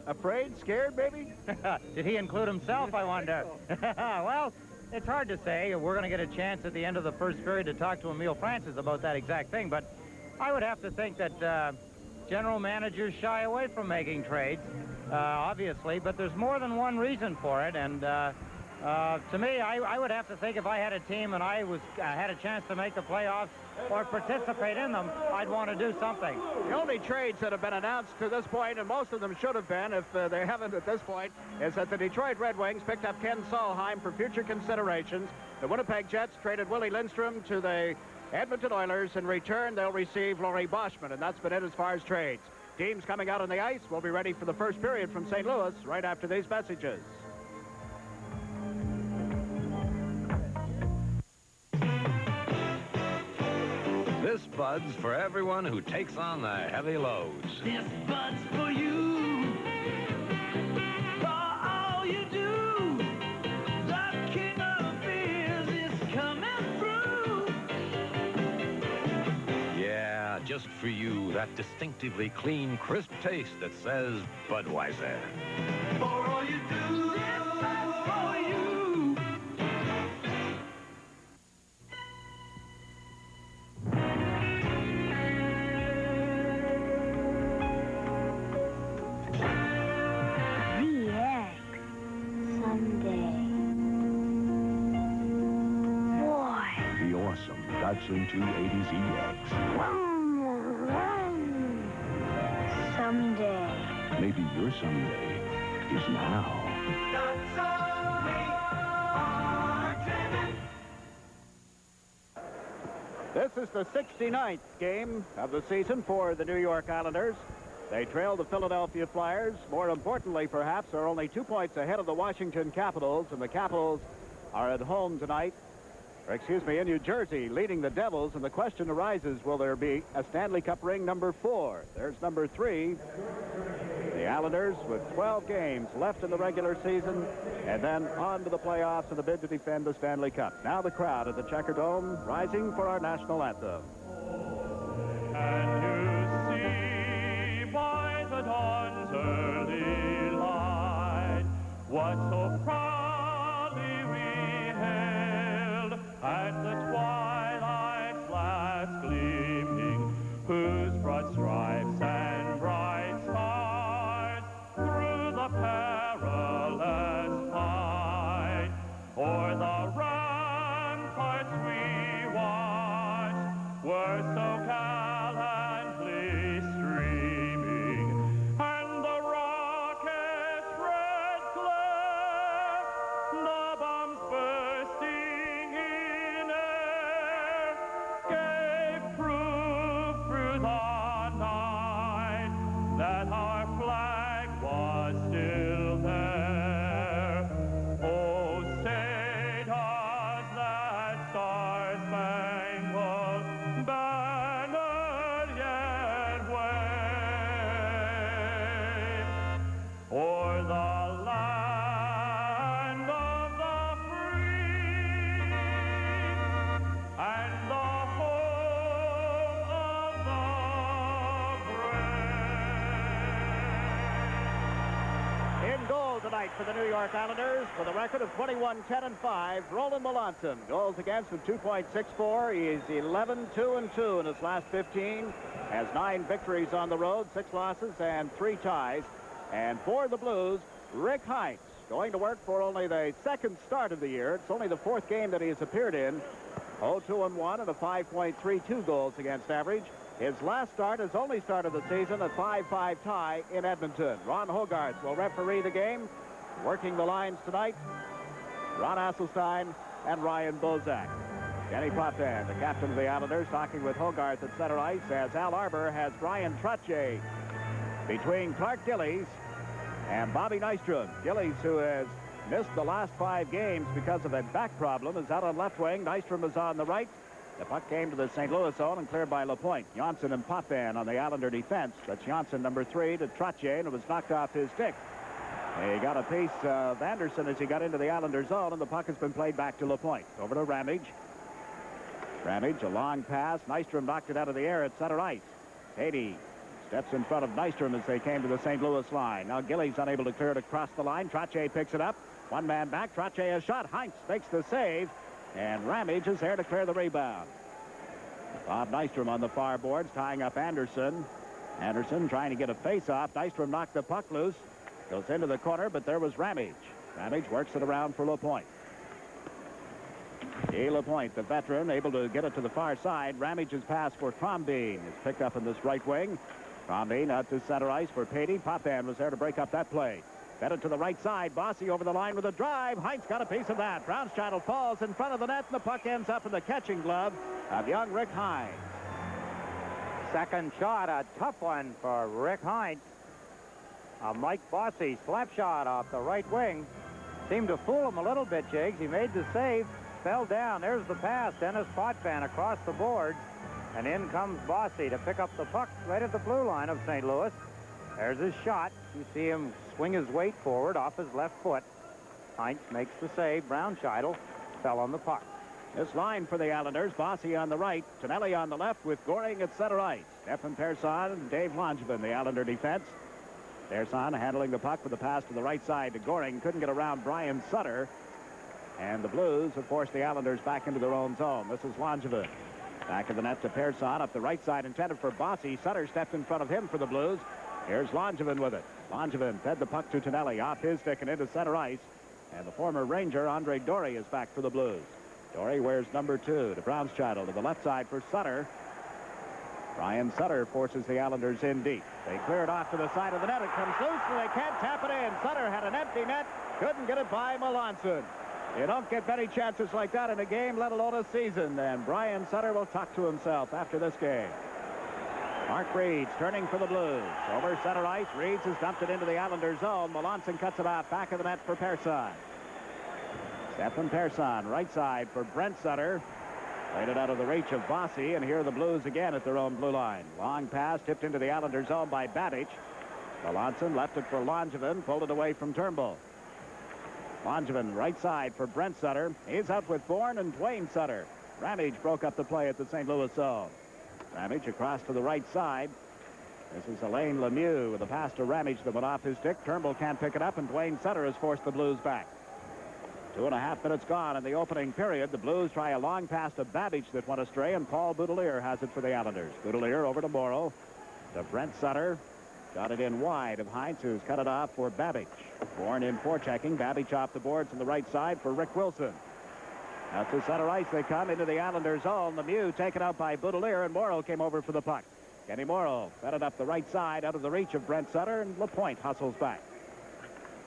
Afraid? Scared, maybe? Did he include himself, I wonder? Well, it's hard to say. We're going to get a chance at the end of the first period to talk to Emile Francis about that exact thing, but I would have to think that general managers shy away from making trades, obviously, but there's more than one reason for it, and to me, I would have to think if I had a team and I had a chance to make the playoffs or participate in them, I'd want to do something. The only trades that have been announced to this point, and most of them should have been, if they haven't at this point, is that the Detroit Red Wings picked up Ken Solheim for future considerations. The Winnipeg Jets traded Willie Lindstrom to the Edmonton Oilers. In return, they'll receive Laurie Boschman, and that's been it as far as trades. Teams coming out on the ice will be ready for the first period from St. Louis right after these messages. This Bud's for everyone who takes on the heavy loads. This Bud's for you. For all you do. The king of beers is coming through. Yeah, just for you, that distinctively clean, crisp taste that says Budweiser. For all you do. This Bud's for you. Datsun 280ZX. Someday. Maybe your someday is now. This is the 69th game of the season for the New York Islanders. They trail the Philadelphia Flyers. More importantly, perhaps, are only 2 points ahead of the Washington Capitals, and the Capitals are at home tonight. In New Jersey, leading the Devils, and the question arises, will there be a Stanley Cup ring number 4? There's number 3. The Islanders with 12 games left in the regular season, and then on to the playoffs in a bid to defend the Stanley Cup. Now the crowd at the Checker Dome rising for our national anthem. And you see by the dawn's early light what so proudly we hailed at the twilight's last gleaming, whose broad stripes and bright stars through the perilous fight o'er the ramparts we watched were so gallantly streaming, and the rocket's red glare, the bombs bursting in air, gave proof through the night that our flag was still there. Oh, say does that star-spangled banner yet wave o'er the land of the free and the home of the brave? In goal tonight for the New York Islanders with a record of 21-10-5, Roland Melanson. Goals against of 2.64. He is 11-2-2 in his last 15. Has 9 victories on the road, 6 losses and 3 ties. And for the Blues, Rick Heinz, going to work for only the second start of the year. It's only the 4th game that he has appeared in. 0-2-1 and a 5.32 goals against average. His last start, his only start of the season, a 5-5 tie in Edmonton. Ron Hogarth will referee the game. Working the lines tonight, Ron Asselstein and Ryan Bozak. Kenny Potvin, the captain of the Islanders, talking with Hogarth at center ice as Al Arbor has Brian Trottier between Clark Gillies and Bobby Nystrom. Gillies, who has missed the last 5 games because of a back problem, is out on left wing. Nystrom is on the right. The puck came to the St. Louis zone and cleared by LaPointe. Johnson and Potvin on the Islander defense. That's Johnson, number 3, to Trottier, and it was knocked off his stick. He got a piece of Anderson as he got into the Islander zone, and the puck has been played back to LaPointe. Over to Ramage. Ramage, a long pass. Nystrom knocked it out of the air at center ice. Beatty steps in front of Nystrom as they came to the St. Louis line. Now Gillies unable to clear it across the line. Trottier picks it up. One man back. Trottier has shot. Heinz makes the save. And Ramage is there to clear the rebound. Bob Nystrom on the far boards, tying up Anderson. Anderson trying to get a face-off. Nystrom knocked the puck loose. Goes into the corner, but there was Ramage. Ramage works it around for LaPointe. LaPointe, the veteran, able to get it to the far side. Ramage's pass for Crombeen is picked up in this right wing. Crombeen out to center ice for Patey. Potvin was there to break up that play. Fed it to the right side. Bossy over the line with a drive. Heinz got a piece of that. Brownschattel falls in front of the net, and the puck ends up in the catching glove of young Rick Heinz. Second shot, a tough one for Rick Heinz. Mike Bossy slap shot off the right wing. Seemed to fool him a little bit, Jiggs. He made the save, fell down. There's the pass. Dennis Potvin across the boards. And in comes Bossy to pick up the puck right at the blue line of St. Louis. There's his shot. You see him swing his weight forward off his left foot. Heinz makes the save. Brownschattel fell on the puck. This line for the Islanders, Bossy on the right, Tonelli on the left with Goring at center ice. Stefan Persson and Dave Langevin, the Islander defense. Persson handling the puck with the pass to the right side to Goring. Couldn't get around Brian Sutter. And the Blues have forced the Islanders back into their own zone. This is Langevin. Back of the net to Persson up the right side, intended for Bossy. Sutter stepped in front of him for the Blues. Here's Langevin with it. Langevin fed the puck to Tonelli off his stick and into center ice. And the former Ranger, Andre Dory, is back for the Blues. Dory wears number 2 to Brownschattel to the left side for Sutter. Brian Sutter forces the Islanders in deep. They clear it off to the side of the net. It comes loose and they can't tap it in. Sutter had an empty net. Couldn't get it by Melanson. You don't get many chances like that in a game, let alone a season. And Brian Sutter will talk to himself after this game. Mark Reed's turning for the Blues. Over center ice. Reed's has dumped it into the Islanders' zone. Melanson cuts it off back of the net for Persson. Stefan Persson, right side for Brent Sutter. Played it out of the reach of Bossy, and here are the Blues again at their own blue line. Long pass tipped into the Islanders' zone by Babbage. Melanson left it for Langevin, pulled it away from Turnbull. Langevin, right side for Brent Sutter. He's out with Bourne and Dwayne Sutter. Ramage broke up the play at the St. Louis zone. Ramage across to the right side. This is Alain Lemieux with a pass to Ramage that went off his stick. Turnbull can't pick it up, and Dwayne Sutter has forced the Blues back. 2.5 minutes gone in the opening period. The Blues try a long pass to Babbage that went astray, and Paul Boudelier has it for the Islanders. Boudelier over to Morrow. To Brent Sutter. Got it in wide of Heinz, who's cut it off for Babbage. Bourne in forechecking. Babbage off the boards on the right side for Rick Wilson. Out to center ice they come into the Islanders' zone. Lemieux taken out by Boudelier, and Morrow came over for the puck. Kenny Morrow fed it up the right side out of the reach of Brent Sutter, and LaPointe hustles back.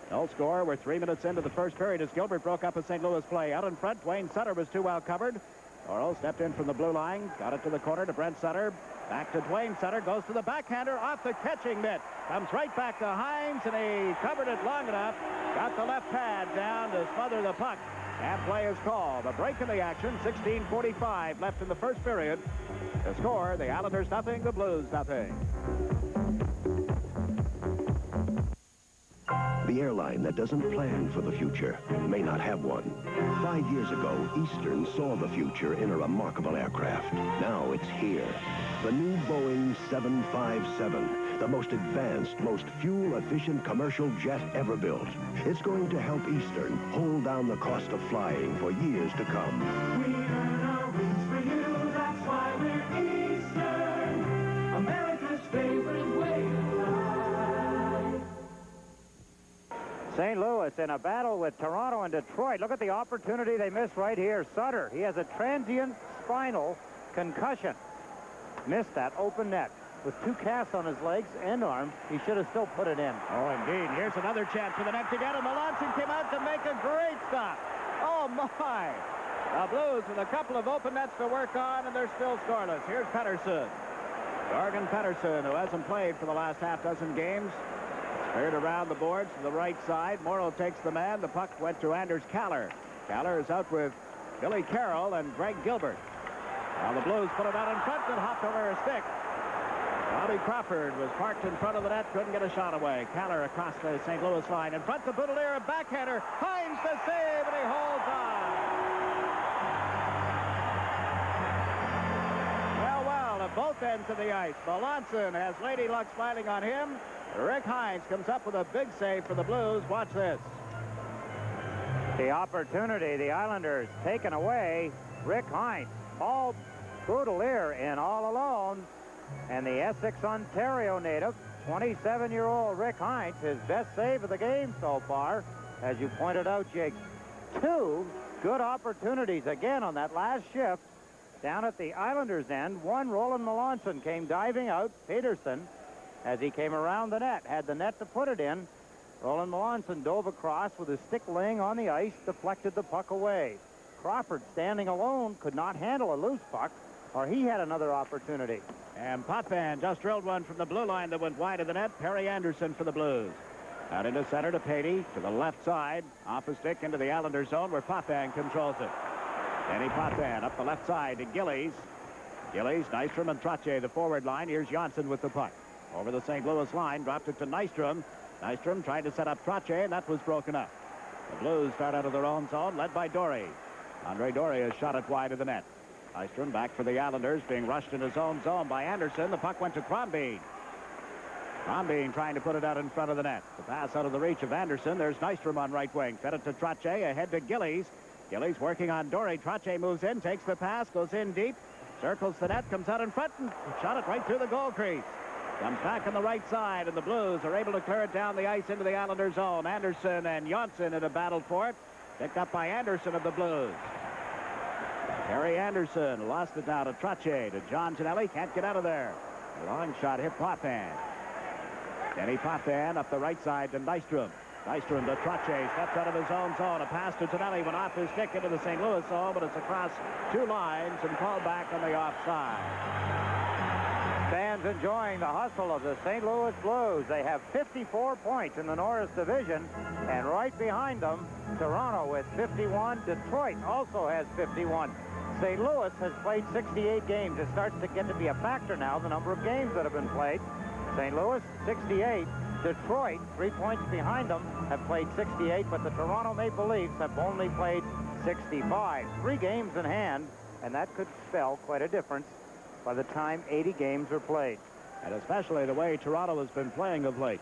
No score. We're 3 minutes into the first period as Gilbert broke up a St. Louis play. Out in front, Dwayne Sutter was too well covered. Morrow stepped in from the blue line, got it to the corner to Brent Sutter. Back to Dwayne Sutter, goes to the backhander off the catching mitt. Comes right back to Heinz, and he covered it long enough. Got the left pad down to smother the puck. And play is called. A break in the action. 16:45 left in the first period. The score, the Islanders nothing, the Blues nothing. The airline that doesn't plan for the future may not have one. 5 years ago, Eastern saw the future in a remarkable aircraft. Now it's here. The new Boeing 757, the most advanced, most fuel-efficient commercial jet ever built. It's going to help Eastern hold down the cost of flying for years to come. We earn our wings for you, that's why we're Eastern, America's favorite way of life. St. Louis in a battle with Toronto and Detroit. Look at the opportunity they missed right here. Sutter, he has a transient spinal concussion. Missed that open net. With 2 casts on his legs and arm, he should have still put it in. Oh, indeed. Here's another chance for the net to get him. Melanson came out to make a great stop. Oh, my. The Blues with a couple of open nets to work on, and they're still scoreless. Here's Pettersson. Jorgen Pettersson, who hasn't played for the last half-dozen games. Cleared around the boards to the right side. Morrow takes the man. The puck went to Anders Kaller. Kaller is out with Billy Carroll and Greg Gilbert. Now the Blues put it out in front and hopped over a stick. Bobby Crawford was parked in front of the net, couldn't get a shot away. Kaller across the St. Louis line. In front to Boudelier, a backhander. Heinz the save, and he holds on. Well, both ends of the ice. Melanson has Lady Luck smiling on him. Rick Hines comes up with a big save for the Blues. Watch this. The opportunity, the Islanders taken away. Rick Hines, Paul Boudelier in all alone. And the Essex, Ontario native, 27-year-old Rick Hines, his best save of the game so far. As you pointed out, Jake, 2 good opportunities again on that last shift. Down at the Islanders' end, one, Roland Melanson came diving out. Peterson, as he came around the net, had the net to put it in. Roland Melanson dove across with his stick laying on the ice, deflected the puck away. Crawford, standing alone, could not handle a loose puck, or he had another opportunity. And Potvin just drilled one from the blue line that went wide of the net. Perry Anderson for the Blues. Out into center to Patey, to the left side, off a stick into the Islanders zone where Potvin controls it. Danny Potvin up the left side to Gillies. Gillies, Nystrom, and Trottier, the forward line. Here's Janssen with the puck. Over the St. Louis line, dropped it to Nystrom. Nystrom tried to set up Trottier, and that was broken up. The Blues start out of their own zone, led by Dory. Andre Dory has shot it wide of the net. Nystrom back for the Islanders, being rushed in his own zone by Anderson. The puck went to Crombie. Crombie trying to put it out in front of the net. The pass out of the reach of Anderson. There's Nystrom on right wing. Fed it to Trottier, ahead to Gillies. Gillies working on Dory. Trottier moves in, takes the pass, goes in deep, circles the net, comes out in front, and shot it right through the goal crease. Comes back on the right side, and the Blues are able to clear it down the ice into the Islanders' zone. Anderson and Janssen in a battle for it. Picked up by Anderson of the Blues. Harry Anderson lost it now to Trottier, to John Tonelli. Can't get out of there. A long shot hit Potvin. Denny Potvin up the right side to Nystrom. Nystrom to Trottier, steps out of his own zone. A pass to Tonelli went off his stick into the St. Louis zone, but it's across 2 lines and called back on the offside. Fans enjoying the hustle of the St. Louis Blues. They have 54 points in the Norris Division, and right behind them, Toronto with 51. Detroit also has 51. St. Louis has played 68 games. It starts to get to be a factor now, the number of games that have been played. St. Louis, 68. Detroit, 3 points behind them, have played 68, but the Toronto Maple Leafs have only played 65. 3 games in hand, and that could spell quite a difference by the time 80 games are played. And especially the way Toronto has been playing of late.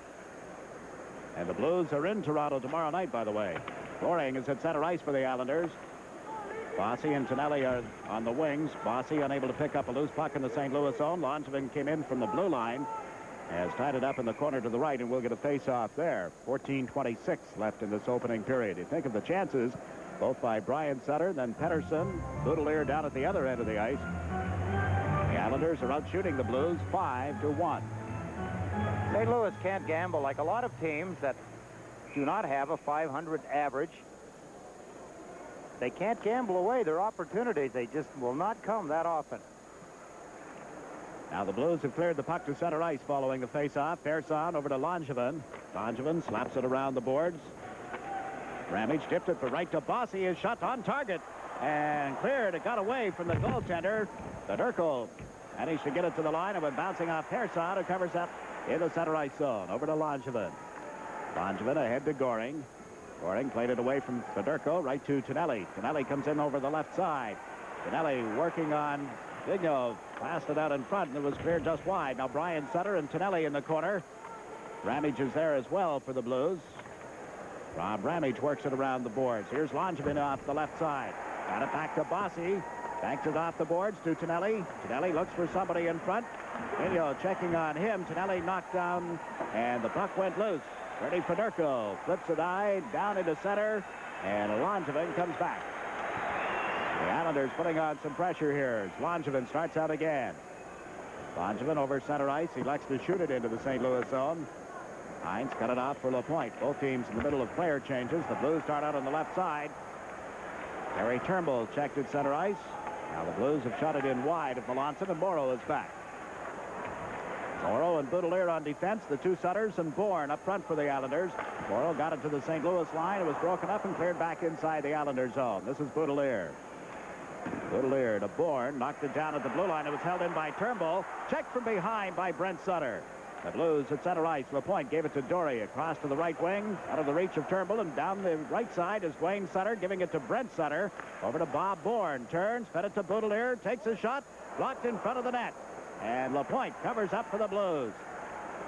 And the Blues are in Toronto tomorrow night, by the way. Goring is at center ice for the Islanders. Bossy and Tonelli are on the wings. Bossy unable to pick up a loose puck in the St. Louis zone. Langevin came in from the blue line. Has tied it up in the corner to the right, and we'll get a face-off there. 14:26 left in this opening period. You think of the chances, both by Brian Sutter, then Pettersson, Boudelier down at the other end of the ice. The Islanders are out shooting the Blues 5-1. St. Louis can't gamble like a lot of teams that do not have a .500 average. They can't gamble away their opportunities. They just will not come that often. Now the Blues have cleared the puck to center ice following the face-off. Persson over to Langevin. Langevin slaps it around the boards. Ramage tipped it for right to Bossy. His shot on target and cleared. It got away from the goaltender. Fedorko managed to get it to the line and went bouncing off Persson, who covers up in the center ice zone. Over to Langevin. Langevin ahead to Goring. Goring played it away from Fedorko right to Tonelli. Tonelli comes in over the left side. Tonelli working on Vigneault. Passed it out in front, and it was cleared just wide. Now Brian Sutter and Tonelli in the corner. Ramage is there as well for the Blues. Rob Ramage works it around the boards. Here's Langevin off the left side. Got it back to Bossy. Banks it off the boards to Tonelli. Tonelli looks for somebody in front. Vigneault checking on him. Tonelli knocked down, and the puck went loose. Freddie Fedorko flips it high down into center, and Langevin comes back. The Islanders putting on some pressure here. Langevin starts out again. Langevin over center ice. He likes to shoot it into the St. Louis zone. Hines cut it off for LaPointe. Both teams in the middle of player changes. The Blues start out on the left side. Harry Turnbull checked at center ice. Now the Blues have shot it in wide of Melanson, and Morrow is back. Morrow and Boudelier on defense. The two Sutters and Bourne up front for the Islanders. Morrow got it to the St. Louis line. It was broken up and cleared back inside the Islanders zone. This is Boudelier. Boudelier to Bourne, knocked it down at the blue line. It was held in by Turnbull. Checked from behind by Brent Sutter. The Blues at center ice. LaPointe gave it to Dory across to the right wing, out of the reach of Turnbull, and down the right side is Wayne Sutter, giving it to Brent Sutter. Over to Bob Bourne. Turns, fed it to Boudelier, takes a shot, blocked in front of the net. And LaPointe covers up for the Blues.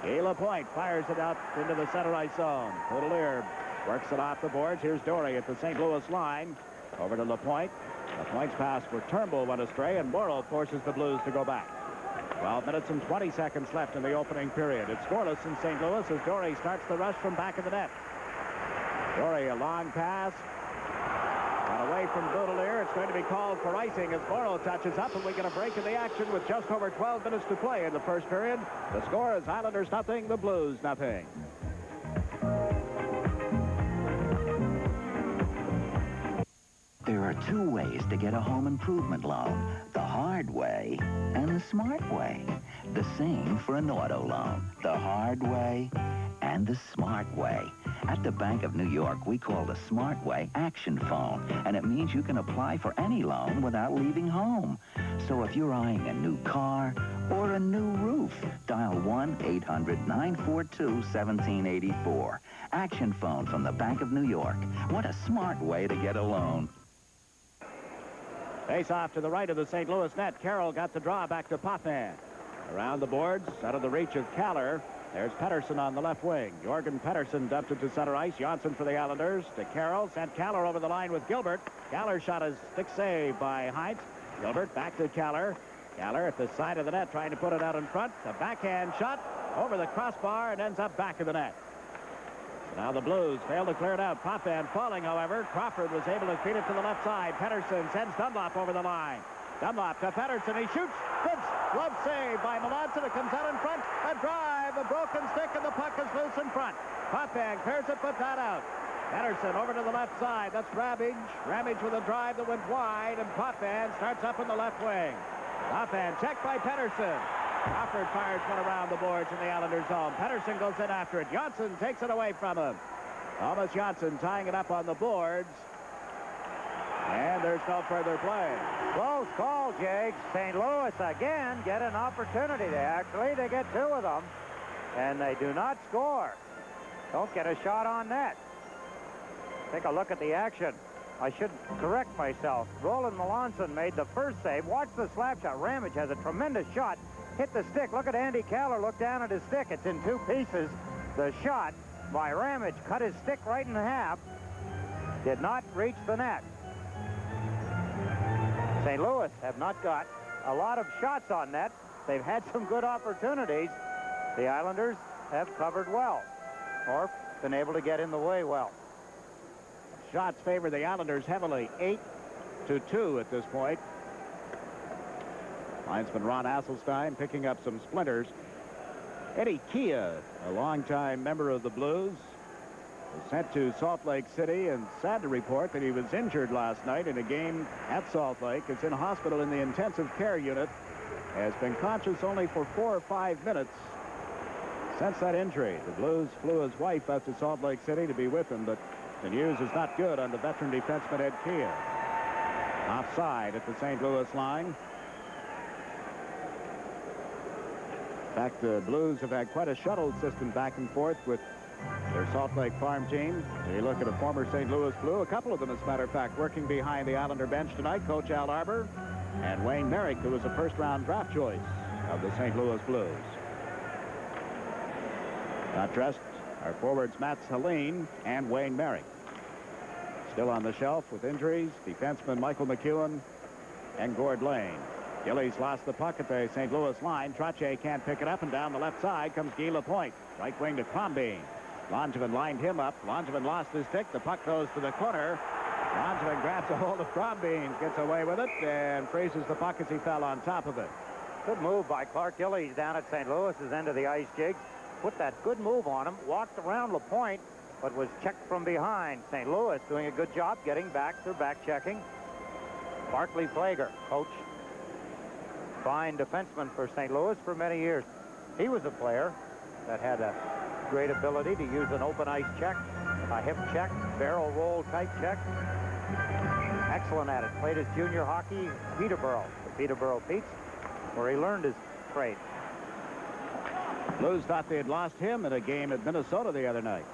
Guy LaPointe fires it out into the center ice zone. Baudelaire works it off the boards. Here's Dory at the St. Louis line. Over to LaPointe. LaPointe's pass for Turnbull went astray, and Morrow forces the Blues to go back. 12 minutes and 20 seconds left in the opening period. It's scoreless in St. Louis as Dory starts the rush from back of the net. Dory, a long pass. Got away from Baudelaire. It's going to be called for icing as Morrow touches up, and we get a break in the action with just over 12 minutes to play in the first period. The score is Islanders nothing, the Blues nothing. There are two ways to get a home improvement loan, the hard way and the smart way. The same for an auto loan, the hard way and the smart way. At the Bank of New York, we call the smart way Action Phone, and it means you can apply for any loan without leaving home. So if you're eyeing a new car or a new roof, dial 1-800-942-1784. Action Phone from the Bank of New York. What a smart way to get a loan. Face off to the right of the St. Louis net. Carroll got the draw back to Potvin. Around the boards, out of the reach of Kaller. There's Pettersson on the left wing. Jorgen Pettersson dumped it to center ice. Johnson for the Islanders. To Carroll. Sent Kaller over the line with Gilbert. Kaller shot a stick save by Heinz. Gilbert back to Kaller. Kaller at the side of the net trying to put it out in front. A backhand shot over the crossbar and ends up back of the net. Now the Blues failed to clear it out. Potvin falling, however. Crawford was able to feed it to the left side. Pettersson sends Dunlop over the line. Dunlop to Pettersson. He shoots. Good glove save by Melanson. It comes out in front. A drive, a broken stick, and the puck is loose in front. Potvin clears it, but not out. Pettersson over to the left side. That's Ramage. Ramage with a drive that went wide, and Potvin starts up in the left wing. Potvin checked by Pettersson. Crawford fires one around the boards in the Islanders' zone. Pettersson goes in after it. Johnson takes it away from him. Thomas Johnson tying it up on the boards. And there's no further play. Close call, Jake. St. Louis again get an opportunity. They get two of them, and they do not score. Don't get a shot on net. Take a look at the action. I should correct myself. Roland Melanson made the first save. Watch the slap shot. Ramage has a tremendous shot. Hit the stick. Look at Andy Kaller. Look down at his stick. It's in two pieces. The shot by Ramage cut his stick right in half. Did not reach the net. St. Louis have not got a lot of shots on net. They've had some good opportunities. The Islanders have covered well, or been able to get in the way well. Shots favor the Islanders heavily, 8-2 at this point. Linesman Ron Asselstein picking up some splinters. Eddie Kia, a longtime member of the Blues, was sent to Salt Lake City, and sad to report that he was injured last night in a game at Salt Lake. Is in hospital in the intensive care unit. Has been conscious only for 4 or 5 minutes since that injury. The Blues flew his wife out to Salt Lake City to be with him, but the news is not good on the veteran defenseman Ed Kia. Offside at the St. Louis line. In fact, the Blues have had quite a shuttle system back and forth with their Salt Lake farm team. So you look at a former St. Louis Blue, a couple of them, as a matter of fact, working behind the Islander bench tonight. Coach Al Arbor and Wayne Merrick, who was a first-round draft choice of the St. Louis Blues. Not dressed are forwards Matt Helene and Wayne Merrick. Still on the shelf with injuries, defenseman Michael McEwen and Gord Lane. Gillies lost the puck at the St. Louis line. Trottier can't pick it up, and down the left side comes Guy LaPointe. Right wing to Crombie. Langevin lined him up. Langevin lost his stick. The puck goes to the corner. Langevin grabs a hold of Crombie, gets away with it, and freezes the puck as he fell on top of it. Good move by Clark Gillies down at St. Louis's end of the ice, Jiggs. Put that good move on him. Walked around LaPointe, but was checked from behind. St. Louis doing a good job getting back. They're back checking. Barclay Flager, coach. Fine defenseman for St. Louis for many years. He was a player that had a great ability to use an open ice check, a hip check, barrel roll type check. Excellent at it. Played his junior hockey Peterborough, the Peterborough Petes, where he learned his trade. Blues thought they had lost him in a game at Minnesota the other night.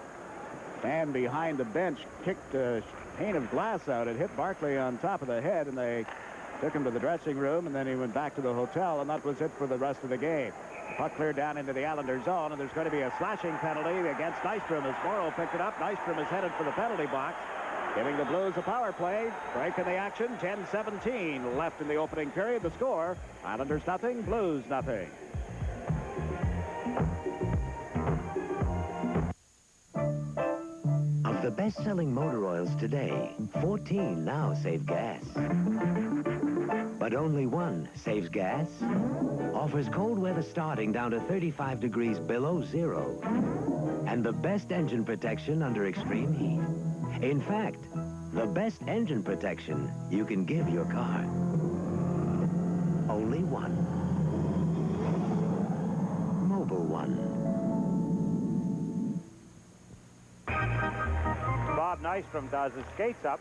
Man behind the bench kicked a pane of glass out. It hit Barclay on top of the head, and they took him to the dressing room, and then he went back to the hotel, and that was it for the rest of the game. Puck cleared down into the Islander zone, and there's going to be a slashing penalty against Nystrom as Morrow picked it up. Nystrom is headed for the penalty box, giving the Blues a power play. Break in the action, 10-17 left in the opening period. The score, Islanders nothing, Blues nothing. Of the best-selling motor oils today, 14 now save gas. But only one saves gas, offers cold weather starting down to 35 degrees below zero, and the best engine protection under extreme heat. In fact, the best engine protection you can give your car. Only one. Mobile One. Bob Nystrom does his skates up.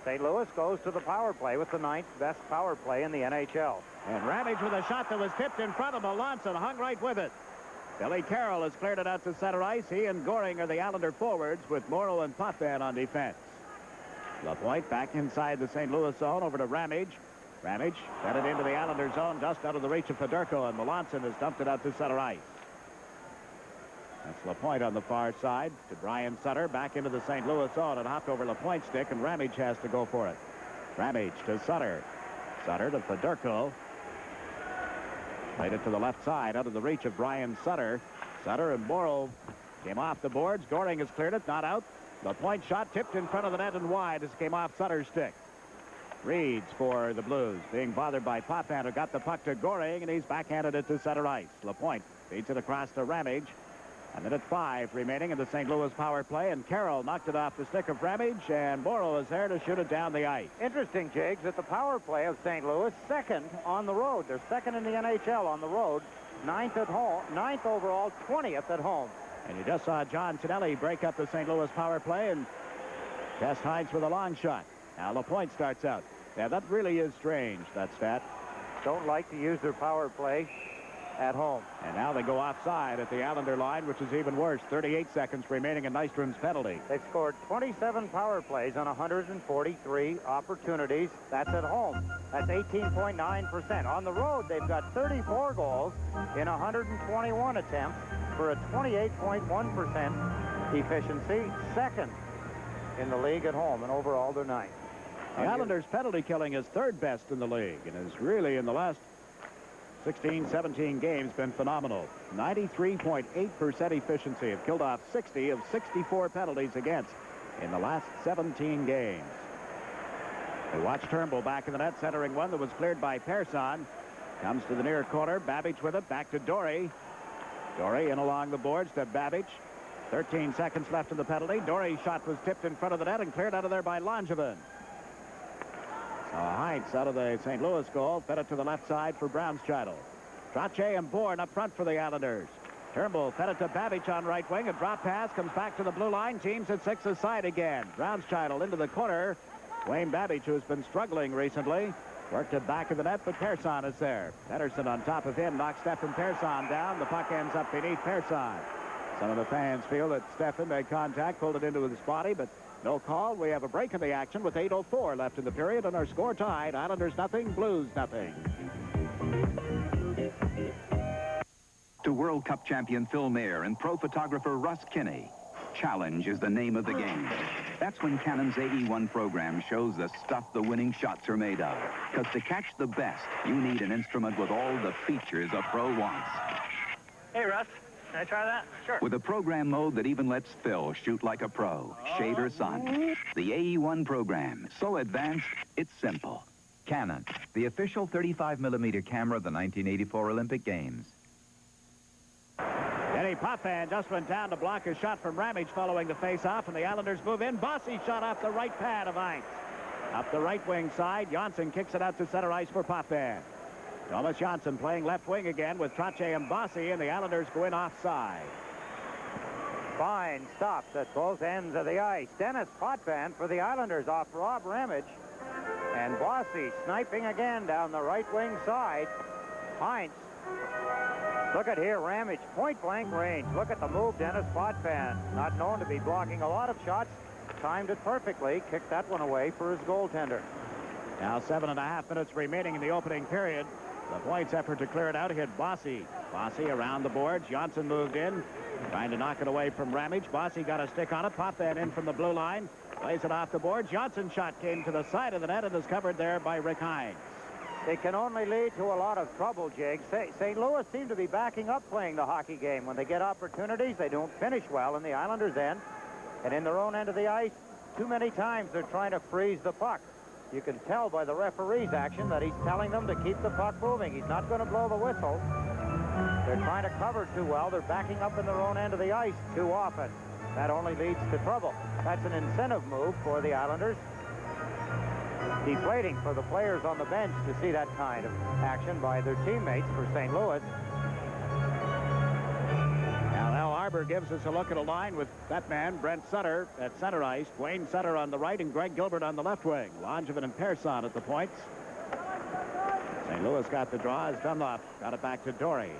St. Louis goes to the power play with the 9th best power play in the NHL. And Ramage with a shot that was tipped in front of Melanson, hung right with it. Billy Carroll has cleared it out to center ice. He and Goring are the Islander forwards with Morrow and Potvin on defense. LaPointe back inside the St. Louis zone over to Ramage. Ramage fed it into the Islander zone, just out of the reach of Fedorko, and Melanson has dumped it out to center ice. That's LaPointe on the far side to Brian Sutter, back into the St. Louis zone, and hopped over LaPointe's stick, and Ramage has to go for it. Ramage to Sutter. Sutter to Fedorko. Played it to the left side, out of the reach of Brian Sutter. Sutter and Morrow came off the boards. Goring has cleared it, not out. LaPointe shot tipped in front of the net and wide as it came off Sutter's stick. Reeds for the Blues, being bothered by Potvin, who got the puck to Goring, and he's backhanded it to center ice. LaPointe feeds it across to Ramage. A minute 5 remaining in the St. Louis power play, and Carroll knocked it off the stick of Ramage, and Morrow is there to shoot it down the ice. Interesting, Jiggs, that the power play of St. Louis, second on the road. They're second in the NHL on the road, 9th at home, 9th overall, 20th at home. And you just saw John Tonelli break up the St. Louis power play and test Hines with a long shot. Now LaPointe starts out. Yeah, that really is strange, that stat. Don't like to use their power play at home. And now they go offside at the Islander line, which is even worse. 38 seconds remaining in Nystrom's penalty. They've scored 27 power plays on 143 opportunities. That's at home. That's 18.9%. On the road, they've got 34 goals in 121 attempts for a 28.1% efficiency. Second in the league at home, and overall they're 9th. The Islanders' penalty killing is third best in the league, and is really in the last 16, 17 games been phenomenal. 93.8% efficiency. Have killed off 60 of 64 penalties against in the last 17 games. We watch Turnbull back in the net, centering one that was cleared by Persson. Comes to the near corner. Babbage with it. Back to Dory. Dory in along the boards to Babbage. 13 seconds left in the penalty. Dory's shot was tipped in front of the net and cleared out of there by Langevin. Heinz out of the St. Louis goal, fed it to the left side for Brownscheitel. Trottier and Bourne up front for the Islanders. Turnbull fed it to Babbage on right wing. A drop pass comes back to the blue line. Teams at 6 aside again. Brownscheitel into the corner. Wayne Babbage, who has been struggling recently, worked it back of the net, but Persson is there. Pettersson on top of him knocks Stefan Persson down. The puck ends up beneath Persson. Some of the fans feel that Stefan made contact, pulled it into his body, but no call. We have a break in the action with 8:04 left in the period, and our score tied. Islanders nothing, Blues nothing. To World Cup champion Phil Mayer and pro photographer Russ Kinney, challenge is the name of the game. That's when Canon's AE1 program shows the stuff the winning shots are made of. Because to catch the best, you need an instrument with all the features a pro wants. Hey, Russ. Can I try that? Sure. With a program mode that even lets Phil shoot like a pro, shade or sun. The AE1 program, so advanced, it's simple. Canon, the official 35mm camera of the 1984 Olympic Games. Eddie Potvin just went down to block a shot from Ramage following the face-off, and the Islanders move in. Bossy shot off the right pad of Heinz. Up the right wing side, Janssen kicks it out to center ice for Potvin. Thomas Janssen playing left wing again with Trottier and Bossy, and the Islanders go in offside. Fine stops at both ends of the ice. Dennis Potvin for the Islanders off Rob Ramage. And Bossy sniping again down the right wing side. Heinz. Look at here, Ramage, point-blank range. Look at the move, Dennis Potvin. Not known to be blocking a lot of shots. Timed it perfectly. Kicked that one away for his goaltender. Now 7.5 minutes remaining in the opening period. The points effort to clear it out hit Bossy. Bossy around the boards. Johnson moved in, trying to knock it away from Ramage. Bossy got a stick on it. Popped that in from the blue line. Plays it off the board. Johnson's shot came to the side of the net and is covered there by Rick Hines. It can only lead to a lot of trouble, Jake. St. Louis seem to be backing up playing the hockey game. When they get opportunities, they don't finish well in the Islanders' end. And in their own end of the ice, too many times they're trying to freeze the puck. You can tell by the referee's action that he's telling them to keep the puck moving. He's not going to blow the whistle. They're trying to cover too well. They're backing up in their own end of the ice too often. That only leads to trouble. That's an incentive move for the Islanders. Deflating for the players on the bench to see that kind of action by their teammates for St. Louis. Now Al Arbor gives us a look at a line with that man, Brent Sutter, at center ice. Dwayne Sutter on the right and Greg Gilbert on the left wing. Langevin and Persson at the points. St. Louis got the draw as Dunlop got it back to Dory.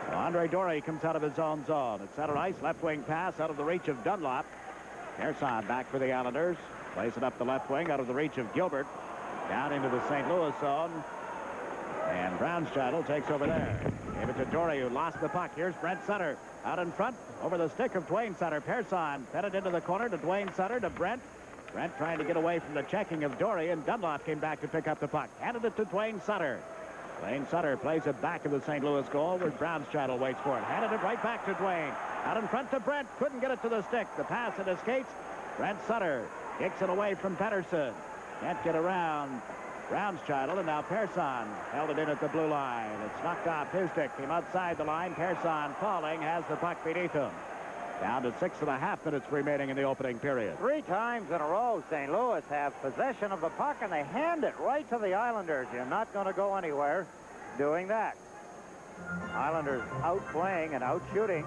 So Andre Dory comes out of his own zone. At center ice, left wing pass out of the reach of Dunlop. Persson back for the Islanders. Plays it up the left wing out of the reach of Gilbert. Down into the St. Louis zone. And Brownstradel takes over there. Gave it to Dory, who lost the puck. Here's Brent Sutter out in front over the stick of Dwayne Sutter. Persson fed it into the corner to Dwayne Sutter to Brent. Brent trying to get away from the checking of Dory, and Dunlop came back to pick up the puck. Handed it to Dwayne Sutter. Dwayne Sutter plays it back in the St. Louis goal where Brownstradel waits for it. Handed it right back to Dwayne. Out in front to Brent. Couldn't get it to the stick. The pass at his skates. Brent Sutter kicks it away from Pettersson. Can't get around Brownstradel, and now Persson held it in at the blue line. It's knocked off his stick. Came outside the line. Persson falling, has the puck beneath him. Down to 6.5 minutes remaining in the opening period. 3 times in a row, St. Louis have possession of the puck, and they hand it right to the Islanders. You're not going to go anywhere doing that. Islanders outplaying and outshooting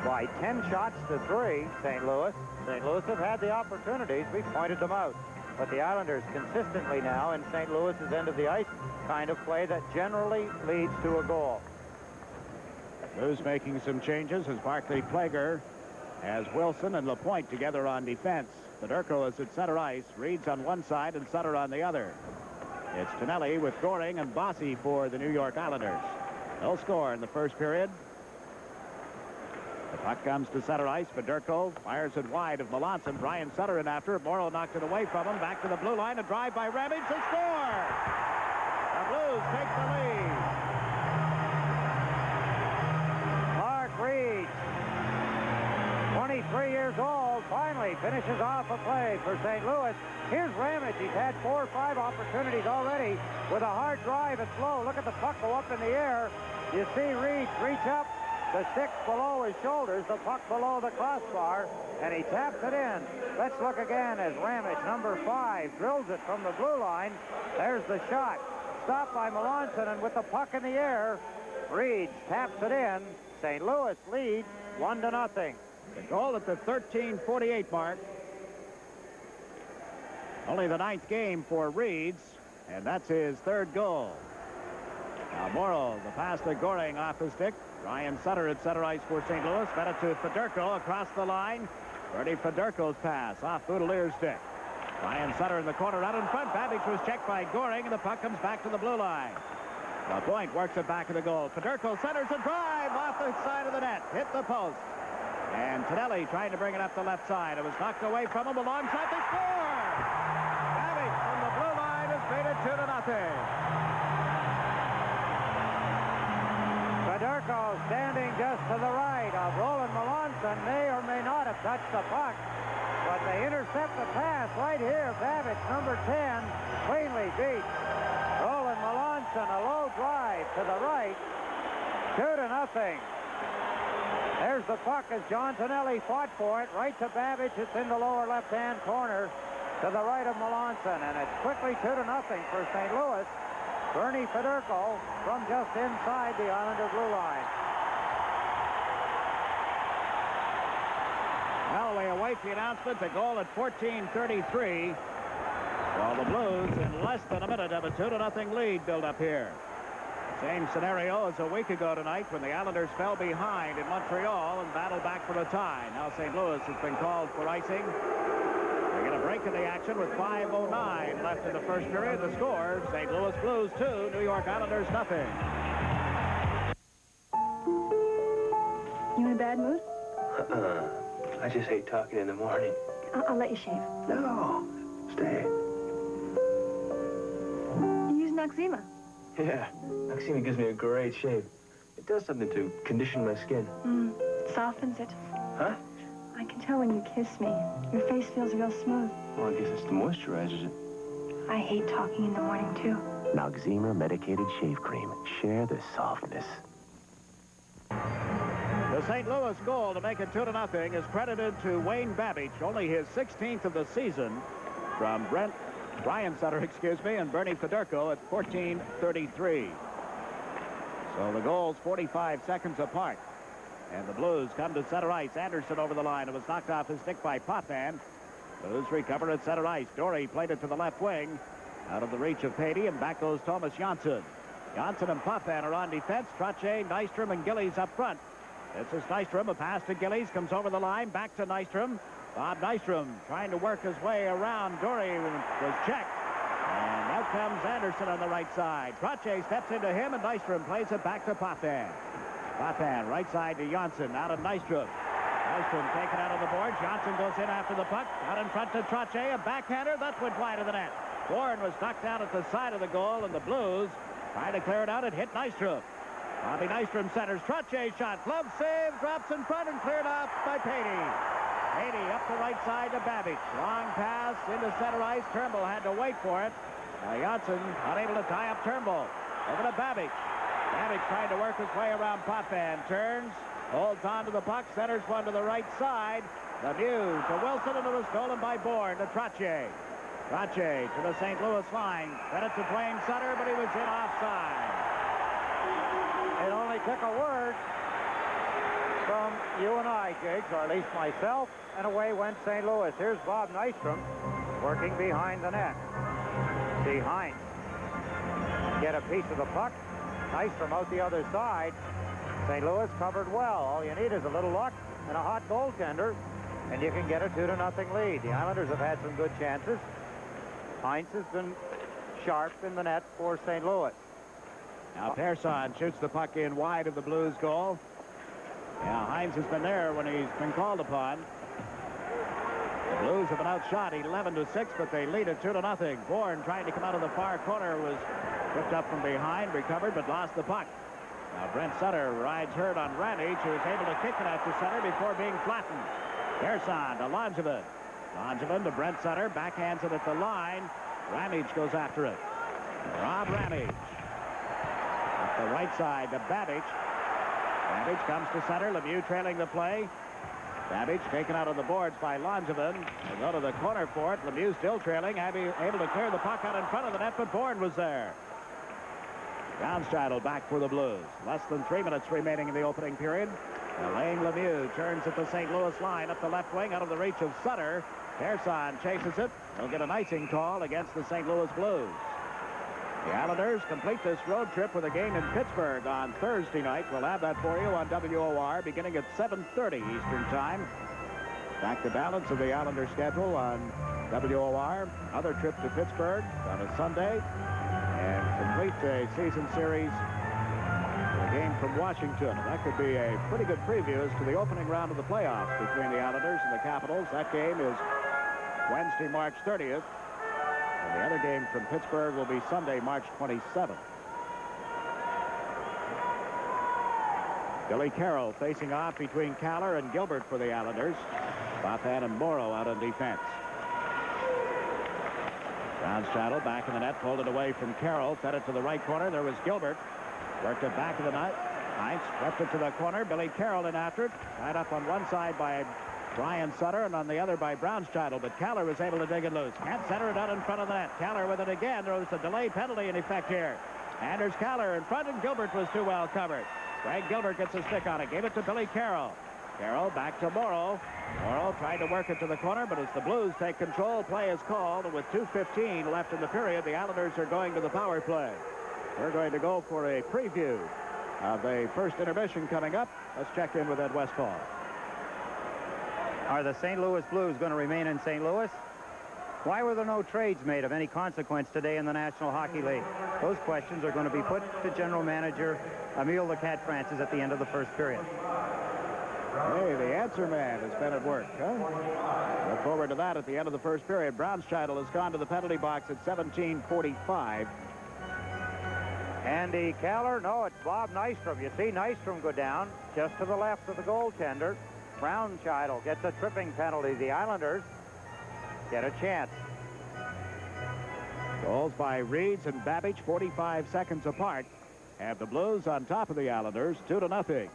by 10 shots to 3, St. Louis. St. Louis have had the opportunities. We pointed them out. But the Islanders consistently now in St. Louis's end of the ice kind of play that generally leads to a goal. Blues making some changes as Barclay Plager has Wilson and LaPointe together on defense. Fedorko is at center ice. Reed's on one side and Sutter on the other. It's Tonelli with Goring and Bossy for the New York Islanders. No score in the first period. The puck comes to center ice. Fedorko fires it wide of Melanson. Brian Sutter in after it. Morrow knocked it away from him. Back to the blue line. A drive by Ramage to score. The Blues take the lead. Mark Reed, 23 years old, finally finishes off a play for St. Louis. Here's Ramage. He's had 4 or 5 opportunities already with a hard drive. It's low. Look at the puck go up in the air. You see Reed reach up. The stick below his shoulders, the puck below the crossbar, and he taps it in. Let's look again as Ramage, number 5, drills it from the blue line. There's the shot. Stopped by Melanson, and with the puck in the air, Reed taps it in. St. Louis leads 1-0. The goal at the 13:48 mark. Only the 9th game for Reeds, and that's his 3rd goal. Now Morrow, the pass to Goring off the stick. Ryan Sutter at center ice for St. Louis. Fed it to Fedorko across the line. Bernie Fedorko's pass off Boudelier's stick. Ryan Sutter in the corner out in front. Babbage was checked by Goring, and the puck comes back to the blue line. LaPointe works it back to the goal. Fedorko centers a drive off the side of the net. Hit the post. And Tonelli trying to bring it up the left side. It was knocked away from him alongside the score. Babbage from the blue line has made it 2-0. Fedorko standing just to the right of Roland Melanson may or may not have touched the puck, but they intercept the pass right here. Babbage, number 10, cleanly beats Roland Melanson. A low drive to the right, 2-0. There's the puck as John Tonelli fought for it. Right to Babbage. It's in the lower left-hand corner to the right of Melanson, and it's quickly 2-0 for St. Louis. Bernie Fedorko from just inside the Islander blue line. Well, we await the announcement. The goal at 14:33. Well, the Blues in less than a minute have a 2-0 lead built up here. Same scenario as a week ago tonight when the Islanders fell behind in Montreal and battled back for a tie. Now St. Louis has been called for icing. They get a break in the action with 5:09 left in the first period. The score, St. Louis Blues 2, New York Islanders nothing. You in a bad mood? I just hate talking in the morning. I'll let you shave. No, stay. You use Noxzema. Yeah, Noxzema gives me a great shave. It does something to condition my skin. Softens it. Huh? I can tell when you kiss me. Your face feels real smooth. Well, I guess it's the moisturizers. I hate talking in the morning, too. Noxzema medicated shave cream. Share the softness. The St. Louis goal to make it 2-0 is credited to Wayne Babbage, only his 16th of the season, from Brian Sutter, and Bernie Federico at 14:33. So the goals 45 seconds apart. And the Blues come to center ice. Anderson over the line. It was knocked off his stick by Potvin. Blues recover at center ice. Dory played it to the left wing. Out of the reach of Patey, and back goes Thomas Janssen. Janssen and Potvin are on defense. Trottier, Nystrom, and Gillies up front. This is Nystrom. A pass to Gillies. Comes over the line. Back to Nystrom. Bob Nystrom trying to work his way around. Dory was checked. And out comes Anderson on the right side. Trottier steps into him, and Nystrom plays it back to Potvin. Potvin, right side to Janssen, out of Nystrom. Nystrom taken out of the board. Janssen goes in after the puck. Out in front to Trottier, a backhander. That went wide of the net. Bourne was knocked down at the side of the goal, and the Blues trying to clear it out. It hit Nystrom. Bobby Nystrom centers. Trottier shot. Glove save. Drops in front and cleared off by Patey. Patey up the right side to Babbage. Long pass into center ice. Turnbull had to wait for it. Janssen unable to tie up Turnbull. Over to Babbage. Babbage trying to work his way around Potvin. Turns, holds on to the puck, centers one to the right side. Lemieux to Wilson, and it was stolen by Bourne to Trottier. Trottier to the St. Louis line. Sent it to Dwayne Sutter, but he was in offside. It only took a word from you and I, Jiggs, or at least myself, and away went St. Louis. Here's Bob Nystrom working behind the net. See Hines get a piece of the puck. Nystrom out the other side. St. Louis covered well. All you need is a little luck and a hot goaltender, and you can get a 2-0 lead. The Islanders have had some good chances. Hines has been sharp in the net for St. Louis. Now Persson shoots the puck in wide of the Blues goal. Yeah, Hines has been there when he's been called upon. The Blues have been outshot 11-6, but they lead it 2-0. Bourne trying to come out of the far corner was tripped up from behind, recovered, but lost the puck. Now Brent Sutter rides hurt on Ramage, who is able to kick it out to center before being flattened. Persson to Langevin. Langevin to Brent Sutter, backhands it at the line. Ramage goes after it. Rob Ramage. Up the right side to Babbage. Babbage comes to center. Lemieux trailing the play. Babbage taken out of the boards by Langevin. They go to the corner for it. Lemieux still trailing, able to clear the puck out in front of the net, but Bourne was there. Brownstidle back for the Blues. Less than 3 minutes remaining in the opening period. Alain Lemieux turns at the St. Louis line up the left wing out of the reach of Sutter. Persson chases it. He'll get an icing call against the St. Louis Blues. The Islanders complete this road trip with a game in Pittsburgh on Thursday night. We'll have that for you on WOR beginning at 7:30 Eastern Time. Back the balance of the Islander schedule on WOR. Another trip to Pittsburgh on a Sunday. And complete a season series with a game from Washington. And that could be a pretty good preview as to the opening round of the playoffs between the Islanders and the Capitals. That game is Wednesday, March 30th. And the other game from Pittsburgh will be Sunday, March 27th. Billy Carroll facing off between Caller and Gilbert for the Islanders. Potvin and Morrow out on defense. Brownstidle back in the net, pulled it away from Carroll, fed it to the right corner. There was Gilbert. Worked it back of the net. Hines swept it to the corner. Billy Carroll in after it. Tied up on one side by Brian Sutter and on the other by Brownstidle, but Caller was able to dig it loose. Can't center it out in front of the net. Caller with it again. There was a delay penalty in effect here. Anders Caller in front, and Gilbert was too well covered. Greg Gilbert gets a stick on it. Gave it to Billy Carroll. Carroll back to Morrow. Morrow tried to work it to the corner, but as the Blues take control, play is called. And with 2:15 left in the period, the Islanders are going to the power play. We're going to go for a preview of the first intermission coming up. Let's check in with Ed Westfall. Are the St. Louis Blues going to remain in St. Louis? Why were there no trades made of any consequence today in the National Hockey League? Those questions are going to be put to General Manager Emile the Cat Francis at the end of the first period. Hey, the answer man has been at work, huh? Look forward to that at the end of the first period. Brownscheitel has gone to the penalty box at 17:45. Andy Keller, no, it's Bob Nystrom. You see Nystrom go down just to the left of the goaltender. Brownscheitel gets a tripping penalty. The Islanders get a chance. Goals by Reeds and Babbage, 45 seconds apart, have the Blues on top of the Islanders, 2-0.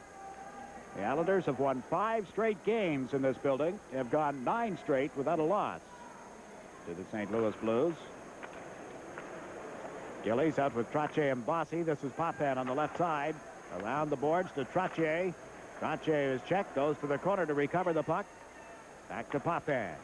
The Islanders have won 5 straight games in this building, have gone 9 straight without a loss to the St. Louis Blues. Gillies out with Trottier and Bossy. This is Potvin on the left side. Around the boards to Trottier. Trottier is checked, goes to the corner to recover the puck. Back to Potvin.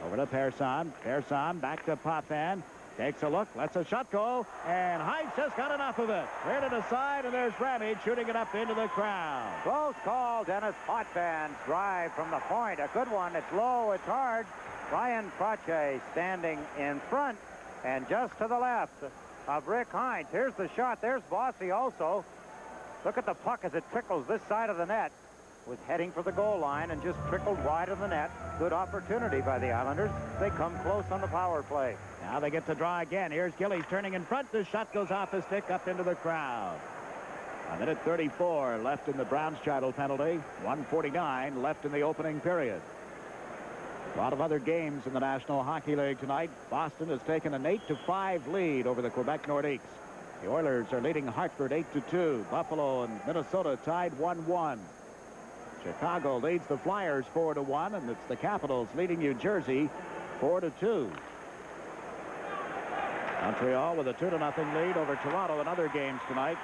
Over to Persson. Persson back to Potvin. Takes a look, lets a shot go, and Heinz just got enough of it. Cleared it aside, and there's Ramage shooting it up into the crowd. Close call. Dennis Potvin's drive from the point. A good one. It's low. It's hard. Ryan Trottier standing in front and just to the left of Rick Heinz. Here's the shot. There's Bossy also. Look at the puck as it trickles this side of the net. Was heading for the goal line and just trickled wide of the net. Good opportunity by the Islanders. They come close on the power play. Now they get to draw again. Here's Gillies turning in front. The shot goes off the stick up into the crowd. A minute 34 left in the Brownscheitel penalty. 1:49 left in the opening period. A lot of other games in the National Hockey League tonight. Boston has taken an 8-5 lead over the Quebec Nordiques. The Oilers are leading Hartford 8-2. Buffalo and Minnesota tied 1-1. Chicago leads the Flyers 4-1, and it's the Capitals leading New Jersey 4-2. Montreal with a 2-0 lead over Toronto in other games tonight.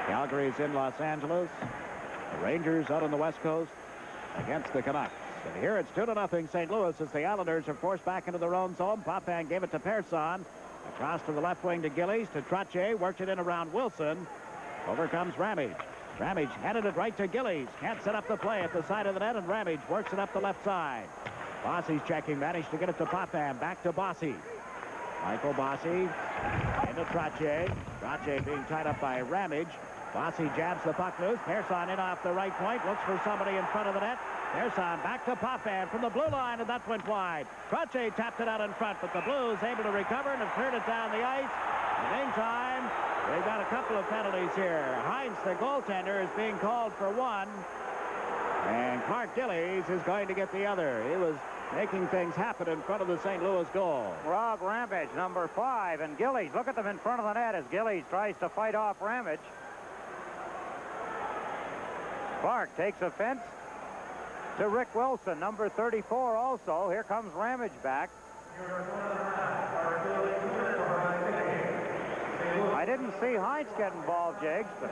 Calgary's in Los Angeles. The Rangers out on the West Coast against the Canucks. And here it's 2-0 St. Louis as the Islanders are forced back into their own zone. Potvin gave it to Persson. Across to the left wing to Gillies, to Trottier. Worked it in around Wilson. Over comes Ramage. Ramage handed it right to Gillies. Can't set up the play at the side of the net, and Ramage works it up the left side. Bossy's checking. Managed to get it to Potvin. Back to Bossy. Michael Bossy into Trottier. Trottier being tied up by Ramage. Bossy jabs the puck loose. Persson in off the right point. Looks for somebody in front of the net. Persson back to Potvin from the blue line, and that went wide. Trottier tapped it out in front, but the Blues able to recover and have cleared it down the ice. In the meantime, they've got a couple of penalties here. Heinz, the goaltender, is being called for one, and Clark Gillies is going to get the other. He was making things happen in front of the St. Louis goal. Rob Ramage, number 5, and Gillies. Look at them in front of the net as Gillies tries to fight off Ramage. Clark takes offense to Rick Wilson, number 34 also. Here comes Ramage back. I didn't see Heinz get involved, Jakes, but...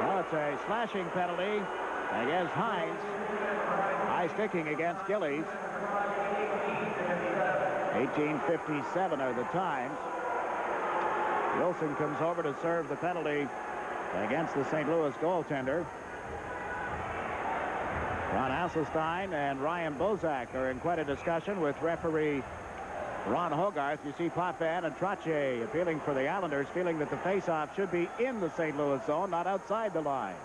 Well, it's a slashing penalty against Heinz. High sticking against Gillies. 18:57 are the times. Wilson comes over to serve the penalty against the St. Louis goaltender. Ron Hasselstein and Ryan Bozak are in quite a discussion with referee Ron Hogarth. You see Potvin and Trottier appealing for the Islanders, feeling that the faceoff should be in the St. Louis zone, not outside the line.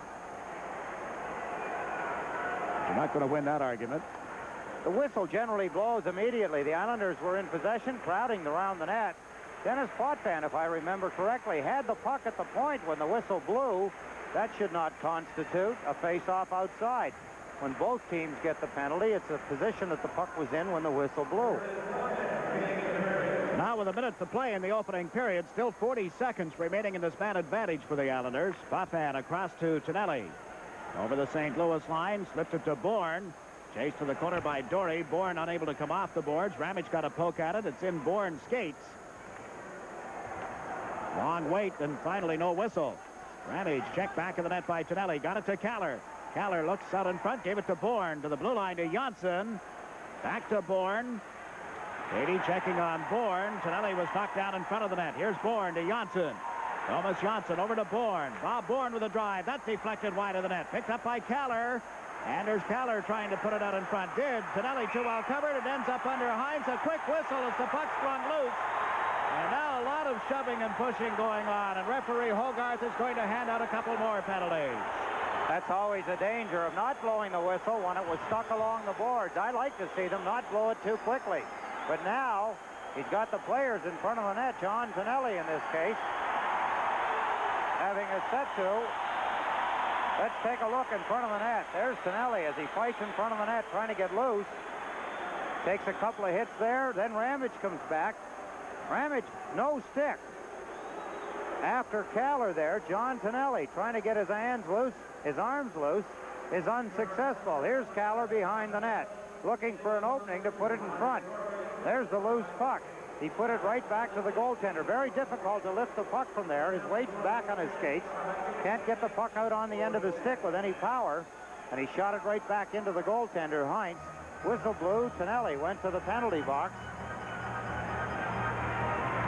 You're not going to win that argument. The whistle generally blows immediately. The Islanders were in possession, crowding around the net. Dennis Potvin, if I remember correctly, had the puck at the point when the whistle blew. That should not constitute a face-off outside. When both teams get the penalty, it's a position that the puck was in when the whistle blew. Now with a minute to play in the opening period, still 40 seconds remaining in this man advantage for the Islanders. Potvin across to Tonelli. Over the St. Louis line, slipped it to Bourne. Chased to the corner by Dory. Bourne unable to come off the boards. Ramage got a poke at it. It's in Bourne's skates. Long wait, and finally no whistle. Ramage checked back of the net by Tonelli. Got it to Kaller. Kaller looks out in front, gave it to Bourne. To the blue line to Janssen. Back to Bourne. Beatty checking on Bourne. Tonelli was knocked down in front of the net. Here's Bourne to Janssen. Thomas Johnson over to Bourne. Bob Bourne with a drive. That's deflected wide of the net. Picked up by Kaller. Anders Kaller trying to put it out in front. Did. Tonelli too well covered. It ends up under Hines. A quick whistle as the puck sprung loose. And now a lot of shoving and pushing going on. And referee Hogarth is going to hand out a couple more penalties. That's always a danger of not blowing the whistle when it was stuck along the boards. I like to see them not blow it too quickly. But now he's got the players in front of the net. John Tonelli in this case. Having a set to. Let's take a look in front of the net. There's Tonelli as he fights in front of the net trying to get loose. Takes a couple of hits there. Then Ramage comes back. Ramage, no stick. After Kaller there, John Tonelli trying to get his hands loose, his arms loose, is unsuccessful. Here's Kaller behind the net, looking for an opening to put it in front. There's the loose puck. He put it right back to the goaltender. Very difficult to lift the puck from there. His weight's back on his skates. Can't get the puck out on the end of his stick with any power. And he shot it right back into the goaltender, Heinz. Whistle blew. Tonelli went to the penalty box.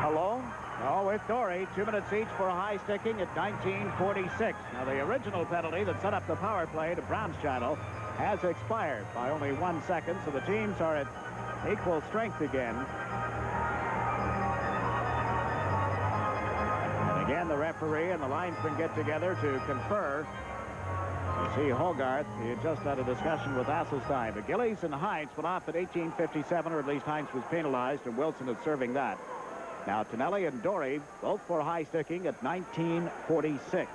Alone? Oh, with Dory. 2 minutes each for a high sticking at 19:46. Now, the original penalty that set up the power play to Brown's Channel has expired by only 1 second, so the teams are at equal strength again. And again, the referee and the linesmen get together to confer. You see Hogarth, he had just had a discussion with Asselstein. But Gillies and Heinz went off at 18:57, or at least Heinz was penalized, and Wilson is serving that. Now, Tonelli and Dory, both for high sticking at 19:46.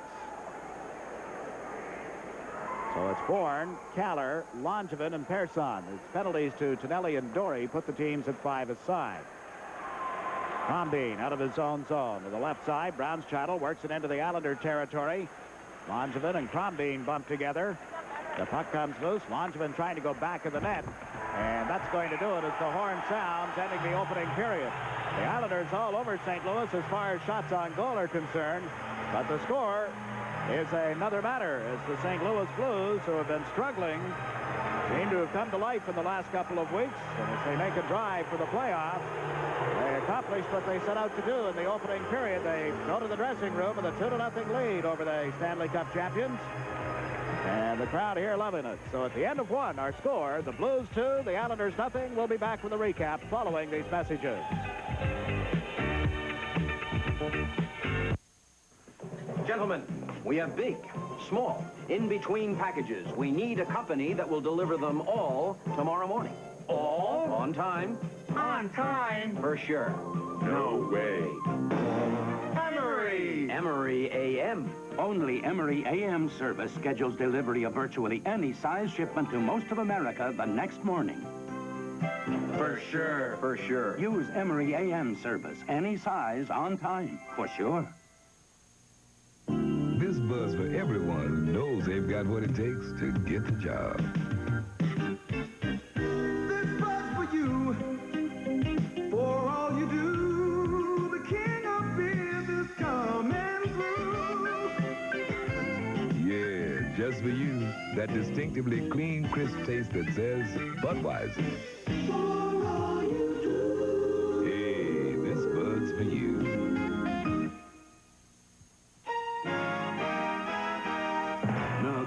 So it's Bourne, Kaller, Langevin, and Persson. It's penalties to Tonelli and Dory put the teams at 5 aside. Crombeen out of his own zone. To the left side, Brown's Channel works it into the Islander territory. Langevin and Crombeen bump together. The puck comes loose. Langevin trying to go back of the net. And that's going to do it as the horn sounds, ending the opening period. The Islanders all over St. Louis as far as shots on goal are concerned. But the score is another matter as the St. Louis Blues, who have been struggling, seem to have come to life in the last couple of weeks. And as they make a drive for the playoff, they accomplished what they set out to do in the opening period. They go to the dressing room with a 2-0 lead over the Stanley Cup champions. And the crowd here loving it. So at the end of one, our score, the Blues 2, the Islanders nothing. We'll be back with a recap following these messages. Gentlemen, we have big, small, in-between packages. We need a company that will deliver them all tomorrow morning. All? On time. On time. For sure. No way. Emery. Emery AM. Only Emery AM service schedules delivery of virtually any size shipment to most of America the next morning. For sure. For sure. Use Emery AM service. Any size, on time. For sure. This buzz for everyone who knows they've got what it takes to get the job. This buzz for you, for all you do, the king of beer is coming through. Yeah, just for you, that distinctively clean, crisp taste that says Budweiser. For all you do. Hey, this buzz for you.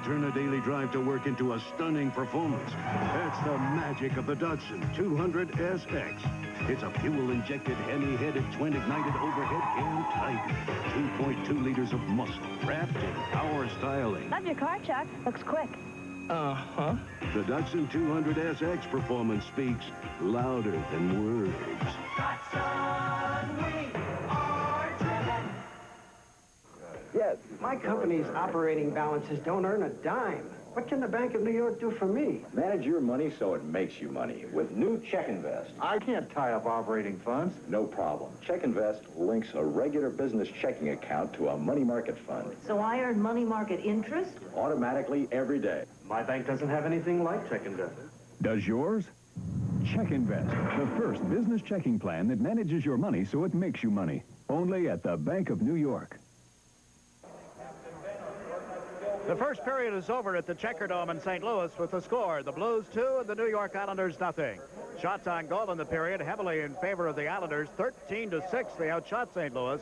Turn a daily drive to work into a stunning performance. That's the magic of the Datsun 200SX. It's a fuel-injected, Hemi-headed, twin-ignited overhead cam tiger. 2.2 liters of muscle wrapped in power styling. Love your car, Chuck. Looks quick. Uh-huh. The Datsun 200SX performance speaks louder than words. Datsun, we are driven. Yes, my company's operating balances don't earn a dime. What can the Bank of New York do for me? Manage your money so it makes you money with new Check Invest. I can't tie up operating funds. No problem. Check Invest links a regular business checking account to a money market fund. So I earn money market interest? Automatically every day. My bank doesn't have anything like Check Invest. Does yours? Check Invest, the first business checking plan that manages your money so it makes you money. Only at the Bank of New York. The first period is over at the Checkerdome in St. Louis with the score. The Blues 2 and the New York Islanders nothing. Shots on goal in the period heavily in favor of the Islanders. 13-6, they outshot St. Louis.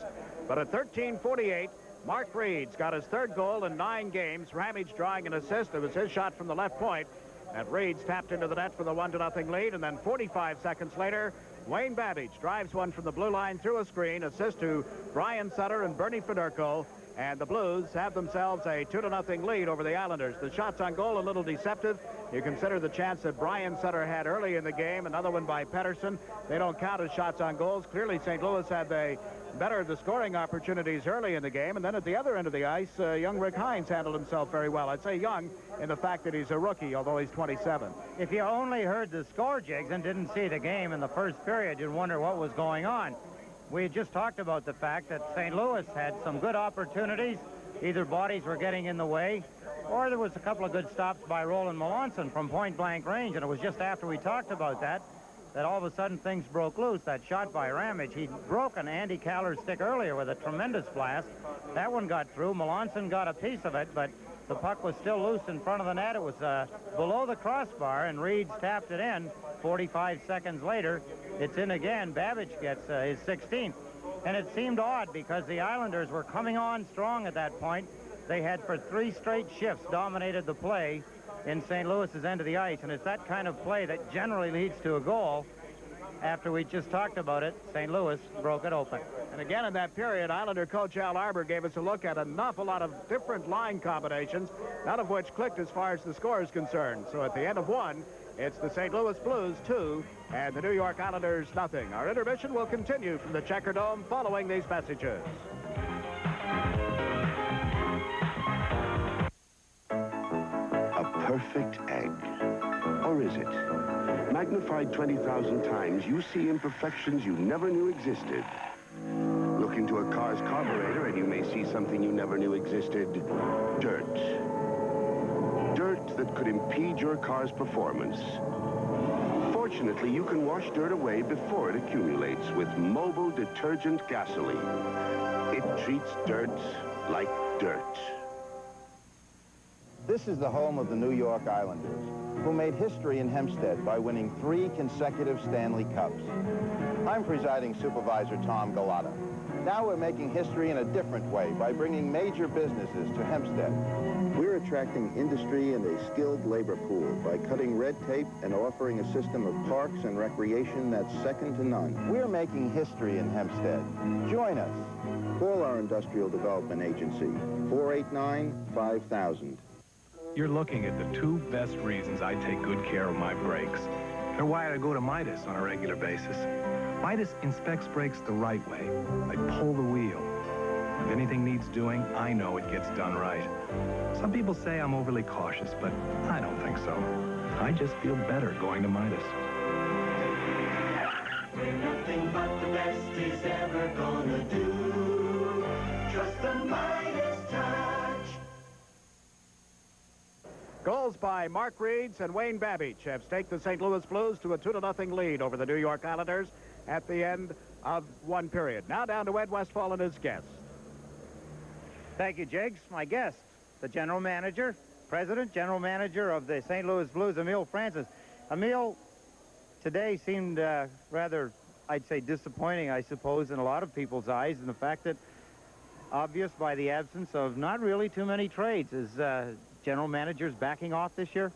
But at 13:48, Mark Reed's got his third goal in 9 games. Ramage drawing an assist. It was his shot from the left point. And Reed's tapped into the net for the 1-0 lead. And then 45 seconds later, Wayne Babbage drives one from the blue line through a screen. Assist to Brian Sutter and Bernie Federko. And the Blues have themselves a 2-0 lead over the Islanders. The shots on goal a little deceptive. You consider the chance that Brian Sutter had early in the game, another one by Pettersson. They don't count as shots on goals. Clearly, St. Louis had the better of the scoring opportunities early in the game. And then at the other end of the ice, young Rick Hines handled himself very well. I'd say young in the fact that he's a rookie, although he's 27. If you only heard the score, Jigs, and didn't see the game in the first period, you'd wonder what was going on. We had just talked about the fact that St. Louis had some good opportunities. Either bodies were getting in the way, or there was a couple of good stops by Roland Melanson from point-blank range, and it was just after we talked about that all of a sudden things broke loose. That shot by Ramage, he'd broken Andy Caller's stick earlier with a tremendous blast. That one got through. Melanson got a piece of it, but the puck was still loose in front of the net. It was below the crossbar, and Reeds tapped it in. 45 seconds later, it's in again. Babbage gets his 16th. And it seemed odd because the Islanders were coming on strong at that point. They had for 3 straight shifts dominated the play in St. Louis's end of the ice. And it's that kind of play that generally leads to a goal. After we just talked about it, St. Louis broke it open. And again in that period, Islander coach Al Arbor gave us a look at an awful lot of different line combinations, none of which clicked as far as the score is concerned. So at the end of one, it's the St. Louis Blues 2 and the New York Islanders nothing. Our intermission will continue from the Checker Dome following these messages. A perfect egg. Or is it? Magnified 20,000 times, you see imperfections you never knew existed. Look into a car's carburetor and you may see something you never knew existed. Dirt. Dirt that could impede your car's performance. Fortunately, you can wash dirt away before it accumulates with mobile detergent gasoline. It treats dirt like dirt. This is the home of the New York Islanders, who made history in Hempstead by winning 3 consecutive Stanley Cups. I'm presiding supervisor Tom Galata. Now we're making history in a different way by bringing major businesses to Hempstead. We're attracting industry and a skilled labor pool by cutting red tape and offering a system of parks and recreation that's second to none. We're making history in Hempstead. Join us. Call our industrial development agency, 489-5000. You're looking at the 2 best reasons I take good care of my brakes. They're why I go to Midas on a regular basis. Midas inspects brakes the right way. They pull the wheel. If anything needs doing, I know it gets done right. Some people say I'm overly cautious, but I don't think so. I just feel better going to Midas. We're nothing but the best he's ever gonna do. Trust the Midas touch. Goals by Mark Reeds and Wayne Babbage have staked the St. Louis Blues to a 2-0 lead over the New York Islanders at the end of one period. Now down to Ed Westfall and his guests. Thank you, Jigs. My guest, the general manager, president, general manager of the St. Louis Blues, Emile Francis. Emile, today seemed rather, I'd say, disappointing, I suppose, in a lot of people's eyes, and the fact that obvious by the absence of not really too many trades. Is general managers backing off this year?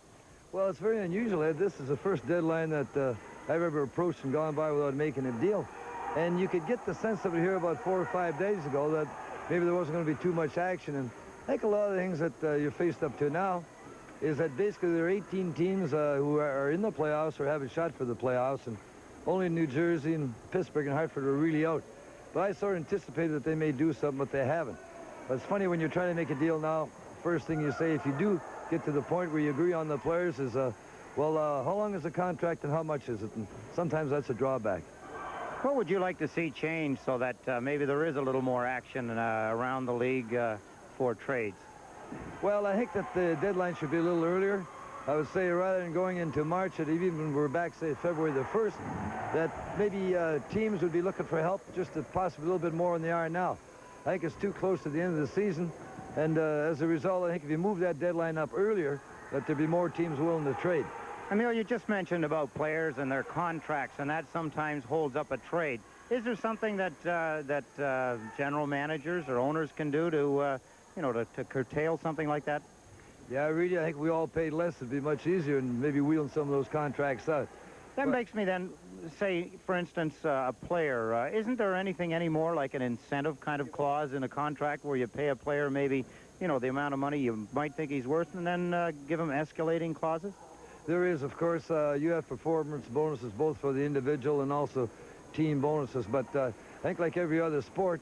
Well, it's very unusual, Ed. This is the first deadline that I've ever approached and gone by without making a deal. And you could get the sense of it here about 4 or 5 days ago that maybe there wasn't going to be too much action. And I think a lot of the things that you're faced up to now is that basically there are 18 teams who are in the playoffs or have a shot for the playoffs, and only New Jersey and Pittsburgh and Hartford are really out. But I sort of anticipated that they may do something, but they haven't. But it's funny when you're trying to make a deal now, first thing you say, if you do get to the point where you agree on the players, is, well, how long is the contract and how much is it? And sometimes that's a drawback. What would you like to see change so that maybe there is a little more action around the league for trades? Well, I think that the deadline should be a little earlier. I would say rather than going into March, that even when we're back, say, February the 1st, that maybe teams would be looking for help just possibly a little bit more than they are now. I think it's too close to the end of the season. And as a result, I think if you move that deadline up earlier, that there'd be more teams willing to trade. Emile, you just mentioned about players and their contracts, and that sometimes holds up a trade. Is there something that general managers or owners can do to, to curtail something like that? Yeah, really, I think we all paid less. It'd be much easier and maybe wheeling some of those contracts out. That makes me then say, for instance, a player. Isn't there anything anymore like an incentive kind of clause in a contract where you pay a player maybe, the amount of money you might think he's worth and then give him escalating clauses? There is, of course. You have performance bonuses both for the individual and also team bonuses. But I think like every other sport,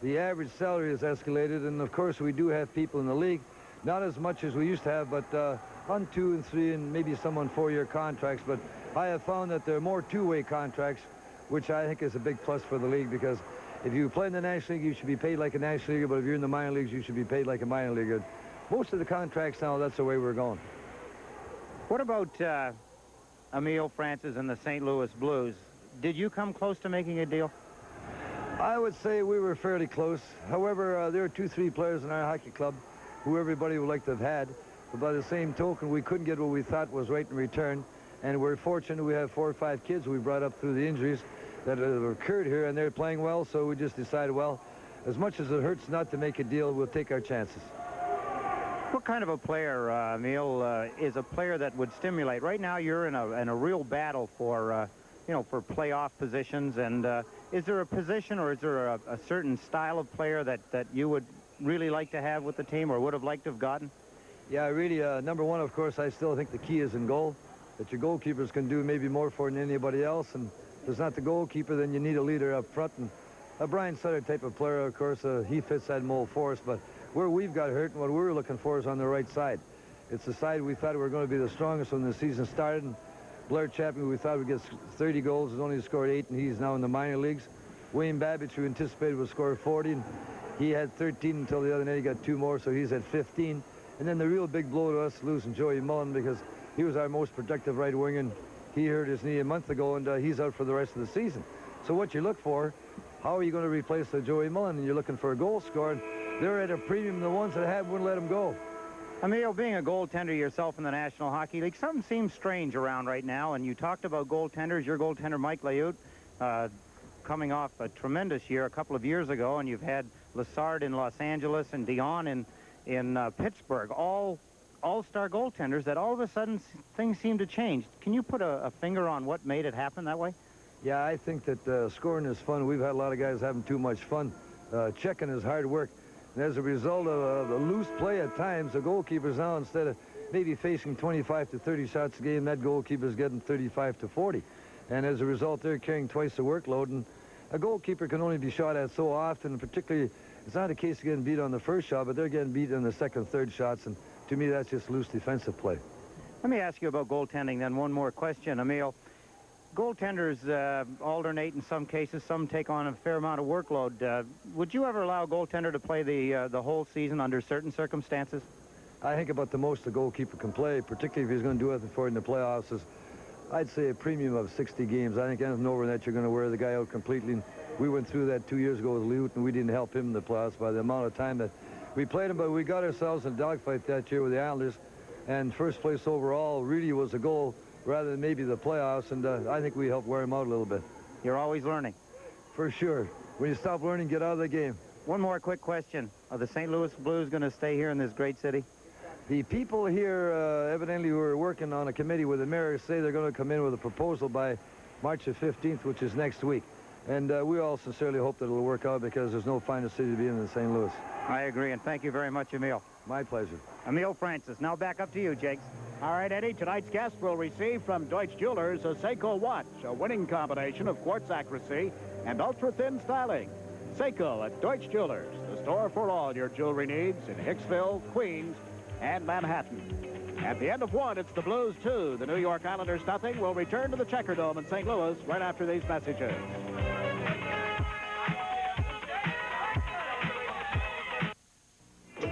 the average salary is escalated. And, of course, we do have people in the league, not as much as we used to have, but on 2 and 3 and maybe some on 4-year contracts. But I have found that there are more two-way contracts, which I think is a big plus for the league, because if you play in the National League, you should be paid like a National League, but if you're in the minor leagues, you should be paid like a minor league. Most of the contracts now, that's the way we're going. What about Emile Francis and the St. Louis Blues? Did you come close to making a deal? I would say we were fairly close. However, there are 2-3 players in our hockey club who everybody would like to have had. But by the same token, we couldn't get what we thought was right in return. And we're fortunate we have 4 or 5 kids we brought up through the injuries that have occurred here, and they're playing well. So we just decided, well, as much as it hurts not to make a deal, we'll take our chances. What kind of a player, Emile, is a player that would stimulate? Right now, you're in a real battle for, for playoff positions. And is there a position or is there a certain style of player that you would really like to have with the team or would have liked to have gotten? Yeah, really, number one, of course, I still think the key is in goal, that your goalkeepers can do maybe more for than anybody else. And if it's not the goalkeeper, then you need a leader up front. And a Brian Sutter type of player, of course, he fits that mold for us. But where we've got hurt and what we were looking for is on the right side. It's the side we thought we were going to be the strongest when the season started. And Blair Chapman, we thought would get 30 goals, has only scored 8, and he's now in the minor leagues. Wayne Babbage, who anticipated would score 40, and he had 13 until the other night. He got 2 more, so he's at 15. And then the real big blow to us, losing Joey Mullen, because he was our most productive right wing, and he hurt his knee a month ago, and he's out for the rest of the season. So what you look for, how are you going to replace the Joey Mullen? And you're looking for a goal scorer, and they're at a premium. The ones that have wouldn't let him go. Emile, being a goaltender yourself in the National Hockey League, something seems strange around right now, and you talked about goaltenders. Your goaltender, Mike Layute, coming off a tremendous year a couple of years ago, and you've had Lassard in Los Angeles and Dion in Pittsburgh, all all-star goaltenders, that all of a sudden things seem to change. Can you put a finger on what made it happen that way? Yeah, I think that scoring is fun. We've had a lot of guys having too much fun. Checking is hard work. And as a result of the loose play at times, the goalkeepers now, instead of maybe facing 25 to 30 shots a game, that goalkeeper's getting 35 to 40. And as a result, they're carrying twice the workload. And a goalkeeper can only be shot at so often, particularly, it's not a case of getting beat on the first shot, but they're getting beat on the second, third shots. And to me, that's just loose defensive play. Let me ask you about goaltending then. One more question, Emile. Goaltenders alternate in some cases. Some take on a fair amount of workload. Would you ever allow a goaltender to play the whole season under certain circumstances? I think about the most the goalkeeper can play, particularly if he's going to do anything for it in the playoffs, is I'd say a premium of 60 games. I think anything over that, you're going to wear the guy out completely. And we went through that 2 years ago with Layute, and we didn't help him in the playoffs by the amount of time that we played him. But we got ourselves in a dogfight that year with the Islanders, and first place overall really was a goal rather than maybe the playoffs, and I think we helped wear him out a little bit. You're always learning. For sure. When you stop learning, get out of the game. One more quick question. Are the St. Louis Blues going to stay here in this great city? The people here, evidently, who are working on a committee with the mayor, say they're going to come in with a proposal by March the 15th, which is next week. And we all sincerely hope that it'll work out, because there's no finer city to be in than St. Louis. I agree, and thank you very much, Emile. My pleasure. Emile Francis. Now back up to you, Jakes. All right, Eddie, tonight's guest will receive from Deutsch Jewelers a Seiko watch, a winning combination of quartz accuracy and ultra-thin styling. Seiko at Deutsch Jewelers, the store for all your jewelry needs in Hicksville, Queens, and Manhattan. At the end of one, it's the Blues 2. The New York Islanders nothing will return to the Checker Dome in St. Louis right after these messages.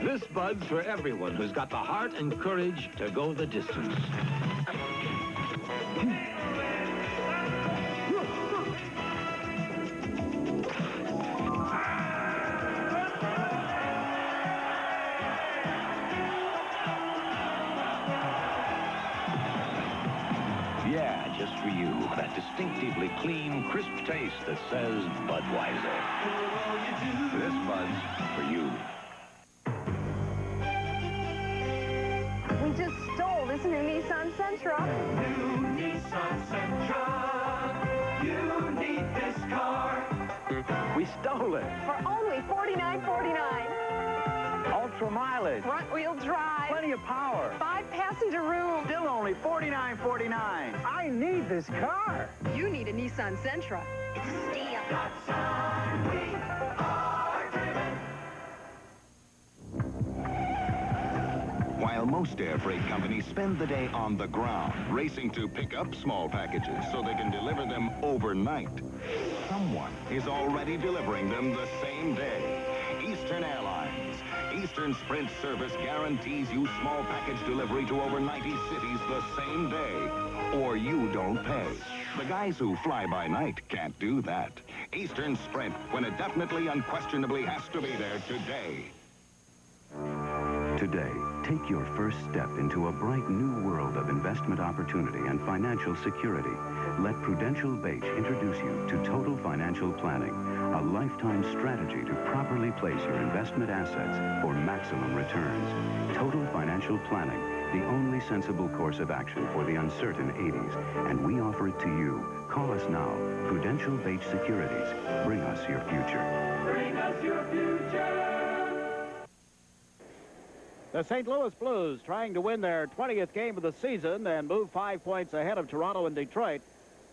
This Bud's for everyone who's got the heart and courage to go the distance. Yeah, just for you that distinctively clean, crisp taste that says Budweiser. This Bud's for you. We just stole this new Nissan Sentra. New Nissan Sentra. You need this car. We stole it. For only $49.49. Ultra mileage. Front-wheel drive. Plenty of power. 5-passenger room. Still only $49.49. I need this car. You need a Nissan Sentra. It's a steal. Datsun, we are driven. While most air freight companies spend the day on the ground, racing to pick up small packages so they can deliver them overnight, someone is already delivering them the same day. Eastern Airlines. Eastern Sprint service guarantees you small package delivery to over 90 cities the same day, or you don't pay. The guys who fly by night can't do that. Eastern Sprint, when it definitely, unquestionably has to be there today. Today, take your first step into a bright new world of investment opportunity and financial security. Let Prudential Bache introduce you to Total Financial Planning, a lifetime strategy to properly place your investment assets for maximum returns. Total Financial Planning, the only sensible course of action for the uncertain 80s, and we offer it to you. Call us now. Prudential Bache Securities. Bring us your future. Bring us your future. The St. Louis Blues trying to win their 20th game of the season and move 5 points ahead of Toronto and Detroit.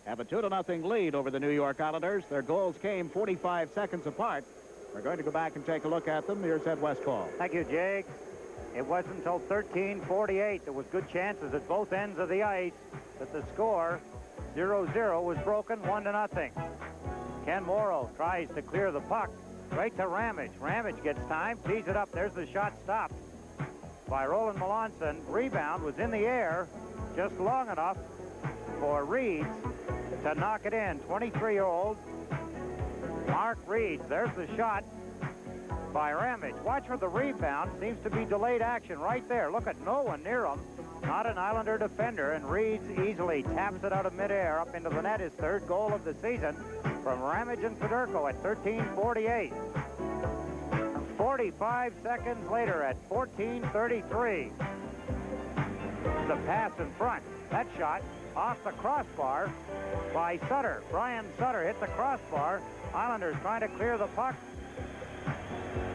Have a 2-0 lead over the New York Islanders. Their goals came 45 seconds apart. We're going to go back and take a look at them. Here's Ed Westfall. Thank you, Jake. It wasn't until 13:48. There was good chances at both ends of the ice that the score 0-0 was broken 1-0. Ken Morrow tries to clear the puck right to Ramage. Ramage gets time, tees it up. There's the shot stopped by Roland Melanson. Rebound was in the air just long enough for Reeds to knock it in. 23-year-old Mark Reeds. There's the shot by Ramage. Watch for the rebound. Seems to be delayed action right there. Look at no one near him. Not an Islander defender, and Reeds easily taps it out of midair up into the net. His third goal of the season from Ramage and Fedorko at 13:48. 45 seconds later at 14:33. The pass in front. That shot off the crossbar by Sutter. Brian Sutter hit the crossbar. Islanders trying to clear the puck.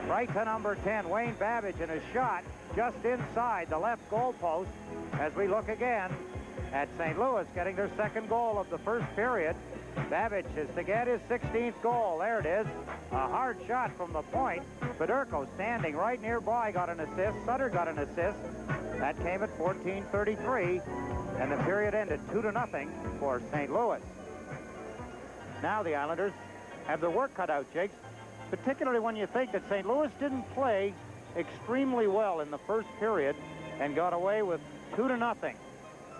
Right to number 10, Wayne Babbage, and a shot just inside the left goal post as we look again at St. Louis getting their second goal of the first period. Babbage is to get his 16th goal. There it is. A hard shot from the point. Fedorko standing right nearby got an assist. Sutter got an assist. That came at 14:33, and the period ended 2-0 for St. Louis. Now the Islanders have their work cut out, Jakes, particularly when you think that St. Louis didn't play extremely well in the first period and got away with 2-0.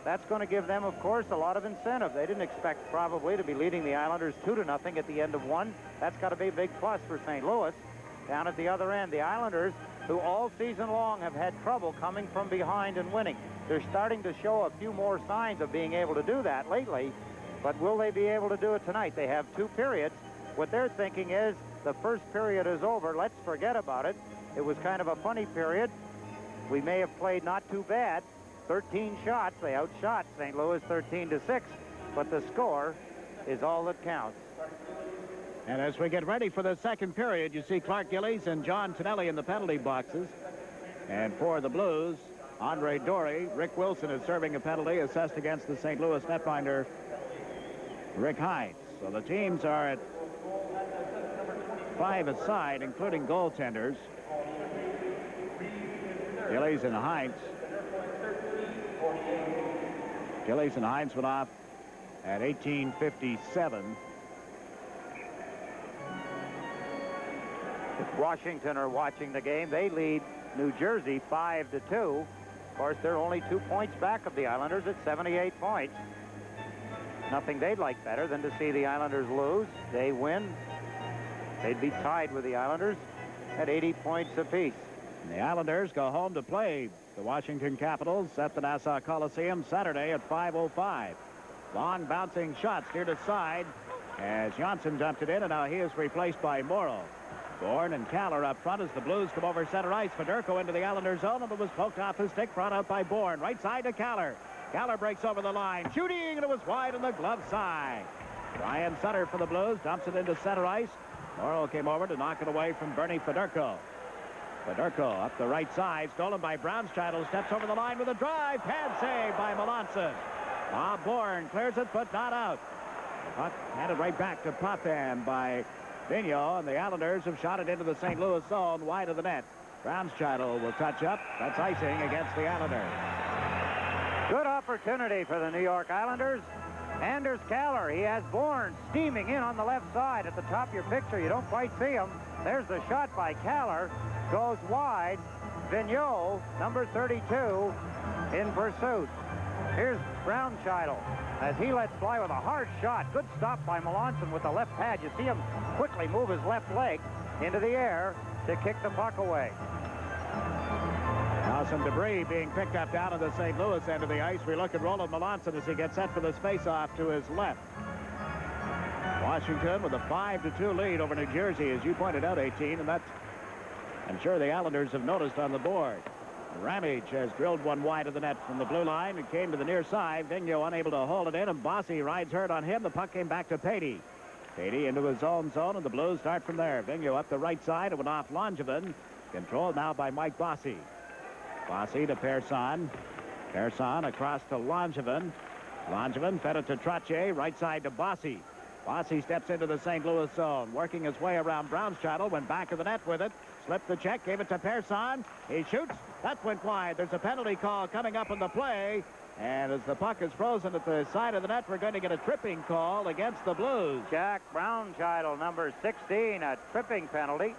That's going to give them, of course, a lot of incentive. They didn't expect probably to be leading the Islanders 2-0 at the end of one. That's got to be a big plus for St. Louis. Down at the other end, the Islanders, who all season long have had trouble coming from behind and winning. They're starting to show a few more signs of being able to do that lately, but will they be able to do it tonight? They have 2 periods. What they're thinking is the first period is over. Let's forget about it. It was kind of a funny period. We may have played not too bad. 13 shots. They outshot St. Louis 13-6, but the score is all that counts. And as we get ready for the second period, you see Clark Gillies and John Tonelli in the penalty boxes. And for the Blues, Andre Dory, Rick Wilson is serving a penalty assessed against the St. Louis netminder, Rick Hines. So the teams are at 5 aside, including goaltenders. Gillies and Hines. Gillies and Hines went off at 18:57. If Washington are watching the game, they lead New Jersey 5-2. Of course, they're only 2 points back of the Islanders at 78 points. Nothing they'd like better than to see the Islanders lose. They win, they'd be tied with the Islanders at 80 points apiece. And the Islanders go home to play the Washington Capitals at the Nassau Coliseum Saturday at 5:05. Long bouncing shot steered aside as Johnson dumped it in, and now he is replaced by Morrow. Bourne and Kaller up front as the Blues come over center ice. Fedorko into the Islanders' zone, and it was poked off his stick, brought out by Bourne. Right side to Kaller. Kaller breaks over the line, shooting, and it was wide on the glove side. Ryan Sutter for the Blues dumps it into center ice. Morrow came over to knock it away from Bernie Fedorko. Fedorko up the right side, stolen by Brownscheitel, steps over the line with a drive. Pad save by Melanson. Bob Bourne clears it, but not out. The puck handed right back to Potvin by Vigneault, and the Islanders have shot it into the St. Louis zone, wide of the net. Brownscheitel will touch up. That's icing against the Islanders. Good opportunity for the New York Islanders. Anders Kaller, he has Bourne steaming in on the left side. At the top of your picture, you don't quite see him. There's the shot by Kaller. Goes wide. Vigneault, number 32, in pursuit. Here's Brownscheitel as he lets fly with a hard shot. Good stop by Melanson with the left pad. You see him quickly move his left leg into the air to kick the puck away. Now some debris being picked up down at the St. Louis end of the ice. We look at Roland Melanson as he gets set for this face-off to his left. Washington with a 5-2 lead over New Jersey, as you pointed out, 18, and that's, I'm sure the Islanders have noticed on the board. Ramage has drilled one wide of the net from the blue line. It came to the near side. Vigneault unable to hold it in, and Bossy rides hurt on him. The puck came back to Patey. Patey into his own zone, and the Blues start from there. Vigneault up the right side. It went off Langevin. Controlled now by Mike Bossy. Bossy to Persson. Persson across to Langevin. Langevin fed it to Trottier. Right side to Bossy. Bossy steps into the St. Louis zone, working his way around Brownscheitel. Went back of the net with it. Slipped the check, gave it to Persson. He shoots. That went wide. There's a penalty call coming up in the play. And as the puck is frozen at the side of the net, we're going to get a tripping call against the Blues. Jack Brownscheitel, number 16, a tripping penalty.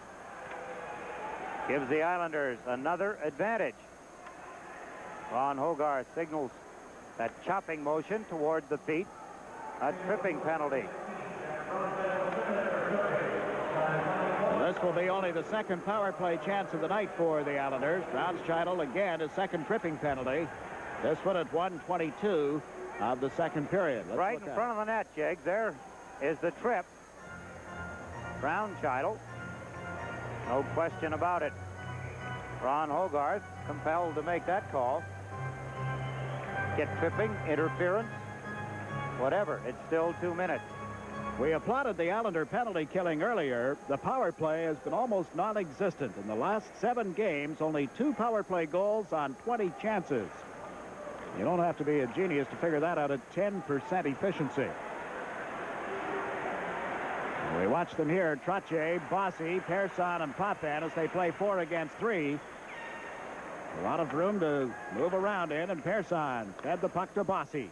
Gives the Islanders another advantage. Ron Hogarth signals that chopping motion toward the feet. A tripping penalty. This will be only the second power play chance of the night for the Islanders. Brownscheitel again, his second tripping penalty. This one at 1:22 of the second period. Let's right in front of the net, Jake. There is the trip. Brownscheitel. No question about it. Ron Hogarth compelled to make that call. Get tripping, interference, whatever. It's still 2 minutes. We applauded the Islander penalty killing earlier. The power play has been almost non-existent. In the last 7 games, only 2 power play goals on 20 chances. You don't have to be a genius to figure that out at 10% efficiency. We watch them here, Trottier, Bossy, Persson, and Potvin as they play 4 against 3. A lot of room to move around in, and Persson fed the puck to Bossy.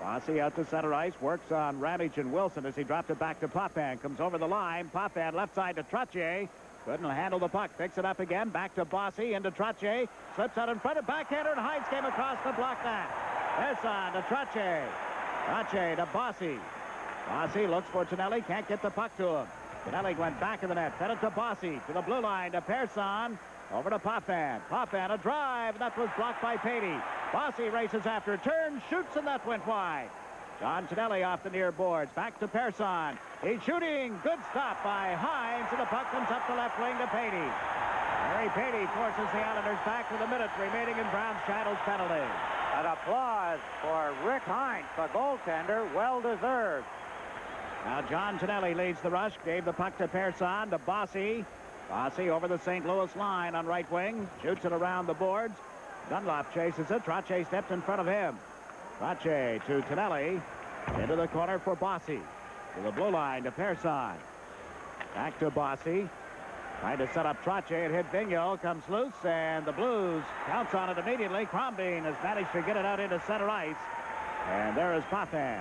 Bossy out to center ice, works on Ramage and Wilson as he dropped it back to Potvin. Comes over the line. Potvin left side to Trottier. Couldn't handle the puck. Picks it up again. Back to Bossy. Into Trottier. Slips out in front of backhander, and Hines came across the block net. Persson to Trottier. Trottier to Bossy. Bossy looks for Tonelli. Can't get the puck to him. Tonelli went back of the net. Fed it to Bossy. To the blue line to Persson. Over to Potvin. Potvin, a drive. That was blocked by Patey. Bossy races after, turns, shoots, and that went wide. John Tonelli off the near boards. Back to Persson. He's shooting. Good stop by Hines, and the puck comes up the left wing to Patey. Harry Patey forces the Islanders back with a minute remaining in Brownscheitel's penalty. An applause for Rick Hines, the goaltender. Well deserved. Now John Tonelli leads the rush. Gave the puck to Persson, to Bossy. Bossy over the St. Louis line on right wing. Shoots it around the boards. Dunlop chases it. Trottier steps in front of him. Trottier to Tonelli. Into the corner for Bossy. To the blue line to Persson. Back to Bossy. Trying to set up Trottier. It hit Vigneault. Comes loose, and the Blues counts on it immediately. Crombeen has managed to get it out into center ice. And there is Potvin.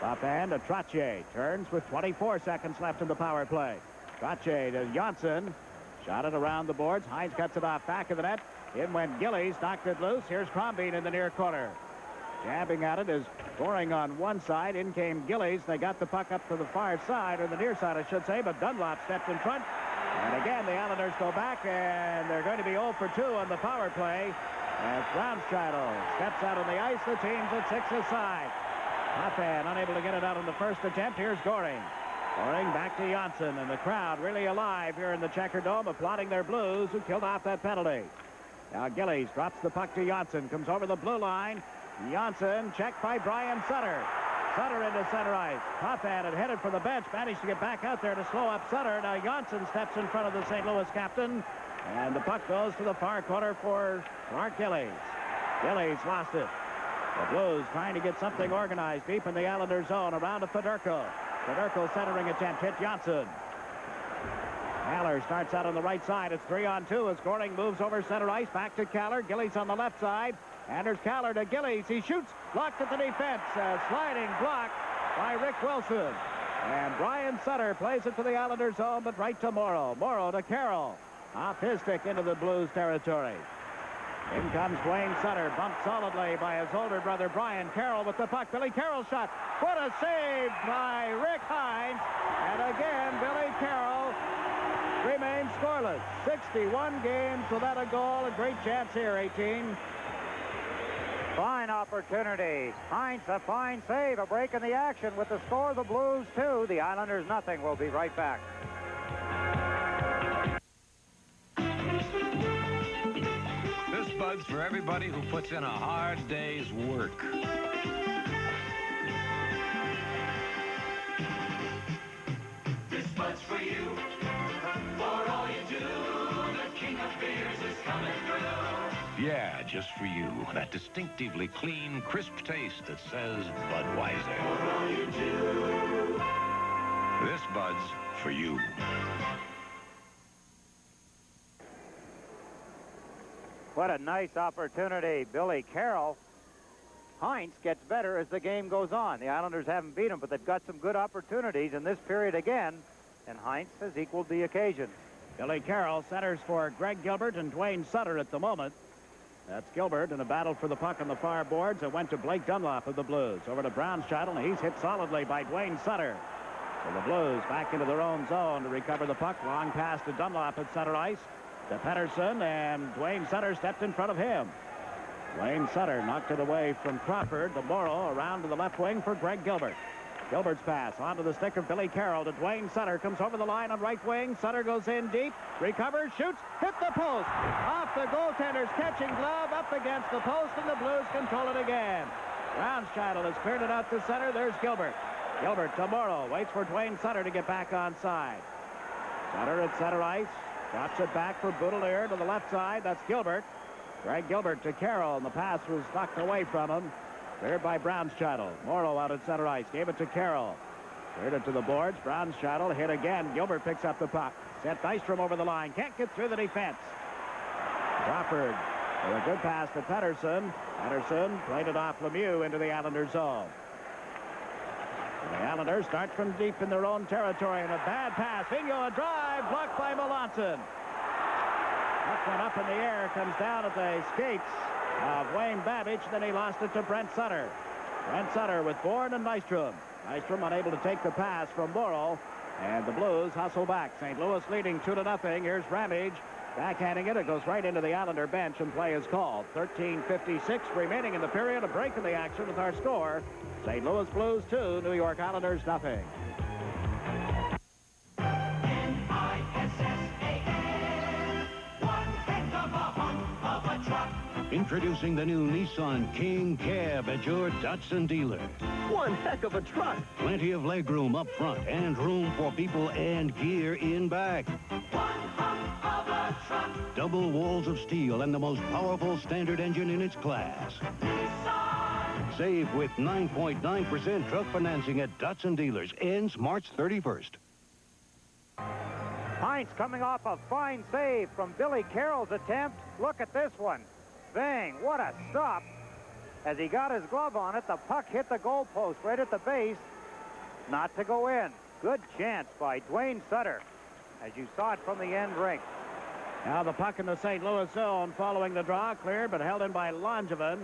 Potvin to Trottier. Turns with 24 seconds left in the power play. Trottier to Johnson. Shot it around the boards. Hines cuts it off back of the net. In went Gillies. Knocked it loose. Here's Crombeen in the near corner. Jabbing at it is Boring on one side. In came Gillies. They got the puck up to the far side, or the near side, I should say, but Dunlop stepped in front. And again, the Islanders go back, and they're going to be 0 for 2 on the power play. As Brownscheitel steps out on the ice, the team's at 6 aside. Hoffman unable to get it out on the first attempt. Here's Goring. Goring back to Janssen, and the crowd really alive here in the Checker Dome, applauding their Blues, who killed off that penalty. Now Gillies drops the puck to Janssen, comes over the blue line. Janssen checked by Brian Sutter. Sutter into center ice. Hoffman had headed for the bench, managed to get back out there to slow up Sutter. Now Janssen steps in front of the St. Louis captain, and the puck goes to the far corner for Mark Gillies. Gillies lost it. The Blues trying to get something organized deep in the Islander zone around to Fedorko. Fedorko centering attempt hit Janssen. Kaller starts out on the right side. It's 3-on-2 as Goring moves over center ice. Back to Kaller. Gillies on the left side. And there's Kaller to Gillies. He shoots. Blocked at the defense. A sliding block by Rick Wilson. And Brian Sutter plays it to the Islander zone, but right to Morrow. Morrow to Carroll. Off his stick into the Blues territory. In comes Dwayne Sutter, bumped solidly by his older brother Brian Carroll with the puck. Billy Carroll shot. What a save by Rick Hines. And again, Billy Carroll remains scoreless. 61 games without a goal. A great chance here, 18. Fine opportunity. Hines, a fine save. A break in the action with the score. The Blues 2. The Islanders nothing. We'll be right back. This Bud's for everybody who puts in a hard day's work. This Bud's for you. For all you do, the king of beers is coming through. Yeah, just for you. That distinctively clean, crisp taste that says Budweiser. For all you do. This Bud's for you. What a nice opportunity. Billy Carroll. Hines gets better as the game goes on. The Islanders haven't beat him, but they've got some good opportunities in this period again, and Hines has equaled the occasion. Billy Carroll centers for Greg Gilbert and Dwayne Sutter at the moment. That's Gilbert in a battle for the puck on the far boards. It went to Blake Dunlop of the Blues. Over to Brownscheitel, and he's hit solidly by Dwayne Sutter. So the Blues back into their own zone to recover the puck. Long pass to Dunlop at center ice. To Pettersson, and Dwayne Sutter stepped in front of him. Dwayne Sutter knocked it away from Crawford. To Morrow around to the left wing for Greg Gilbert. Gilbert's pass onto the stick of Billy Carroll to Dwayne Sutter. Comes over the line on right wing. Sutter goes in deep. Recovers, shoots, hit the post. Off the goaltender's catching glove, up against the post, and the Blues control it again. Brownscheitel has cleared it out to center. There's Gilbert. Gilbert to Morrow. Waits for Dwayne Sutter to get back on side. Sutter at center ice. Drops it back for Boudelier to the left side. That's Gilbert. Greg Gilbert to Carroll, and the pass was knocked away from him. Cleared by Brownscheitel. Morrow out at center ice. Gave it to Carroll. Cleared it to the boards. Brownscheitel hit again. Gilbert picks up the puck. Sent Nystrom over the line. Can't get through the defense. Crawford with a good pass to Pettersson. Pettersson played it off Lemieux into the Islanders zone. And the Islanders start from deep in their own territory, and a bad pass. Vigneault, a drive, blocked by Melanson. That went up in the air, comes down at the skates of Wayne Babbage, then he lost it to Brent Sutter. Brent Sutter with Bourne and Nystrom. Nystrom unable to take the pass from Morrow, and the Blues hustle back. St. Louis leading 2-0. Here's Ramage backhanding it. It goes right into the Islander bench, and play is called. 13:56 remaining in the period. A break in the action with our score. St. Louis Blues 2, New York Islanders nothing. Introducing the new Nissan King Cab at your Datsun dealer. One heck of a truck. Plenty of legroom up front and room for people and gear in back. Double walls of steel and the most powerful standard engine in its class. Save with 9.9% truck financing at Datsun dealers. Ends March 31st. Hines coming off a fine save from Billy Carroll's attempt. Look at this one. Bang, what a stop. As he got his glove on it, the puck hit the goalpost right at the base. Not to go in. Good chance by Dwayne Sutter, as you saw it from the end rink. Now the puck in the St. Louis zone following the draw. Cleared, but held in by Langevin.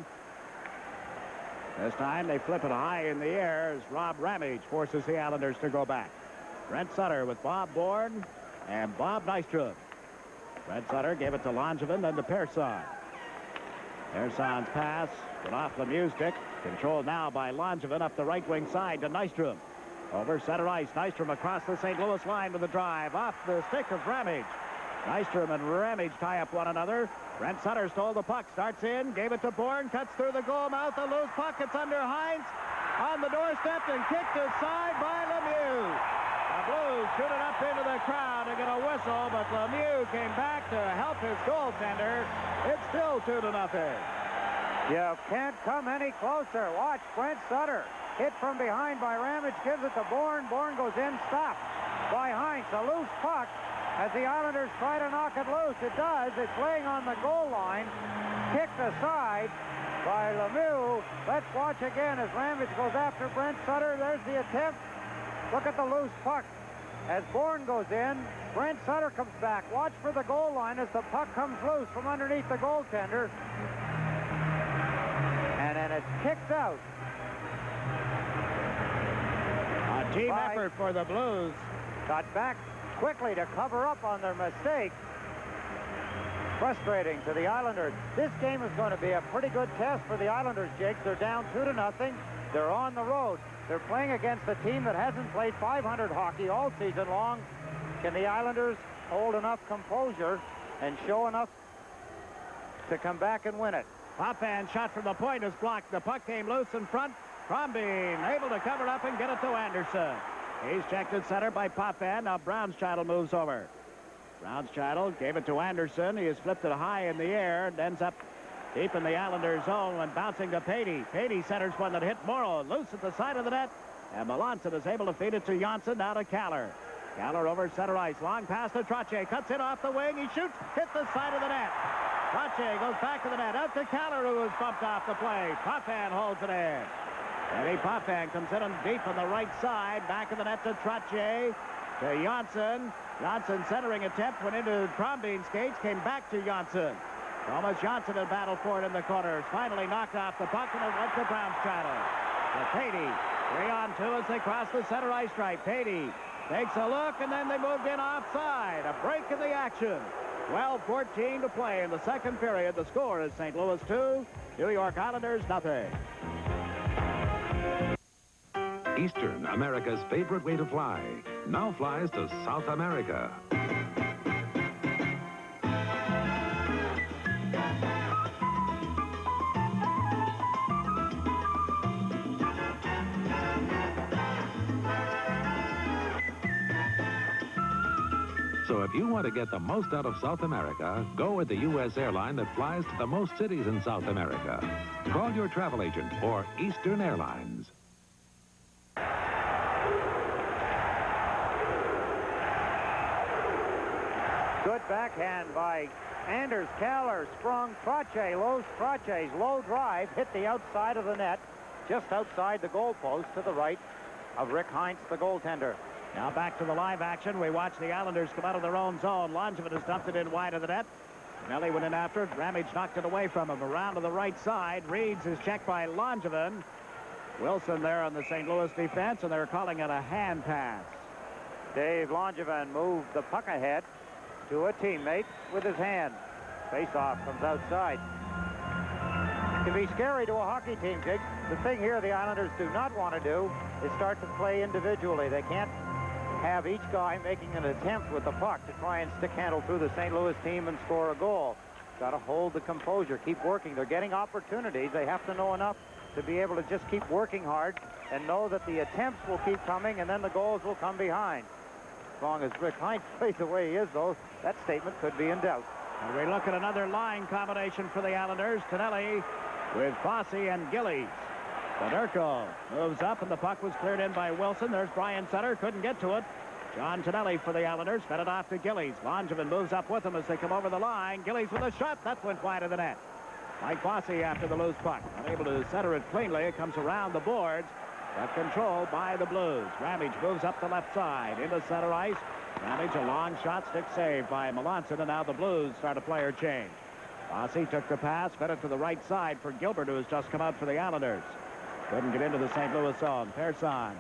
This time they flip it high in the air as Rob Ramage forces the Islanders to go back. Brent Sutter with Bob Bourne and Bob Nystrom. Brent Sutter gave it to Langevin, then to Persson. Person's pass, but off Lemieux's stick. Controlled now by Langevin up the right wing side to Nystrom. Over center ice, Nystrom across the St. Louis line with a drive. Off the stick of Ramage. Nystrom and Ramage tie up one another. Brent Sutter stole the puck, starts in, gave it to Bourne, cuts through the goal mouth, a loose puck, it's under Hines, on the doorstep and kicked aside by Lemieux. The Blues shoot it up into the crowd to get a whistle, but Lemieux came back to help his goaltender. It's still 2-0. You can't come any closer. Watch Brent Sutter. Hit from behind by Ramage, gives it to Bourne. Bourne goes in, stopped by Hines. A loose puck as the Islanders try to knock it loose. It does. It's laying on the goal line. Kicked aside by Lemieux. Let's watch again as Ramage goes after Brent Sutter. There's the attempt. Look at the loose puck. As Bourne goes in, Brent Sutter comes back. Watch for the goal line as the puck comes loose from underneath the goaltender. And then it's kicked out. A team effort for the Blues. Got back quickly to cover up on their mistake. Frustrating to the Islanders. This game is going to be a pretty good test for the Islanders, Jake. They're down 2-0. They're on the road. They're playing against a team that hasn't played 500 hockey all season long. Can the Islanders hold enough composure and show enough to come back and win it? Potvin shot from the point is blocked. The puck came loose in front. Crombie able to cover it up and get it to Anderson. He's checked at center by Potvin. Now Brownscheitel moves over. Brownscheitel gave it to Anderson. He has flipped it high in the air and ends up deep in the Islanders' zone and bouncing to Patey. Patey centers one that hit Morrow. Loose at the side of the net. And Melanson is able to feed it to Janssen. Now to Kaller. Kaller over center ice. Long pass to Trottier. Cuts in off the wing. He shoots. Hit the side of the net. Trottier goes back to the net. Out to Kaller, who was bumped off the play. Potvin holds it in. Eddie Potvin comes in deep on the right side. Back of the net to Trottier. To Janssen. Janssen centering attempt went into Crombie's skates. Came back to Janssen. Thomas Janssen had battled for it in the corners. Finally knocked off the puck and it went to Brownscheitel. To Patey. 3-on-2 as they cross the center ice stripe. Patey takes a look and then they moved in offside. A break in the action. 12:14 to play in the second period. The score is St. Louis 2, New York Islanders 0. Eastern, America's favorite way to fly, now flies to South America. So if you want to get the most out of South America, go with the U.S. airline that flies to the most cities in South America. Call your travel agent or Eastern Airlines. Good backhand by Anders. Kaller sprung Trottier's low drive hit the outside of the net, just outside the goalpost to the right of Rick Heinz, the goaltender. Now back to the live action. We watch the Islanders come out of their own zone. Langevin has dumped it in wide of the net. Nelly went in after it. Ramage knocked it away from him. Around to the right side. Reeds is checked by Langevin. Wilson there on the St. Louis defense, and they're calling it a hand pass. Dave Langevin moved the puck ahead to a teammate with his hand. Face-off comes outside. It can be scary to a hockey team, Jake. The thing here the Islanders do not want to do is start to play individually. They can't have each guy making an attempt with the puck to try and stick handle through the St. Louis team and score a goal. Got to hold the composure, keep working. They're getting opportunities. They have to know enough to be able to just keep working hard and know that the attempts will keep coming and then the goals will come behind. As long as Rick Heinz plays the way he is, though, that statement could be in doubt. And we look at another line combination for the Islanders. Tonelli with Fossey and Gillies. Federico moves up, and the puck was cleared in by Wilson. There's Brian Sutter. Couldn't get to it. John Tonelli for the Islanders. Fed it off to Gillies. Langevin moves up with him as they come over the line. Gillies with a shot. That went wide of the net. Mike Fossey after the loose puck. Unable to center it cleanly. It comes around the boards, but controlled by the Blues. Ramage moves up the left side into center ice. Ramage, a long shot, stick saved by Melanson, and now the Blues start a player change. Fossey took the pass, fed it to the right side for Gilbert, who has just come out for the Islanders. Couldn't get into the St. Louis zone. Persson.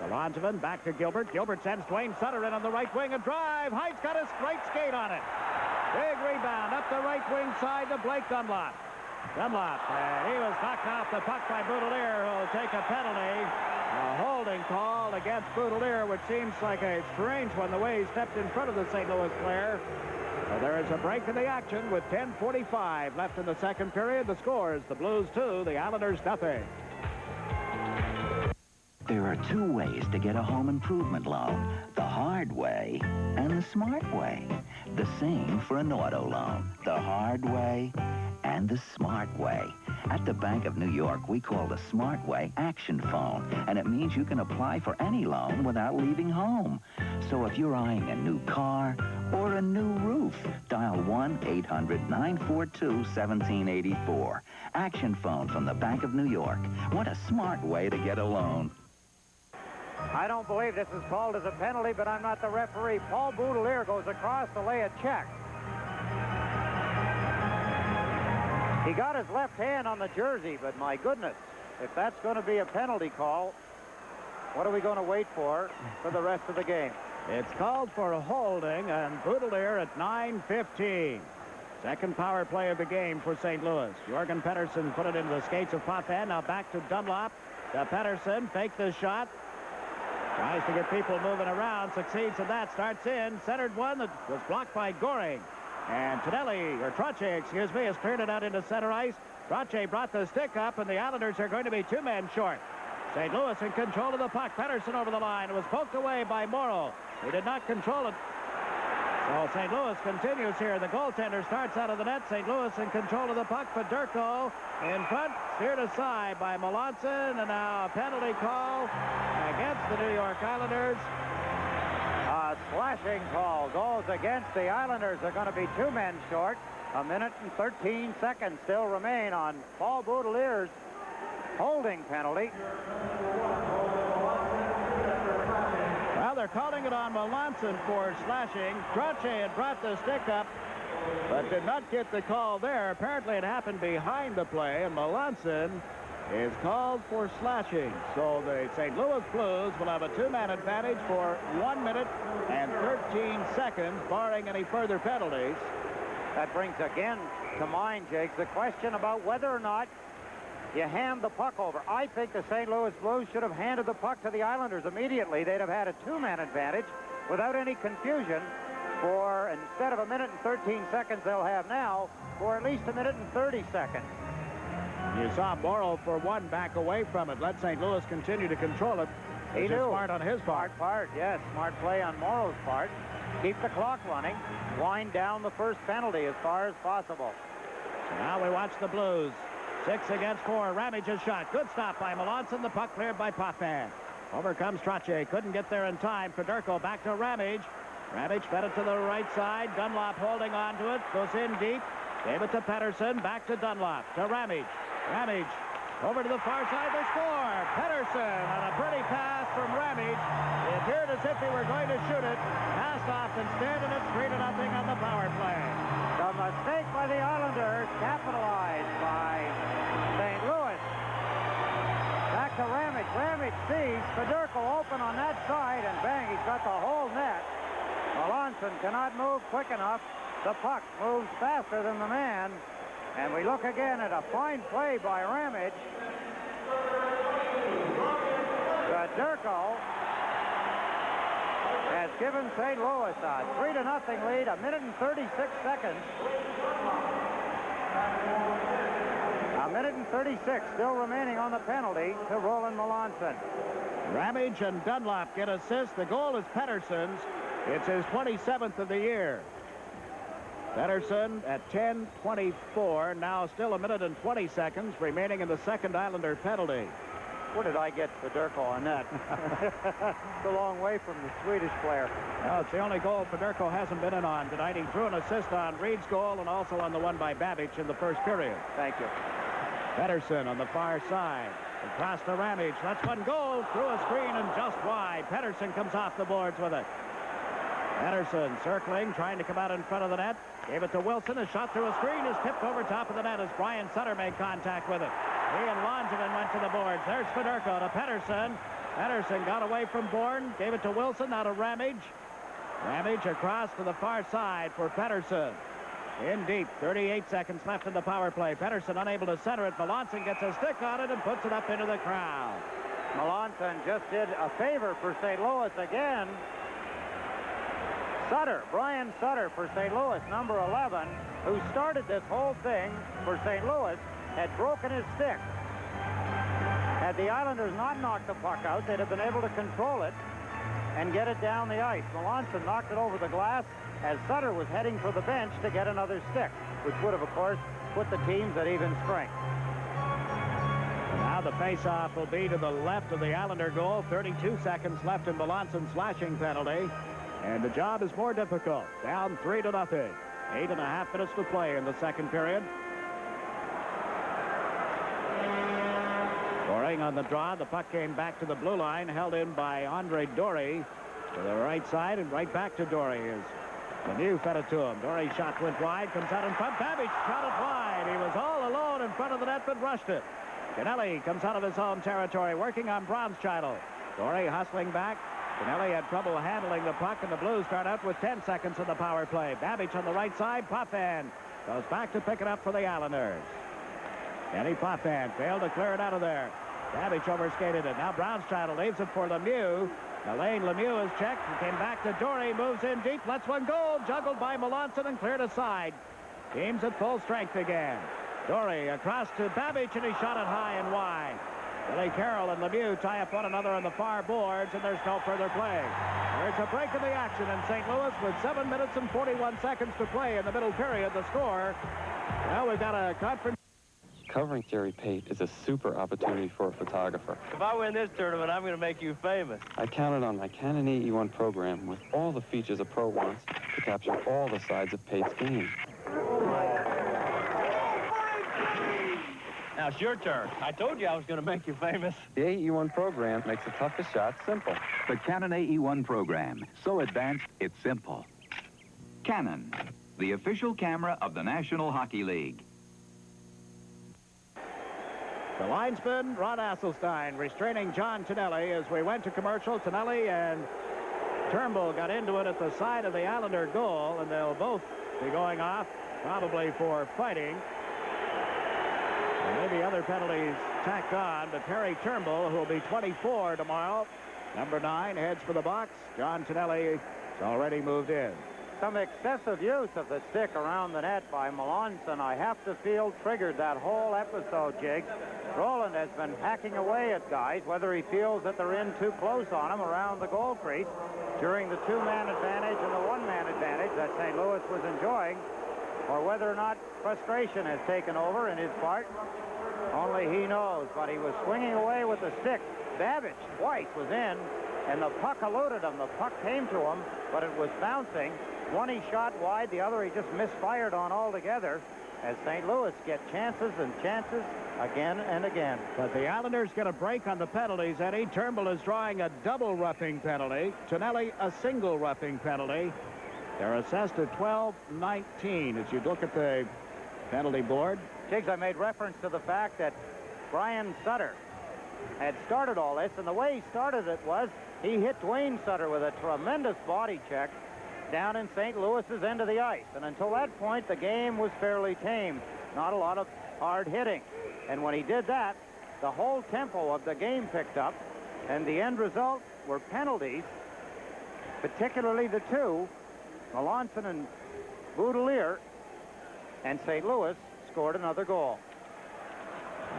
Langevin back to Gilbert. Gilbert sends Dwayne Sutter in on the right wing. A drive. Heinz got a straight skate on it. Big rebound up the right wing side to Blake Dunlop. Dunlop, and he was knocked off the puck by Boudelier, who will take a penalty. A holding call against Boudelier, which seems like a strange one, the way he stepped in front of the St. Louis player. So there is a break in the action with 10:45 left in the second period. The scores, the Blues 2, the Islanders nothing. There are two ways to get a home improvement loan, the hard way and the smart way. The same for an auto loan, the hard way and the smart way. At the Bank of New York, we call the Smart Way Action Phone, and it means you can apply for any loan without leaving home. So if you're eyeing a new car or a new roof, dial 1-800-942-1784. Action Phone from the Bank of New York. What a smart way to get a loan. I don't believe this is called as a penalty, but I'm not the referee. Paul Boudelier goes across to lay a check. He got his left hand on the jersey, but my goodness, if that's going to be a penalty call, what are we going to wait for the rest of the game? It's called for a holding, and Boudelier at 9:15. Second power play of the game for St. Louis. Jorgen Pettersson put it into the skates of Potvin. Now back to Dunlop. To Pettersson, faked the shot. Tries to get people moving around, succeeds in that, starts in, centered one that was blocked by Goring. And Trottier, excuse me, has cleared it out into center ice. Trottier brought the stick up, and the Islanders are going to be two men short. St. Louis in control of the puck. Pettersson over the line. It was poked away by Morrow. He did not control it. So St. Louis continues here. The goaltender starts out of the net. St. Louis in control of the puck. Fedorko in front, steered aside by Melanson, and now a penalty call against the New York Islanders. A slashing call goes against the Islanders. They're going to be two men short. A minute and 13 seconds still remain on Paul Boudelier's holding penalty. Well, they're calling it on Melanson for slashing. Trottier had brought the stick up, but did not get the call there. Apparently it happened behind the play, and Melanson is called for slashing. So the St. Louis Blues will have a two-man advantage for 1 minute and 13 seconds, barring any further penalties. That brings again to mind, Jake, the question about whether or not you hand the puck over. I think the St. Louis Blues should have handed the puck to the Islanders immediately. They'd have had a two-man advantage without any confusion for, instead of a minute and 13 seconds they'll have now, for at least a minute and 30 seconds. You saw Morrow for one back away from it. Let St. Louis continue to control it. He knew. Smart on his part. Smart, yes. Smart play on Morrow's part. Keep the clock running. Wind down the first penalty as far as possible. So now we watch the Blues. 6 against 4. Ramage's shot. Good stop by Melanson. The puck cleared by Potvin. Over comes Trottier. Couldn't get there in time. Fedorko back to Ramage. Ramage fed it to the right side. Dunlop holding on to it. Goes in deep. Gave it to Pettersson. Back to Dunlop. To Ramage. Ramage over to the far side. They score. Pettersson on a pretty pass from Ramage. It appeared as if he were going to shoot it. Passed off instead, and it's 3-0 on the power play. The mistake by the Islanders, capitalized by St. Louis. Back to Ramage. Ramage sees Fedorko open on that side, and bang, he's got the whole net. Melanson cannot move quick enough. The puck moves faster than the man. And we look again at a fine play by Ramage. Fedorko has given St. Louis a 3-0 lead, a minute and 36 seconds. A minute and 36 still remaining on the penalty to Roland Melanson. Ramage and Dunlop get assists. The goal is Pettersson's. It's his 27th of the year. Pettersson at 10:24. Now still a minute and 20 seconds remaining in the second Islander penalty. Where did I get Fedorko on that? It's a long way from the Swedish player. Well, it's the only goal Fedorko hasn't been in on tonight. He drew an assist on Reed's goal and also on the one by Babic in the first period. Thank you. Pettersson on the far side. Across to Ramage. Lets one go through a screen and just wide. Pettersson comes off the boards with it. Pettersson circling, trying to come out in front of the net. Gave it to Wilson. A shot through a screen is tipped over top of the net as Brian Sutter made contact with it. He and Langevin went to the boards. There's Fedorko to Pettersson. Pettersson got away from Bourne. Gave it to Wilson. Now to Ramage. Ramage across to the far side for Pettersson. In deep, 38 seconds left in the power play. Pettersson unable to center it. Melanson gets a stick on it and puts it up into the crowd. Melanson just did a favor for St. Louis again. Sutter, Brian Sutter for St. Louis, number 11, who started this whole thing for St. Louis, had broken his stick. Had the Islanders not knocked the puck out, they'd have been able to control it and get it down the ice. Melanson knocked it over the glass as Sutter was heading for the bench to get another stick, which would have, of course, put the teams at even strength. Now the face-off will be to the left of the Islander goal. 32 seconds left in Melanson's slashing penalty. And the job is more difficult. Down 3-0. 8.5 minutes to play in the second period. Scoring on the draw. The puck came back to the blue line, held in by Andre Dory to the right side, and right back to Dory is Lemieux fed it to him. Dory's shot went wide, comes out in front. Babbage shot it wide. He was all alone in front of the net, but rushed it. Kennelly comes out of his own territory, working on Braunscheitel. Dory hustling back. Kennelly had trouble handling the puck, and the Blues start out with 10 seconds in the power play. Babbage on the right side. Potvin goes back to pick it up for the Islanders. Kenny Potvin failed to clear it out of there. Babbage overskated it. Now Braunscheitel leaves it for Lemieux. Alain Lemieux is checked. He came back to Dory, moves in deep, lets one go. Juggled by Melanson and cleared aside. Teams at full strength again. Dory across to Babbage, and he shot it high and wide. Billy Carroll and Lemieux tie up one another on the far boards, and there's no further play. There's a break in the action in St. Louis with 7 minutes and 41 seconds to play in the middle period. The score. Well, we've got a conference. Covering Terry Pate is a super opportunity for a photographer. If I win this tournament, I'm going to make you famous. I counted on my Canon AE1 program with all the features a pro wants to capture all the sides of Pate's game. Now it's your turn. I told you I was going to make you famous. The AE1 program makes the toughest shots simple. The Canon AE1 program. So advanced, it's simple. Canon, the official camera of the National Hockey League. The linesman, Ron Asselstein, restraining John Tonelli as we went to commercial. Tonelli and Turnbull got into it at the side of the Islander goal, and they'll both be going off, probably for fighting. And maybe other penalties tacked on, but Harry Turnbull, who will be 24 tomorrow, number 9, heads for the box. John Tonelli has already moved in. Some excessive use of the stick around the net by Melanson, I have to feel, triggered that whole episode, Jake. Roland has been hacking away at guys, whether he feels that they're in too close on him around the goal crease during the 2-man advantage and the 1-man advantage that St. Louis was enjoying, or whether or not frustration has taken over in his part. Only he knows, but he was swinging away with the stick. Babbage twice was in, and the puck eluded him. The puck came to him, but it was bouncing. One he shot wide, the other he just misfired on altogether, as St. Louis get chances and chances again and again. But the Islanders get a break on the penalties, Eddie. Turnbull is drawing a double roughing penalty. Tonelli a single roughing penalty. They're assessed at 12-19 as you look at the penalty board. Jiggs, I made reference to the fact that Brian Sutter had started all this, and the way he started it was he hit Dwayne Sutter with a tremendous body check down in St. Louis's end of the ice. And until that point, the game was fairly tame. Not a lot of hard hitting. And when he did that, the whole tempo of the game picked up, and the end result were penalties, particularly the two, Melanson and Boudelier, and St. Louis scored another goal.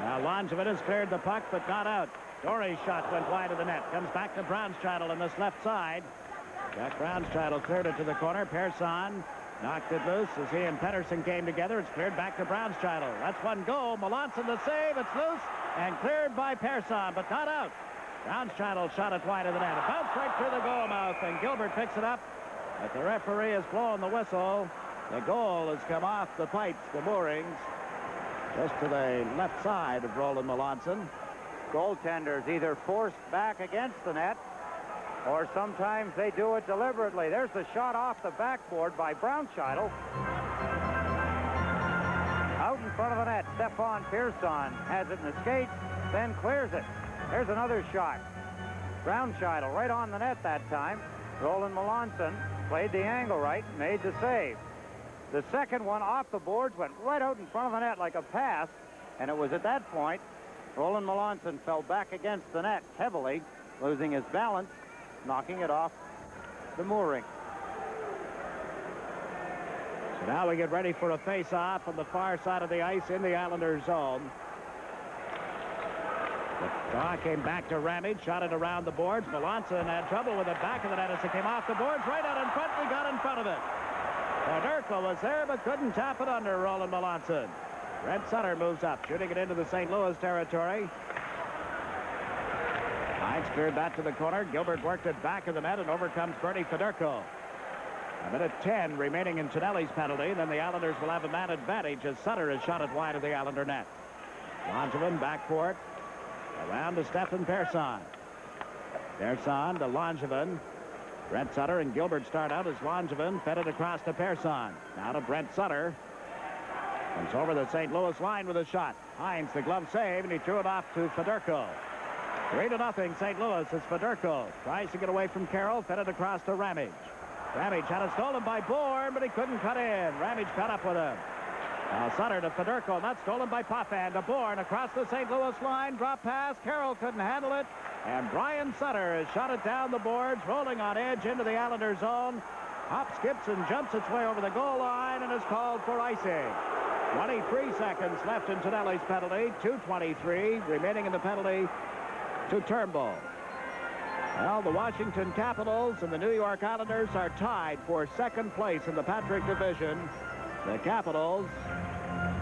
Now Langevin has cleared the puck, but not out. Dory's shot went wide of the net. Comes back to Braunscheitel on this left side. Jack Braunscheitel cleared it to the corner. Persson knocked it loose as he and Pettersson came together. It's cleared back to Braunscheitel. That's one goal. Melanson the save. It's loose and cleared by Persson, but not out. Braunscheitel shot it wide of the net. It bounced right through the goal mouth, and Gilbert picks it up. But the referee has blown the whistle. The goal has come off the pipes, the moorings, just to the left side of Roland Melanson. Goaltenders either forced back against the net, or sometimes they do it deliberately. There's the shot off the backboard by Braunscheitel. Out in front of the net, Stefan Persson has it in the skates, then clears it. There's another shot. Braunscheitel right on the net that time. Roland Melanson played the angle right, made the save. The second one off the boards, went right out in front of the net like a pass, and it was at that point Roland Melanson fell back against the net heavily, losing his balance, knocking it off the mooring. So now we get ready for a face-off on the far side of the ice in the Islanders' zone. The draw came back to Ramage, shot it around the boards. Melanson had trouble with the back of the net as it came off the boards. Right out in front, we got in front of it. Fedorko was there, but couldn't tap it under Roland Melanson. Brent Sutter moves up, shooting it into the St. Louis territory. Hines cleared that to the corner. Gilbert worked it back of the net and overcomes Bernie Fedorko. A minute 10 remaining in Tonelli's penalty. Then the Islanders will have a man advantage as Sutter has shot it wide of the Islander net. Langevin back for it. Around to Stefan Persson. Persson to Langevin. Brent Sutter and Gilbert start out as Langevin fed it across to Persson. Now to Brent Sutter. Comes over the St. Louis line with a shot. Hines, the glove save, and he threw it off to Fedorko. 3-0 St. Louis as Fedorko tries to get away from Carroll, fed it across to Ramage. Ramage had it stolen by Bourne, but he couldn't cut in. Ramage caught up with him. Now Sutter to Fedorko, and that's stolen by Poffan to Bourne across the St. Louis line. Drop pass. Carroll couldn't handle it. And Brian Sutter has shot it down the boards, rolling on edge into the Islanders' zone. Hop, skips, and jumps its way over the goal line and is called for icing. 23 seconds left in Tonelli's penalty. 2:23 remaining in the penalty to Turnbull. Well, the Washington Capitals and the New York Islanders are tied for second place in the Patrick Division. The Capitals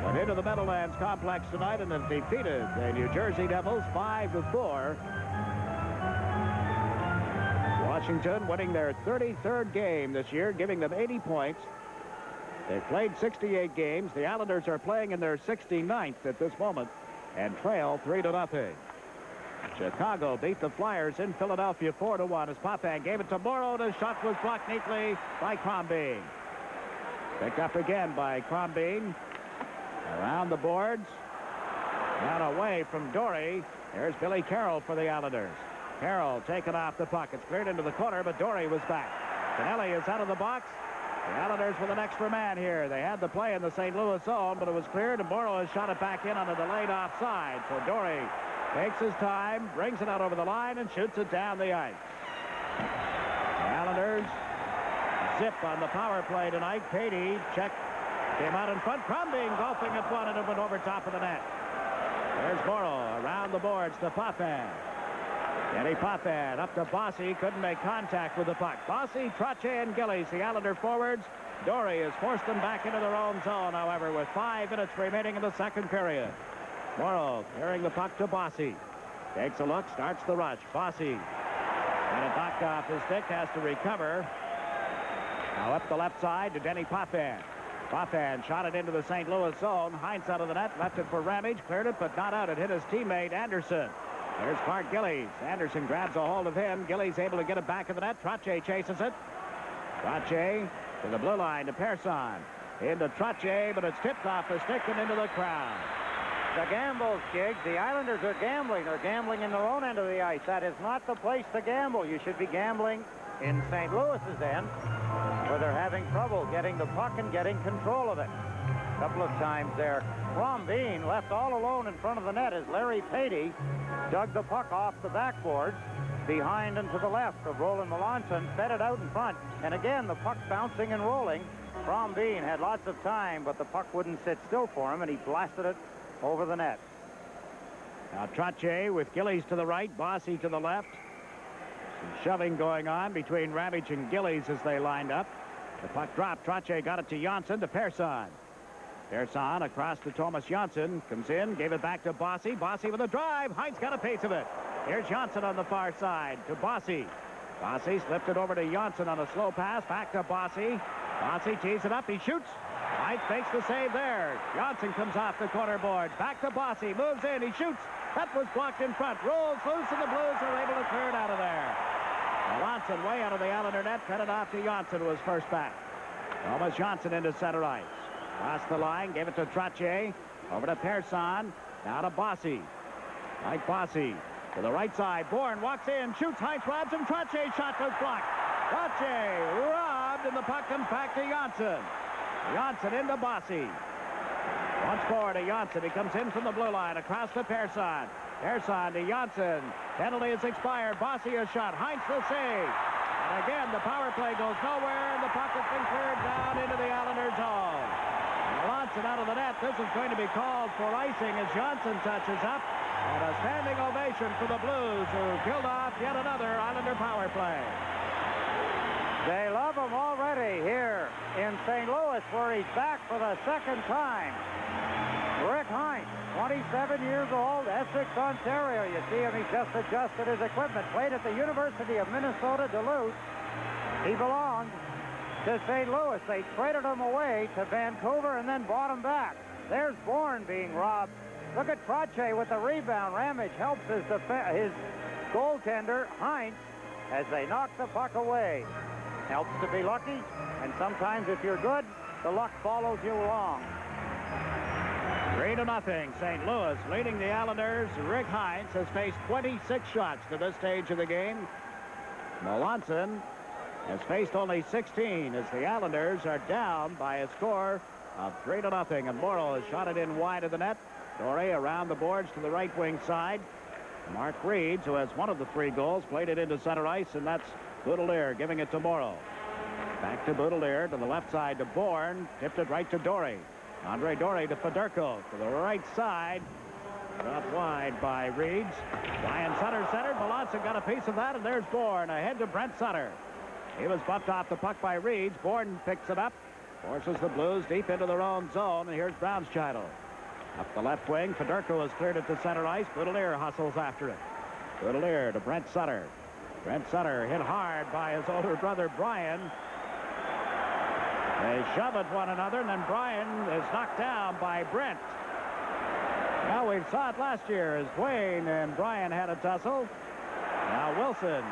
went into the Meadowlands complex tonight and have defeated the New Jersey Devils 5-4. Washington winning their 33rd game this year, giving them 80 points. They've played 68 games. The Islanders are playing in their 69th at this moment and trail 3-0. Chicago beat the Flyers in Philadelphia 4-1 as Poffan gave it to Morrow. The shot was blocked neatly by Crombeen. Picked up again by Crombeen. Around the boards. Down away from Dory. There's Billy Carroll for the Islanders. Carroll taken off the puck. It's cleared into the corner, but Dory was back. Tonelli is out of the box. The Islanders with an extra man here. They had the play in the St. Louis zone, but it was cleared, and Morrow has shot it back in on a delayed offside. So Dory takes his time, brings it out over the line, and shoots it down the ice. The Islanders zip on the power play tonight. Patey check came out in front. Crombeen golfing at one, and it went over top of the net. There's Morrow around the boards to Poffan. Danny Poffan up to Bossy. Couldn't make contact with the puck. Bossy, Trottier, and Gillies, the Islander forwards. Dory has forced them back into their own zone, however, with 5 minutes remaining in the second period. Morrow carrying the puck to Bossy. Takes a look, starts the rush. Bossy and it knocked off his stick, has to recover. Now up the left side to Denny Poffan. Poffan shot it into the St. Louis zone. Hines out of the net, left it for Ramage, cleared it, but not out. It hit his teammate Anderson. There's Clark Gillies. Anderson grabs a hold of him. Gillies able to get it back in the net. Trottier chases it. Trottier to the blue line to Persson. Into Trottier, but it's tipped off the stick and into the crowd. The gamble, Skiggs. The Islanders are gambling. They're gambling in their own end of the ice. That is not the place to gamble. You should be gambling in St. Louis's end, where they're having trouble getting the puck and getting control of it. A couple of times there. Crombeen left all alone in front of the net as Larry Patey dug the puck off the backboards behind and to the left of Roland Melanson, fed it out in front, and again the puck bouncing and rolling. Crombeen had lots of time, but the puck wouldn't sit still for him, and he blasted it over the net. Now Trottier with Gillies to the right, Bossy to the left. Some shoving going on between Ramage and Gillies as they lined up. The puck dropped. Trottier got it to Janssen to Persson. Persson across to Thomas Janssen. Comes in, gave it back to Bossy. Bossy with a drive. Hines got a piece of it. Here's Janssen on the far side to Bossy. Bossy slipped it over to Janssen on a slow pass. Back to Bossy. Bossy tees it up. He shoots. Hines makes the save there. Janssen comes off the corner board. Back to Bossy. Moves in. He shoots. That was blocked in front. Rolls loose, and the Blues are able to clear it out of there. Melanson way out of the Islander net. Cut it off to Janssen, who was first back. Thomas Janssen into center ice. Across the line, gave it to Trottier. Over to Persson. Now to Bossy. Mike Bossy to the right side. Bourne walks in, shoots. Hines robs him. Trottier's shot was blocked. Trottier robbed, and the puck comes back to Janssen. Janssen into Bossy. Once more to Janssen. He comes in from the blue line across to Persson. Persson to Janssen. Penalty is expired. Bossy a shot. Heinz the save. And again, the power play goes nowhere, and the puck has been cleared down into the Islanders' zone. Melanson out of the net. This is going to be called for icing as Janssen touches up. And a standing ovation for the Blues, who killed off yet another Islander power play. They love him already here in St. Louis, where he's back for the second time. Rick Heinz, 27 years old, Essex, Ontario. You see him, he just adjusted his equipment. Played at the University of Minnesota, Duluth. He belonged to St. Louis. They traded him away to Vancouver and then bought him back. There's Bourne being robbed. Look at Trache with the rebound. Ramage helps his goaltender, Heinz, as they knock the puck away. Helps to be lucky, and sometimes if you're good, the luck follows you along. 3-0, St. Louis leading the Islanders. Rick Heinz has faced 26 shots to this stage of the game. Melanson has faced only 16 as the Islanders are down by a score of 3-0. And Morrow has shot it in wide of the net. Dorey around the boards to the right wing side. Mark Reeds, who has one of the 3 goals, played it into center ice, and that's Boudelier giving it to Morrow. Back to Boudelier to the left side to Bourne. Tipped it right to Dorey. Andre Dorey to Federko to the right side. Dropped wide by Reeds. Ryan Sutter centered. Melanson got a piece of that, and there's Bourne ahead to Brent Sutter. He was bumped off the puck by Reeds. Bourne picks it up. Forces the Blues deep into their own zone, and here's Brownscheitel. Up the left wing, Federko has cleared it to center ice. Boudelier hustles after it. Boudelier to Brent Sutter. Brent Sutter hit hard by his older brother, Brian. They shove at one another, and then Brian is knocked down by Brent. Now, we saw it last year as Dwayne and Brian had a tussle. Now Wilson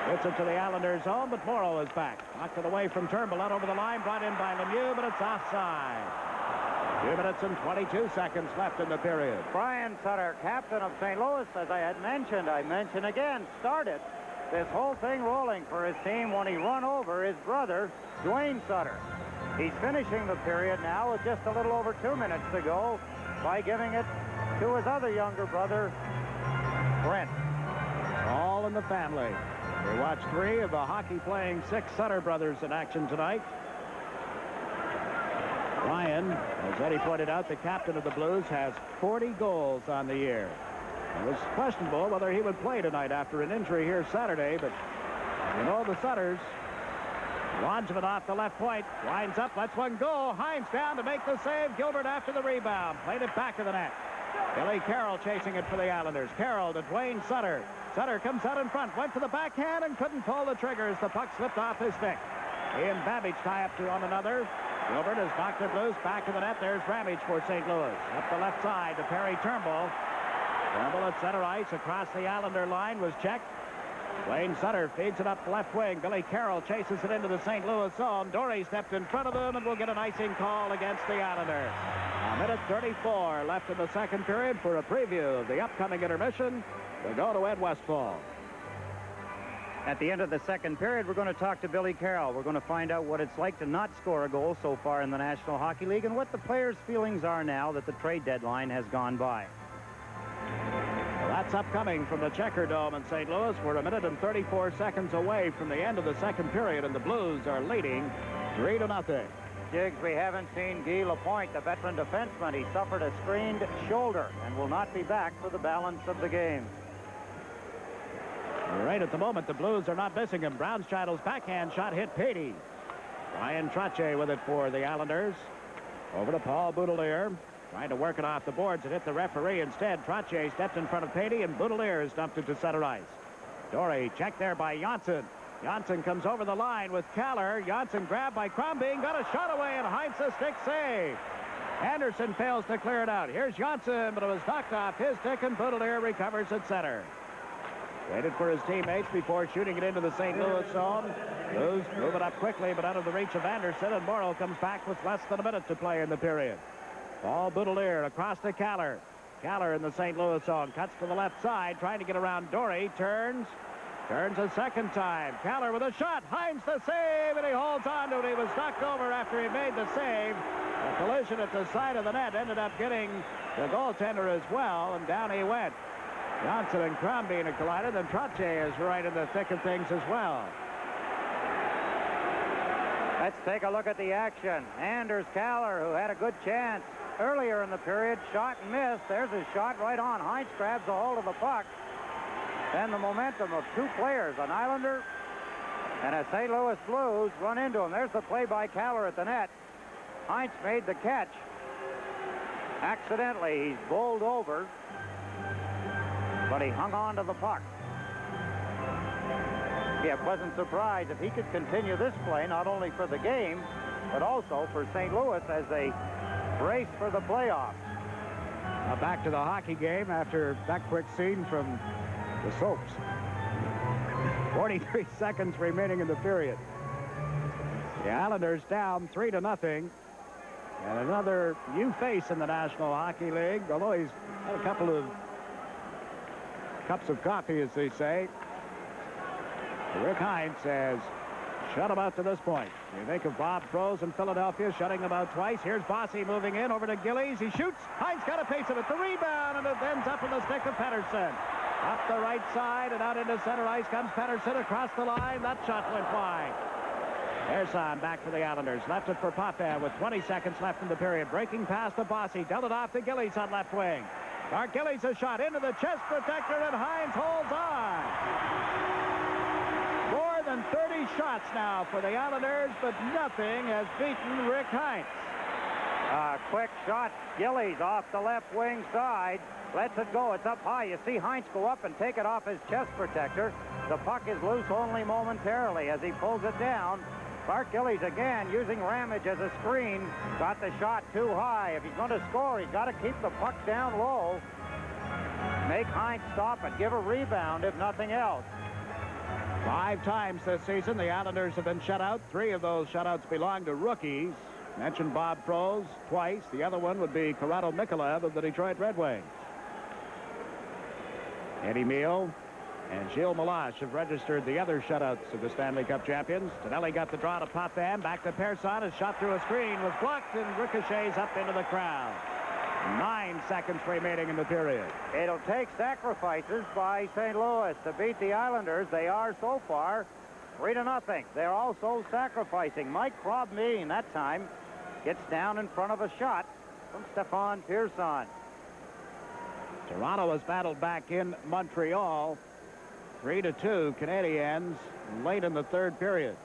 hits it to the Islanders' zone, but Morrow is back. Knocked it away from Turnbull, out over the line, brought in by Lemieux, but it's offside. 2 minutes and 22 seconds left in the period. Brian Sutter, captain of St. Louis, as I had mentioned, I mention again, started this whole thing rolling for his team when he run over his brother, Dwayne Sutter. He's finishing the period now with just a little over 2 minutes to go by giving it to his other younger brother, Brent. All in the family. We watched 3 of the hockey-playing 6 Sutter brothers in action tonight. Ryan, as Eddie pointed out, the captain of the Blues, has 40 goals on the year. It was questionable whether he would play tonight after an injury here Saturday, but you know the Sutters. Longevin off the left point, winds up, lets one go. Heinz down to make the save. Gilbert after the rebound. Played it back of the net. Billy Carroll chasing it for the Islanders. Carroll to Dwayne Sutter. Sutter comes out in front, went to the backhand and couldn't pull the trigger as the puck slipped off his stick. He and Babbage tie up to one another. Gilbert has knocked it loose, back of the net. There's Ramage for St. Louis. Up the left side to Perry Turnbull. Turnbull at center ice across the Islander line was checked. Dwayne Sutter feeds it up left wing. Billy Carroll chases it into the St. Louis zone. Dorey stepped in front of them and will get an icing call against the Islanders. A minute 34 left in the second period. For a preview of the upcoming intermission, we'll go to Ed Westfall. At the end of the second period, we're going to talk to Billy Carroll. We're going to find out what it's like to not score a goal so far in the National Hockey League and what the players' feelings are now that the trade deadline has gone by. Well, that's upcoming from the Checker Dome in St. Louis. We're a minute and 34 seconds away from the end of the second period, and the Blues are leading 3-0. Jiggs, we haven't seen Guy Lapointe, the veteran defenseman. He suffered a sprained shoulder and will not be back for the balance of the game. Right at the moment, the Blues are not missing him. Brownscheitel's backhand shot hit Patey. Ryan Trache with it for the Islanders. Over to Paul Boudelier. Trying to work it off the boards and hit the referee instead. Trache stepped in front of Patey, and Boudelier has dumped it to center ice. Dorey checked there by Janssen. Janssen comes over the line with Kaller. Janssen grabbed by Crombie, got a shot away, and Heinz a stick save. Anderson fails to clear it out. Here's Janssen, but it was knocked off his stick, and Boudelier recovers at center. Waited for his teammates before shooting it into the St. Louis zone. Blues move it up quickly, but out of the reach of Anderson, and Morrow comes back with less than a minute to play in the period. Paul Boudelier across to Kaller. Kaller in the St. Louis zone. Cuts to the left side, trying to get around Dorey. Turns. Turns a second time. Keller with a shot. Hines the save, and he holds on to it. He was knocked over after he made the save. A collision at the side of the net ended up getting the goaltender as well, and down he went. Johnson and Crombie collided, and Trottier is right in the thick of things as well. Let's take a look at the action. Anders Keller, who had a good chance earlier in the period, shot and missed. There's his shot right on. Hines grabs a hold of the puck. Then the momentum of two players, an Islander and a St. Louis Blues, run into him. There's the play by Keller at the net. Hines made the catch. Accidentally, he's bowled over, but he hung on to the puck. Be a pleasant surprise if he could continue this play, not only for the game, but also for St. Louis as they race for the playoffs. Now back to the hockey game after that quick scene from the Soaps. 43 seconds remaining in the period. The Islanders down 3-0. And another new face in the National Hockey League, although he's had a couple of cups of coffee, as they say. Rick Hines has shut him out to this point. You think of Bob Prose in Philadelphia shutting him out twice. Here's Bossy moving in over to Gillies. He shoots. Hines got a piece of it. The rebound, and it ends up in the stick of Pettersson. Up the right side and out into center ice comes Pettersson across the line. That shot went wide. Ersan back for the Islanders. Left it for Potvin with 20 seconds left in the period. Breaking past the Bossy. Dealt it off to Gillies on left wing. Mark Gillies a shot into the chest protector, and Hines holds on. More than 30 shots now for the Islanders, but nothing has beaten Rick Hines. Quick shot. Gillies off the left wing side. Lets it go. It's up high. You see Hines go up and take it off his chest protector. The puck is loose only momentarily as he pulls it down. Mark Gillies again using Ramage as a screen. Got the shot too high. If he's going to score, he's got to keep the puck down low. Make Hines stop it. Give a rebound, if nothing else. 5 times this season, the Islanders have been shut out. 3 of those shutouts belong to rookies. Mentioned Bob Prose twice. The other one would be Corrado Mikolaev of the Detroit Red Wings. Eddie Meal and Gilles Meloche have registered the other shutouts of the Stanley Cup champions. Tonelli got the draw to Potvin. Back to Persson. His shot through a screen was blocked and ricochets up into the crowd. 9 seconds remaining in the period. It'll take sacrifices by St. Louis to beat the Islanders. They are so far 3-0. They're also sacrificing. Mike Crosby that time gets down in front of a shot from Stefan Persson. Toronto has battled back in Montreal. 3-2 Canadiens late in the third period.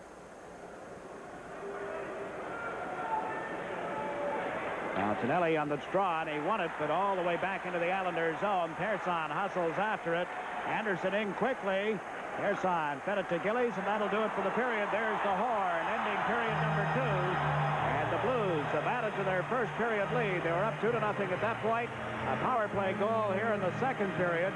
Now Tonelli on the draw, and he won it, but all the way back into the Islanders' zone. Persson hustles after it. Anderson in quickly. Persson fed it to Gillies, and that'll do it for the period. There's the horn, ending period number 2. And the Blues have added to their first period lead. They were up 2-0 at that point. A power play goal here in the second period.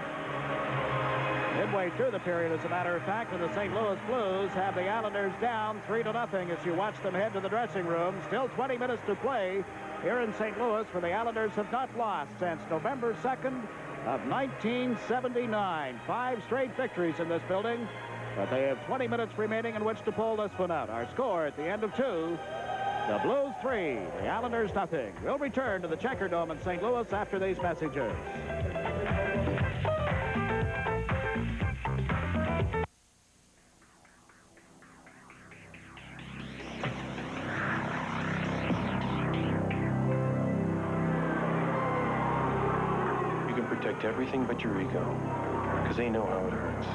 Midway through the period, as a matter of fact, and the St. Louis Blues have the Islanders down 3-0 as you watch them head to the dressing room. Still 20 minutes to play here in St. Louis, where the Islanders have not lost since November 2nd of 1979. 5 straight victories in this building, but they have 20 minutes remaining in which to pull this one out. Our score at the end of 2, the Blues 3, the Islanders nothing. We'll return to the Checker Dome in St. Louis after these messages. Protect everything but your ego, because they know how it hurts.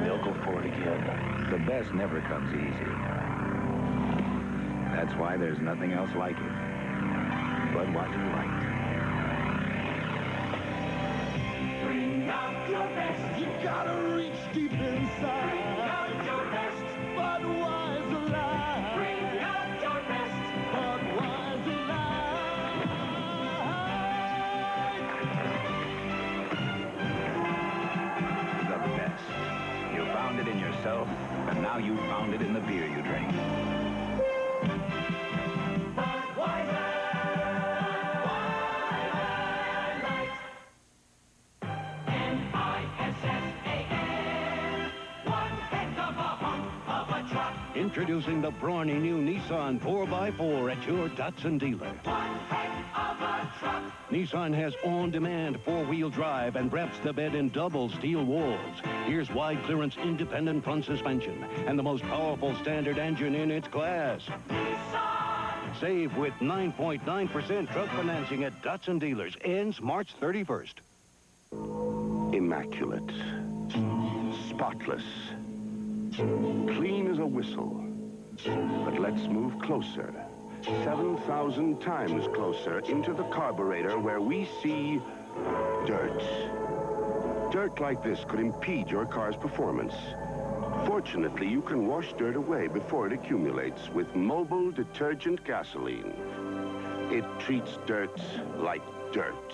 They'll go for it again. The best never comes easy. That's why there's nothing else like it. Budweiser Light. Bring out your best. You gotta reach deep inside. Bring out your best. Budweiser Light. Bring out your best. Budweiser Light. The best. You found it in yourself, and now you found it in the beer you drink. Introducing the brawny new Nissan 4x4 at your Datsun dealer. One heck of a truck. Nissan has on-demand four-wheel drive and wraps the bed in double steel walls. Here's wide clearance independent front suspension and the most powerful standard engine in its class. Nissan! Save with 9.9% truck financing at Datsun dealers. Ends March 31st. Immaculate. Spotless. Clean as a whistle. But let's move closer. 7,000 times closer into the carburetor where we see dirt. Dirt like this could impede your car's performance. Fortunately, you can wash dirt away before it accumulates with mobile detergent gasoline. It treats dirt like dirt.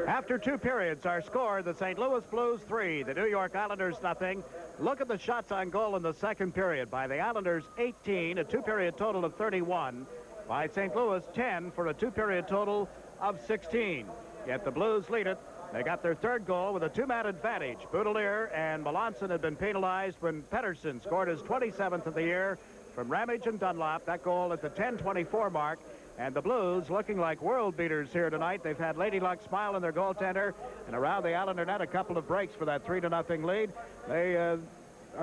After 2 periods, our score, the St. Louis Blues 3, the New York Islanders nothing. Look at the shots on goal in the second period. By the Islanders, 18, a 2-period total of 31. By St. Louis, 10 for a 2-period total of 16. Yet the Blues lead it. They got their third goal with a 2-man advantage. Boudelier and Melanson had been penalized when Pettersson scored his 27th of the year from Ramage and Dunlop. That goal at the 10:24 mark. And the Blues looking like world beaters here tonight. They've had Lady Luck smile in their goaltender, and around the Islander net a couple of breaks for that 3-0 lead. They are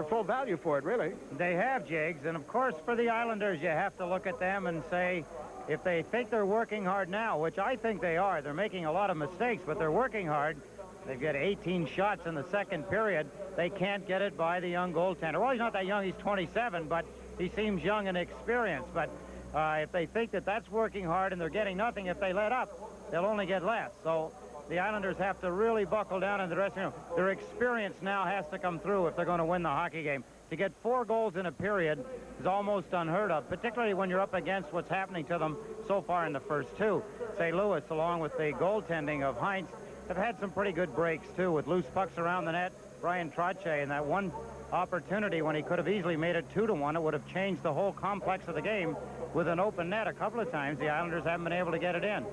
full value for it, really. They have, Jigs, and of course for the Islanders you have to look at them and say, if they think they're working hard now, which I think they are, they're making a lot of mistakes, but they're working hard. They've got 18 shots in the second period. They can't get it by the young goaltender. Well, he's not that young, he's 27, but he seems young and experienced. But if they think that that's working hard and they're getting nothing, if they let up, they'll only get less. So the Islanders have to really buckle down in the dressing room. Their experience now has to come through if they're going to win the hockey game. To get 4 goals in a period is almost unheard of, particularly when you're up against what's happening to them so far in the first 2. St. Louis, along with the goaltending of Heinz, have had some pretty good breaks, too, with loose pucks around the net. Brian Trottier in that one opportunity when he could have easily made it 2-1, it would have changed the whole complex of the game. With an open net a couple of times, the Islanders haven't been able to get it in.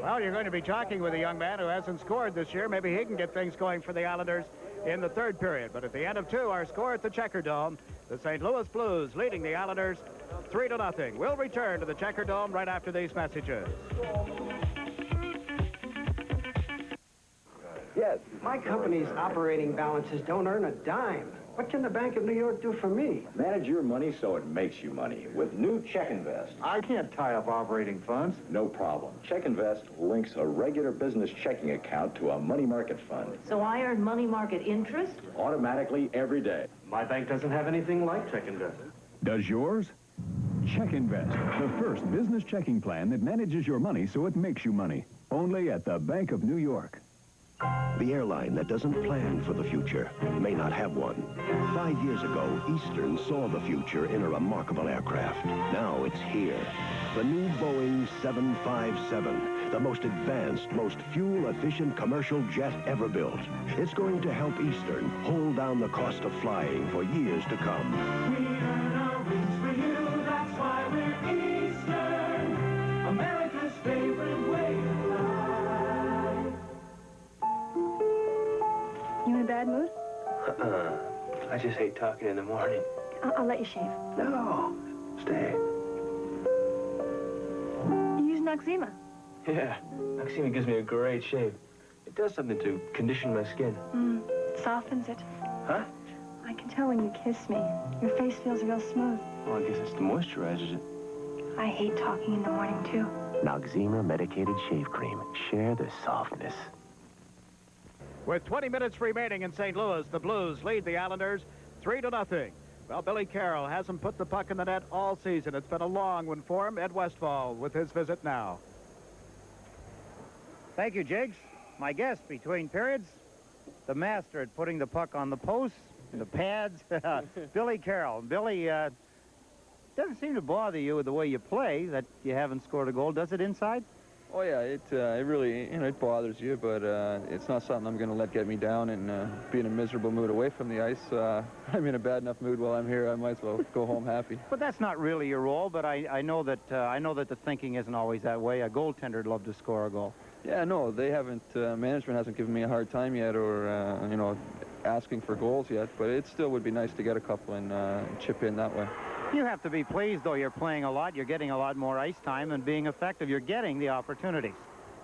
Well, you're going to be talking with a young man who hasn't scored this year. Maybe he can get things going for the Islanders in the third period. But at the end of 2, our score at the Checker Dome, the St. Louis Blues leading the Islanders 3-0. We'll return to the Checker Dome right after these messages. Yes, my company's operating balances don't earn a dime. What can the Bank of New York do for me? Manage your money so it makes you money with new Check Invest. I can't tie up operating funds. No problem. Check Invest links a regular business checking account to a money market fund. So I earn money market interest? Automatically every day. My bank doesn't have anything like Check Invest. Does yours? Check Invest, the first business checking plan that manages your money so it makes you money. Only at the Bank of New York. The airline that doesn't plan for the future may not have one. 5 years ago, Eastern saw the future in a remarkable aircraft. Now it's here. The new Boeing 757, the most advanced, most fuel-efficient commercial jet ever built. It's going to help Eastern hold down the cost of flying for years to come. We earn our wings for you, that's why we're Eastern, America's favorite way of life. You in a bad mood? I just hate talking in the morning. I'll let you shave. No, stay. You use Noxzema. Yeah, Noxzema gives me a great shave. It does something to condition my skin. It softens it. Huh? I can tell when you kiss me. Your face feels real smooth. Well, I guess it's the moisturizers. I hate talking in the morning, too. Noxzema medicated shave cream. Share the softness. With 20 minutes remaining in St. Louis, the Blues lead the Islanders 3-0. Well, Billy Carroll hasn't put the puck in the net all season. It's been a long one for him. Ed Westfall with his visit now. Thank you, Jigs. My guest between periods, the master at putting the puck on the posts, the pads, Billy Carroll. Billy, doesn't seem to bother you with the way you play that you haven't scored a goal. Does it inside? Oh, yeah, it really, it bothers you, but it's not something I'm going to let get me down and be in a miserable mood away from the ice. I'm in a bad enough mood while I'm here. I might as well go home happy. But that's not really your role, but I know that the thinking isn't always that way. A goaltender'd love to score a goal. Yeah, no, they haven't, management hasn't given me a hard time yet, or, asking for goals yet, but it still would be nice to get a couple and chip in that way. You have to be pleased, though. You're playing a lot. You're getting a lot more ice time and being effective. You're getting the opportunities.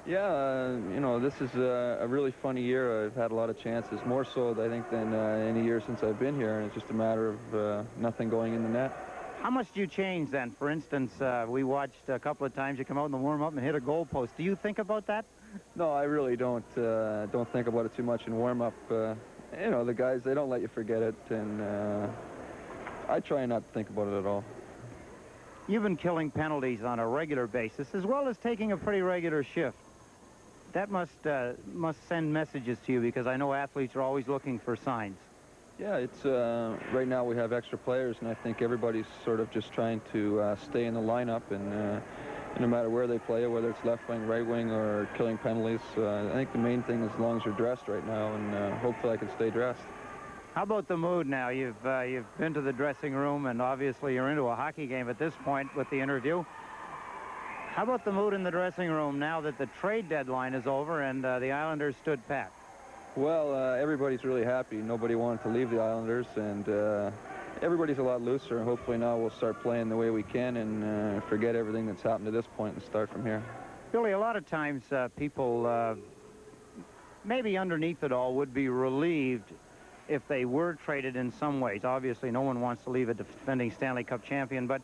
Yeah, you know, this is a really funny year. I've had a lot of chances, more so, I think, than any year since I've been here, and it's just a matter of nothing going in the net. How much do you change, then? For instance, we watched a couple of times you come out in the warm-up and hit a goal post. Do you think about that? No, I really don't think about it too much in warm-up. You know, the guys, they don't let you forget it, and I try not to think about it at all. You've been killing penalties on a regular basis, as well as taking a pretty regular shift. That must send messages to you, because I know athletes are always looking for signs. Yeah, it's right now we have extra players, and I think everybody's sort of just trying to stay in the lineup, and no matter where they play, whether it's left wing, right wing, or killing penalties, I think the main thing is as long as you're dressed right now, and hopefully I can stay dressed. How about the mood now? You've been to the dressing room, and obviously you're into a hockey game at this point with the interview. How about the mood in the dressing room now that the trade deadline is over and the Islanders stood pat? Well, everybody's really happy. Nobody wanted to leave the Islanders, and everybody's a lot looser. Hopefully now we'll start playing the way we can and forget everything that's happened to this point and start from here. Billy, a lot of times people, maybe underneath it all, would be relieved if they were traded in some ways. Obviously, no one wants to leave a defending Stanley Cup champion, but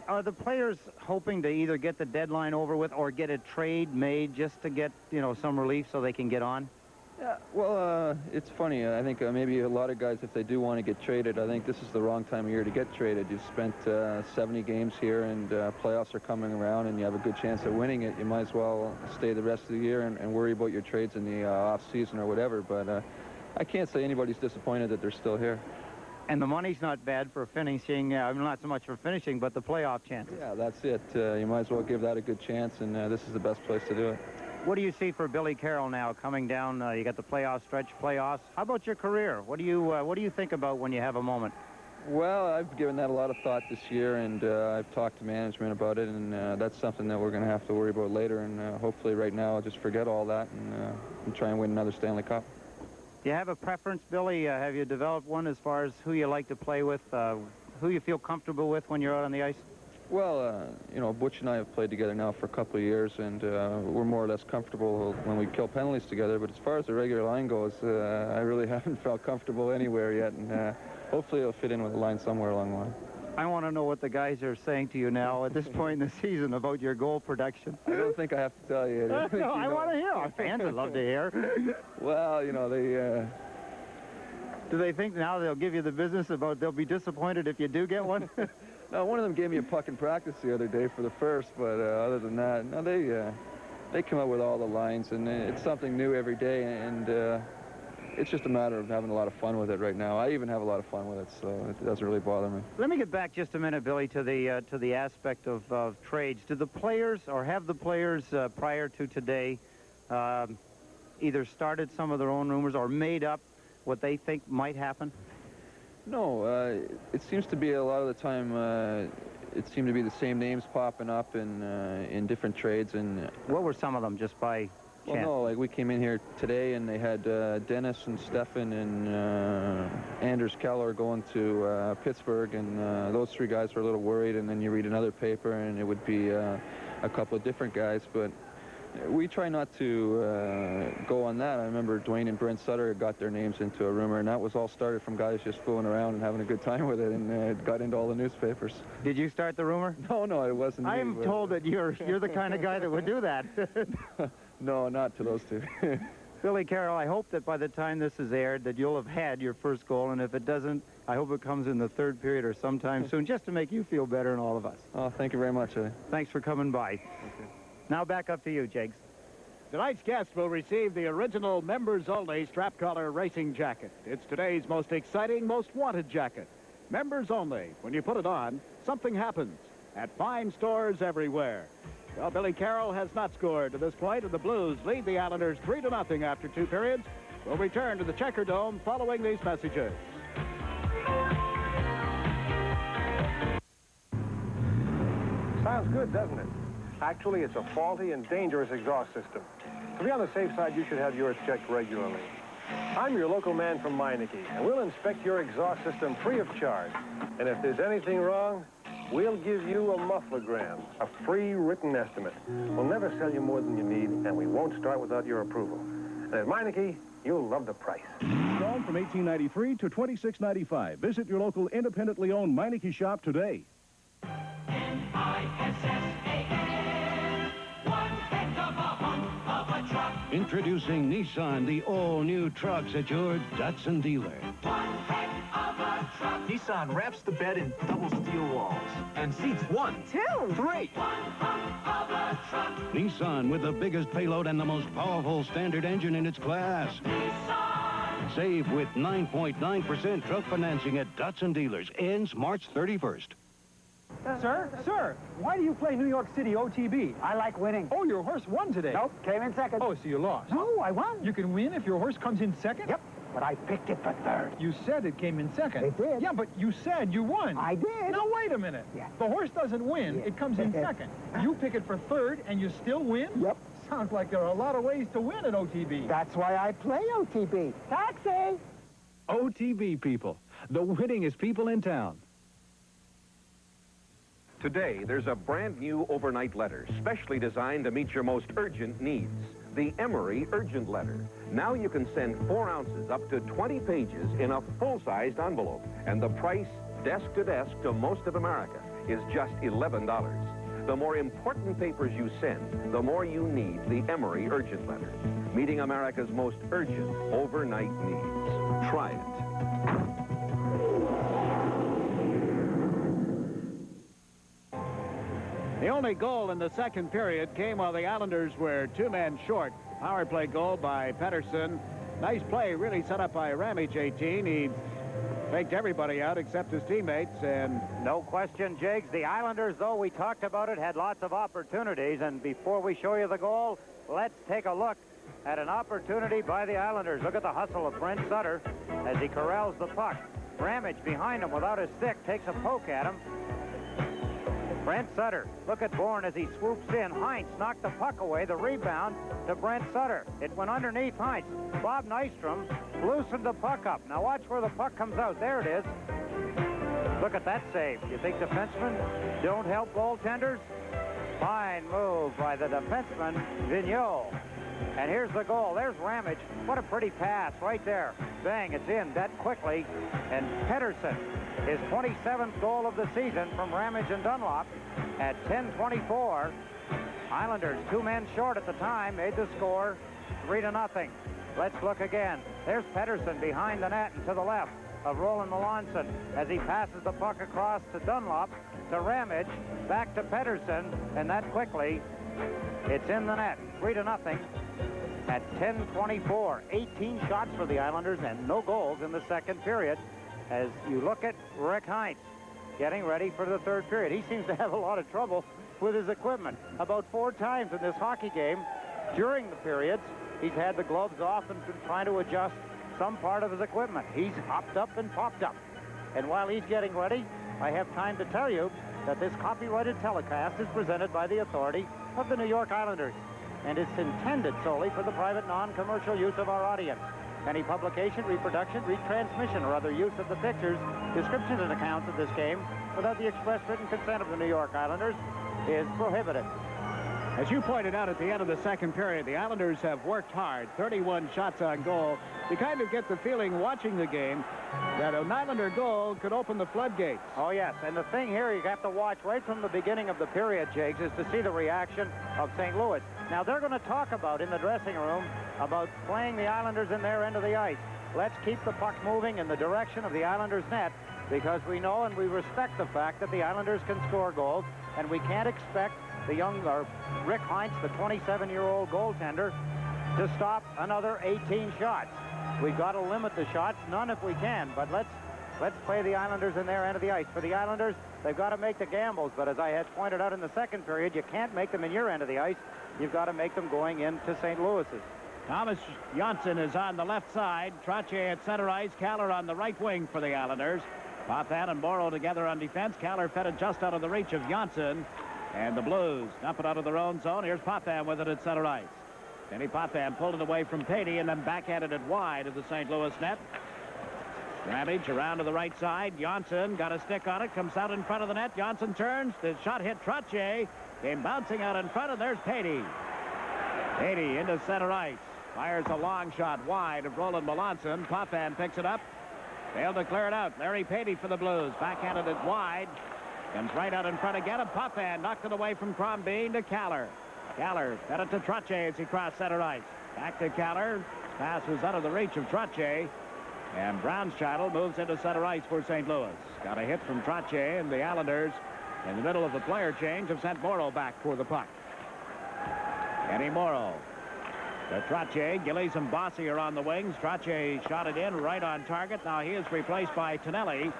are the players hoping to either get the deadline over with or get a trade made just to get, you know, some relief so they can get on? Yeah, well, it's funny. I think maybe a lot of guys, if they do want to get traded, I think this is the wrong time of year to get traded. You've spent 70 games here, and playoffs are coming around, and you have a good chance of winning it. You might as well stay the rest of the year and worry about your trades in the off-season or whatever, but I can't say anybody's disappointed that they're still here. And the money's not bad for finishing, not so much for finishing, but the playoff chances. Yeah, that's it. You might as well give that a good chance, and this is the best place to do it. What do you see for Billy Carroll now coming down? You got the playoff stretch, playoffs. How about your career? What do you think about when you have a moment? Well, I've given that a lot of thought this year, and I've talked to management about it, and that's something that we're going to have to worry about later, and hopefully right now I'll just forget all that and try and win another Stanley Cup. Do you have a preference, Billy? Have you developed one as far as who you like to play with, who you feel comfortable with when you're out on the ice? Well, you know, Butch and I have played together now for a couple of years, and we're more or less comfortable when we kill penalties together. But as far as the regular line goes, I really haven't felt comfortable anywhere yet, and hopefully it'll fit in with a line somewhere along the line. I want to know what the guys are saying to you now at this point in the season about your goal production. I don't think I have to tell you. No, I want to hear. Our fans would love to hear. Well, you know, they... Do they think now they'll give you the business about they'll be disappointed if you do get one? No, one of them gave me a puck in practice the other day for the first, but other than that, no, they come up with all the lines, and it's something new every day, and it's just a matter of having a lot of fun with it right now. I even have a lot of fun with it, so it doesn't really bother me. Let me get back just a minute, Billy, to the aspect of trades. Do the players, or have the players prior to today, either started some of their own rumors or made up what they think might happen? No, it seems to be a lot of the time, it seemed to be the same names popping up in different trades. And what were some of them, just by chance? Well, no, like we came in here today and they had Dennis and Stefan and Anders Keller going to Pittsburgh, and those three guys were a little worried. And then you read another paper and it would be a couple of different guys, but we try not to go on that. I remember Dwayne and Brent Sutter got their names into a rumor, and that was all started from guys just fooling around and having a good time with it, and it got into all the newspapers. Did you start the rumor? No, it wasn't. I am told that you're the kind of guy that would do that. No, not to those two. Billy Carroll, I hope that by the time this is aired that you'll have had your first goal, and if it doesn't, I hope it comes in the third period or sometime soon, just to make you feel better and all of us. Oh, thank you very much, Eddie. Thanks for coming by. Okay. Now back up to you, Jakes. Tonight's guest will receive the original members-only strap collar racing jacket. It's today's most exciting, most wanted jacket. Members only. When you put it on, something happens at fine stores everywhere. Well, Billy Carroll has not scored to this point, and the Blues lead the Islanders 3-0 after 2 periods. We'll return to the Checker Dome following these messages. Sounds good, doesn't it? Actually, it's a faulty and dangerous exhaust system. To be on the safe side, you should have yours checked regularly. I'm your local man from Meineke, and we'll inspect your exhaust system free of charge. And if there's anything wrong, we'll give you a mufflegram, a free written estimate. We'll never sell you more than you need, and we won't start without your approval. And at Meineke, you'll love the price. Strong from $18.93 to $26.95. Visit your local independently owned Meineke shop today. N-I-S-S-A-N, one heck of a hunk of a truck. Introducing Nissan, the all-new trucks at your Datsun dealer. One heck of a truck. Nissan wraps the bed in double steel walls and seats 1, 2, 3. One hunk of a truck. Nissan with the biggest payload and the most powerful standard engine in its class. Nissan. Save with 9.9% truck financing at Datsun dealers. Ends March 31st. Sir, why do you play New York City OTB? I like winning. Oh, your horse won today. Nope, came in second. Oh, so you lost. No, I won. You can win if your horse comes in second? Yep, but I picked it for third. You said it came in second. It did. Yeah, but you said you won. I did. Now, wait a minute. Yeah. The horse doesn't win. Yeah. It comes in second. You pick it for third, and you still win? Yep. Sounds like there are a lot of ways to win at OTB. That's why I play OTB. Taxi! OTB people, the winningest people in town. Today, there's a brand new overnight letter, specially designed to meet your most urgent needs. The Emery Urgent Letter. Now you can send 4 ounces up to 20 pages in a full-sized envelope. And the price, desk to desk to most of America, is just $11. The more important papers you send, the more you need the Emery Urgent Letter. Meeting America's most urgent overnight needs. Try it. The only goal in the second period came while the Islanders were 2 men short. Power play goal by Pettersson. Nice play, really set up by Ramage 18. He faked everybody out except his teammates, and no question, Jiggs. The Islanders, though we talked about it, had lots of opportunities. And before we show you the goal, let's take a look at an opportunity by the Islanders. Look at the hustle of Brent Sutter as he corrals the puck. Ramage behind him without a stick takes a poke at him. Brent Sutter. Look at Bourne as he swoops in. Heinz knocked the puck away. The rebound to Brent Sutter. It went underneath Heinz. Bob Nystrom loosened the puck up. Now watch where the puck comes out. There it is. Look at that save. You think defensemen don't help goaltenders? Fine move by the defenseman, Vigneault. And here's the goal. There's Ramage. What a pretty pass right there. Bang, it's in that quickly. And Pettersson, his 27th goal of the season from Ramage and Dunlop at 10:24. Islanders, 2 men short at the time, made the score 3-0. Let's look again. There's Pettersson behind the net and to the left of Roland Melanson as he passes the puck across to Dunlop, to Ramage, back to Pettersson, and that quickly, it's in the net, 3-0. At 10:24, 18 shots for the Islanders and no goals in the second period. As you look at Rick Heinz getting ready for the third period. He seems to have a lot of trouble with his equipment. About 4 times in this hockey game during the periods, he's had the gloves off and been trying to adjust some part of his equipment. He's hopped up and popped up. And while he's getting ready, I have time to tell you that this copyrighted telecast is presented by the authority of the New York Islanders. And it's intended solely for the private, non-commercial use of our audience. Any publication, reproduction, retransmission, or other use of the pictures, descriptions, and accounts of this game without the express written consent of the New York Islanders is prohibited. As you pointed out at the end of the second period, the Islanders have worked hard, 31 shots on goal. You kind of get the feeling watching the game that an Islander goal could open the floodgates. Oh, yes, and the thing here you have to watch right from the beginning of the period, Jiggs, is to see the reaction of St. Louis. Now, they're going to talk about in the dressing room about playing the Islanders in their end of the ice. Let's keep the puck moving in the direction of the Islanders' net because we know and we respect the fact that the Islanders can score goals, and we can't expect the young, Rick Heinz, the 27-year-old goaltender, to stop another 18 shots. We've got to limit the shots, none if we can, but let's play the Islanders in their end of the ice. For the Islanders, they've got to make the gambles, but as I had pointed out in the second period, you can't make them in your end of the ice. You've got to make them going into St. Louis's. Thomas Janssen is on the left side. Trottier at center ice. Kaller on the right wing for the Islanders. Potvin and Morrow together on defense. Kaller fed it just out of the reach of Janssen. And the Blues dump it out of their own zone. Here's Potvin with it at center ice. Kenny Potvin pulled it away from Patey and then backhanded it wide of the St. Louis net. Ramage around to the right side. Johnson got a stick on it, comes out in front of the net. Johnson turns. The shot hit Trottier. Came bouncing out in front, and there's Patey. Patey into center ice. Fires a long shot wide of Roland Melanson. Potvin picks it up. Failed to clear it out. Larry Patey for the Blues. Backhanded it wide. Comes right out in front again, and Potvin knocked it away from Crombie to Kaller. Kaller fed it to Trottier as he crossed center ice. Back to Kaller. Pass was out of the reach of Trottier. And Brownscheitel moves into center ice for St. Louis. Got a hit from Trottier, and the Islanders, in the middle of the player change, have sent Morrow back for the puck. Kenny Morrow. The Trottier, Gillies and Bossy are on the wings. Trottier shot it in right on target. Now he is replaced by Tonelli.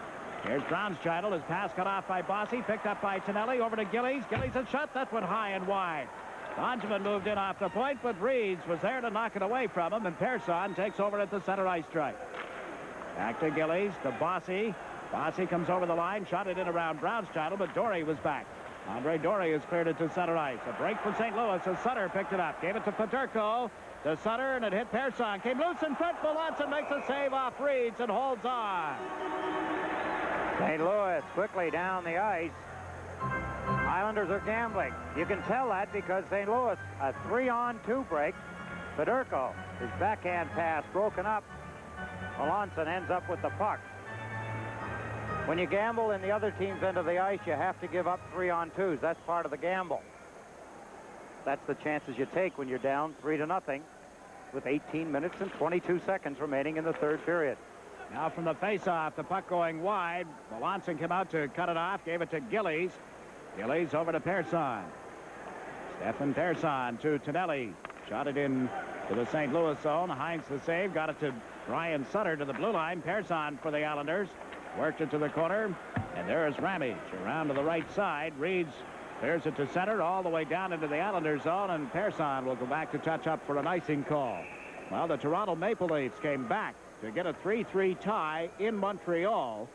Here's Brownscheitel. His pass cut off by Bossy. Picked up by Tonelli. Over to Gillies. Gillies a shot. That went high and wide. Bonjamin moved in off the point, but Reeds was there to knock it away from him, and Persson takes over at the center ice stripe. Back to Gillies, to Bossy. Bossy comes over the line, shot it in around Brownscheitel, but Dory was back. Andre Dory has cleared it to center ice. A break for St. Louis as Sutter picked it up. Gave it to Paterko. To Sutter, and it hit Persson. Came loose in front. Melanson makes a save off Reeds and holds on. St. Louis quickly down the ice. Islanders are gambling. You can tell that because St. Louis, a 3-on-2 break. Paterko, his backhand pass broken up. Melanson ends up with the puck. When you gamble in the other team's end of the ice, you have to give up 3-on-2s. That's part of the gamble. That's the chances you take when you're down 3-0 with 18 minutes and 22 seconds remaining in the third period. Now from the face-off, the puck going wide. Melanson came out to cut it off, gave it to Gillies. Gillies over to Persson. Stefan Persson to Tonelli. Shot it in to the St. Louis zone. Hines the save. Got it to Brian Sutter to the blue line. Persson for the Islanders. Worked it to the corner. And there is Ramage around to the right side. Reeds clears it to center all the way down into the Islanders zone. And Persson will go back to touch up for an icing call. Well, the Toronto Maple Leafs came back to get a 3-3 tie in Montreal.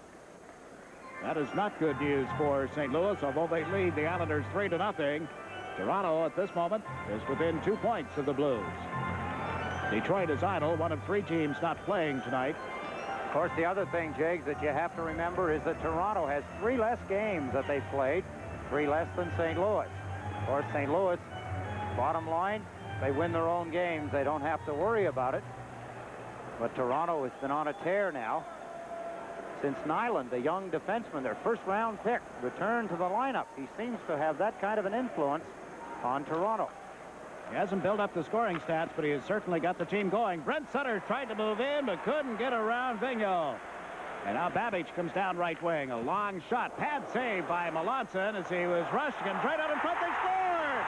That is not good news for St. Louis, although they lead the Islanders 3-0. Toronto at this moment is within 2 points of the Blues. Detroit is idle, one of 3 teams not playing tonight. Of course, the other thing, Jags, that you have to remember is that Toronto has 3 less games that they've played, 3 less than St. Louis. Of course, St. Louis, bottom line, they win their own games. They don't have to worry about it. But Toronto has been on a tear now since Nyland, the young defenseman, their first-round pick, returned to the lineup. He seems to have that kind of an influence on Toronto. He hasn't built up the scoring stats, but he has certainly got the team going. Brent Sutter tried to move in, but couldn't get around Vigneault. And now Babbage comes down right wing. A long shot. Pad save by Melanson as he was rushed. Comes right out in front. They scored!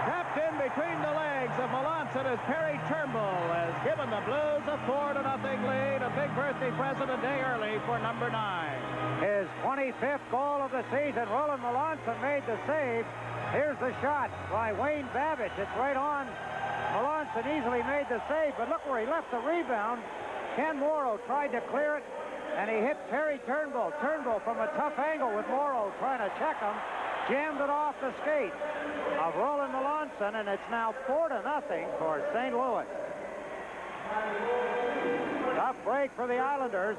Tapped in between the legs of Melanson as Perry Turnbull has given the Blues a 4-0 lead. A big birthday present a day early for number 9. His 25th goal of the season. Roland Melanson made the save. Here's the shot by Wayne Babbage. It's right on. Melanson easily made the save, but look where he left the rebound. Ken Morrow tried to clear it, and he hit Perry Turnbull. Turnbull from a tough angle with Morrow trying to check him. Jammed it off the skate of Roland Melanson, and it's now 4-0 for St. Louis. Tough break for the Islanders,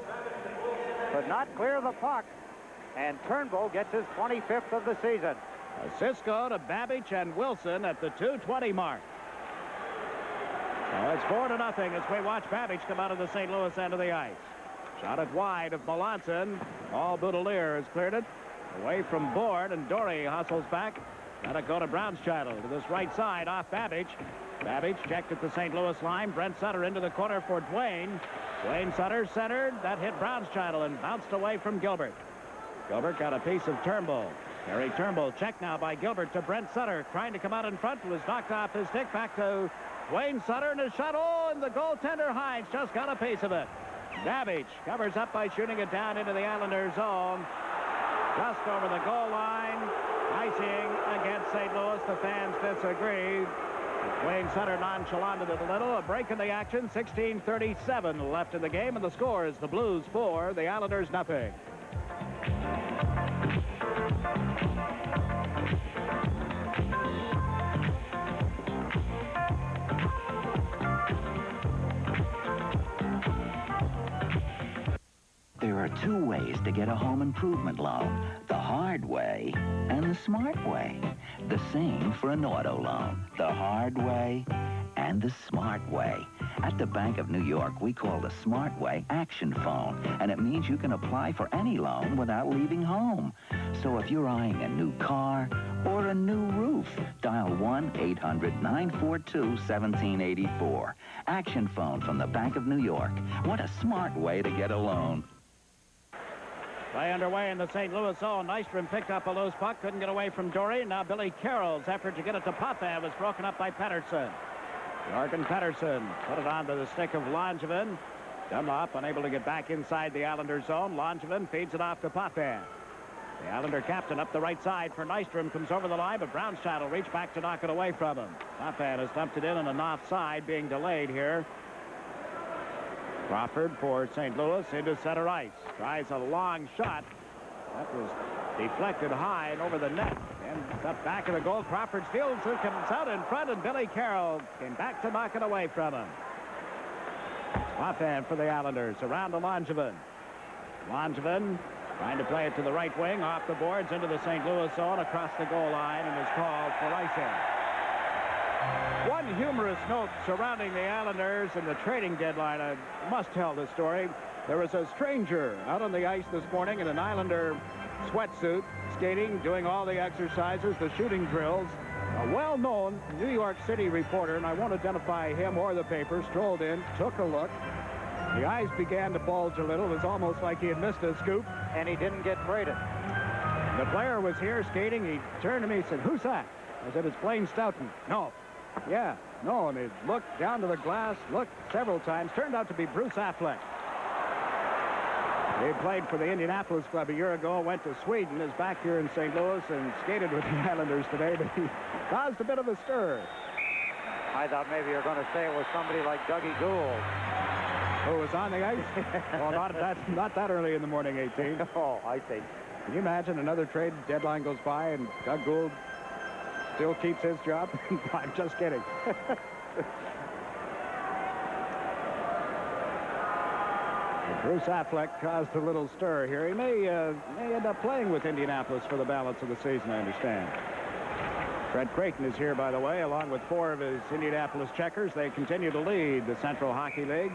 but not clear the puck. And Turnbull gets his 25th of the season. Cisco to Babbage and Wilson at the 2:20 mark. So it's 4-0 as we watch Babbage come out of the St. Louis end of the ice. Shot it wide of Melanson. Paul Boudelier has cleared it. Away from board, and Dory hustles back. Let it go to Brownscheitel to this right side off Babbage. Babbage checked at the St. Louis line. Brent Sutter into the corner for Dwayne. Dwayne Sutter centered. That hit Brownscheitel and bounced away from Gilbert. Gilbert got a piece of Turnbull. Perry Turnbull checked now by Gilbert to Brent Sutter. Trying to come out in front. Was knocked off his stick. Back to Dwayne Sutter and a shot. Oh, and the goaltender Hines just got a piece of it. Babbage covers up by shooting it down into the Islanders' zone. Just over the goal line. Icing against St. Louis. The fans disagree. Dwayne Sutter nonchalanted it a little. A break in the action. 16:37 left in the game, and the score is the Blues 4, the Islanders nothing. 2 ways to get a home improvement loan. The hard way and the smart way. The same for an auto loan. The hard way and the smart way. At the Bank of New York, we call the Smart Way Action Phone, and it means you can apply for any loan without leaving home. So if you're eyeing a new car or a new roof, dial 1-800-942-1784. Action Phone from the Bank of New York. What a smart way to get a loan. Play underway in the St. Louis zone. Nystrom picked up a loose puck, couldn't get away from Dory. Now Billy Carroll's effort to get it to Potvin was broken up by Pettersson. Jorgen Pettersson put it onto the stick of Langevin. Dunlop unable to get back inside the Islander zone. Langevin feeds it off to Potvin. The Islander captain up the right side for Nystrom comes over the line, but Brownshot will reach back to knock it away from him. Potvin has dumped it in on an offside, being delayed here. Crawford for St. Louis into center ice. Tries a long shot. That was deflected high and over the net. And the back of the goal. Crawford steals it, comes out in front, and Billy Carroll came back to knock it away from him. Potvin for the Islanders. Around to Langevin. Langevin trying to play it to the right wing, off the boards, into the St. Louis zone, across the goal line, and is called for icing. One humorous note surrounding the Islanders and the trading deadline. I must tell this story. There was a stranger out on the ice this morning in an Islander sweatsuit, skating, doing all the exercises, the shooting drills. A well-known New York City reporter, and I won't identify him or the paper, strolled in, took a look. The eyes began to bulge a little. It was almost like he had missed a scoop. And he didn't get traded. The player was here skating. He turned to me and said, "Who's that?" I said, "It's Blaine Stoughton." "No." "Yeah, no." And he looked down to the glass, looked several times. Turned out to be Bruce Affleck. He played for the Indianapolis club a year ago, went to Sweden, is back here in St. Louis, and skated with the Islanders today, but he caused a bit of a stir. I thought maybe you were going to say it was somebody like Dougie Gould. Who was on the ice? Well, not that early in the morning, 18. Oh, I see. Can you imagine another trade deadline goes by and Doug Gould still keeps his job? I'm just kidding. Bruce Affleck caused a little stir here. He may end up playing with Indianapolis for the balance of the season, I understand. Fred Creighton is here, by the way, along with 4 of his Indianapolis Checkers. They continue to lead the Central Hockey League.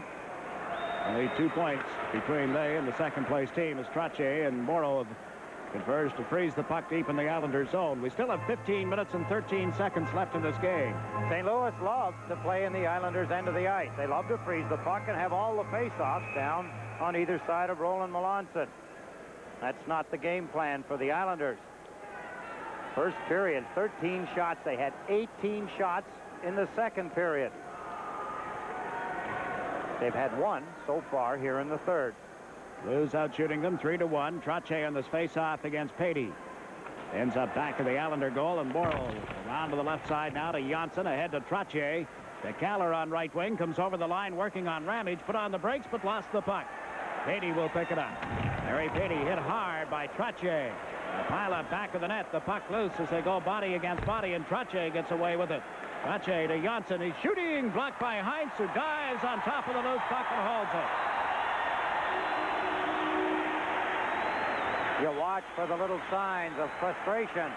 Only 2 points between they and the second-place team as Trottier and Morrow have converged to freeze the puck deep in the Islanders' zone. We still have 15 minutes and 13 seconds left in this game. St. Louis loves to play in the Islanders' end of the ice. They love to freeze the puck and have all the face-offs down on either side of Roland Melanson. That's not the game plan for the Islanders. First period, 13 shots. They had 18 shots in the second period. They've had 1 so far here in the third. Blues out shooting them 3-1. Trottier on this face-off against Patey. Ends up back of the Islander goal, and Morrow around to the left side now to Janssen, ahead to Trottier. DeCaller on right wing, comes over the line, working on Ramage, put on the brakes, but lost the puck. Patey will pick it up. Harry Patey hit hard by Trottier. A pile up back of the net. The puck loose as they go body against body, and Trottier gets away with it. Trottier to Janssen. He's shooting, blocked by Heinz, who dives on top of the loose puck and holds it. You watch for the little signs of frustration.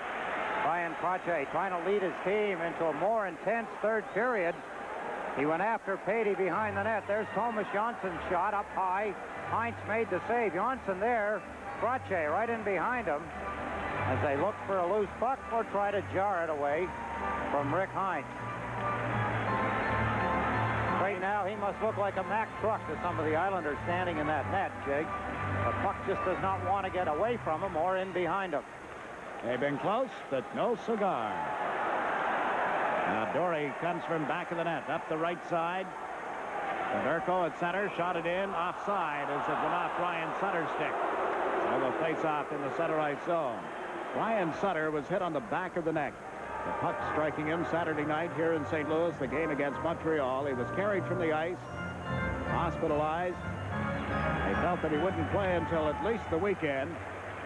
Brian Trottier trying to lead his team into a more intense third period. He went after Patey behind the net. There's Thomas Janssen's shot up high. Heinz made the save. Janssen there. Trottier right in behind him as they look for a loose puck or try to jar it away from Rick Heinz. Right now, he must look like a Mack truck to some of the Islanders standing in that net, Jake. The puck just does not want to get away from him or in behind him. They've been close, but no cigar. Now Dory comes from back of the net, up the right side. Federico at center, shot it in, offside as it went off Ryan Sutter's stick. So the face-off in the center ice zone. Ryan Sutter was hit on the back of the neck. The puck striking him Saturday night here in St. Louis, the game against Montreal. He was carried from the ice, hospitalized. They felt that he wouldn't play until at least the weekend,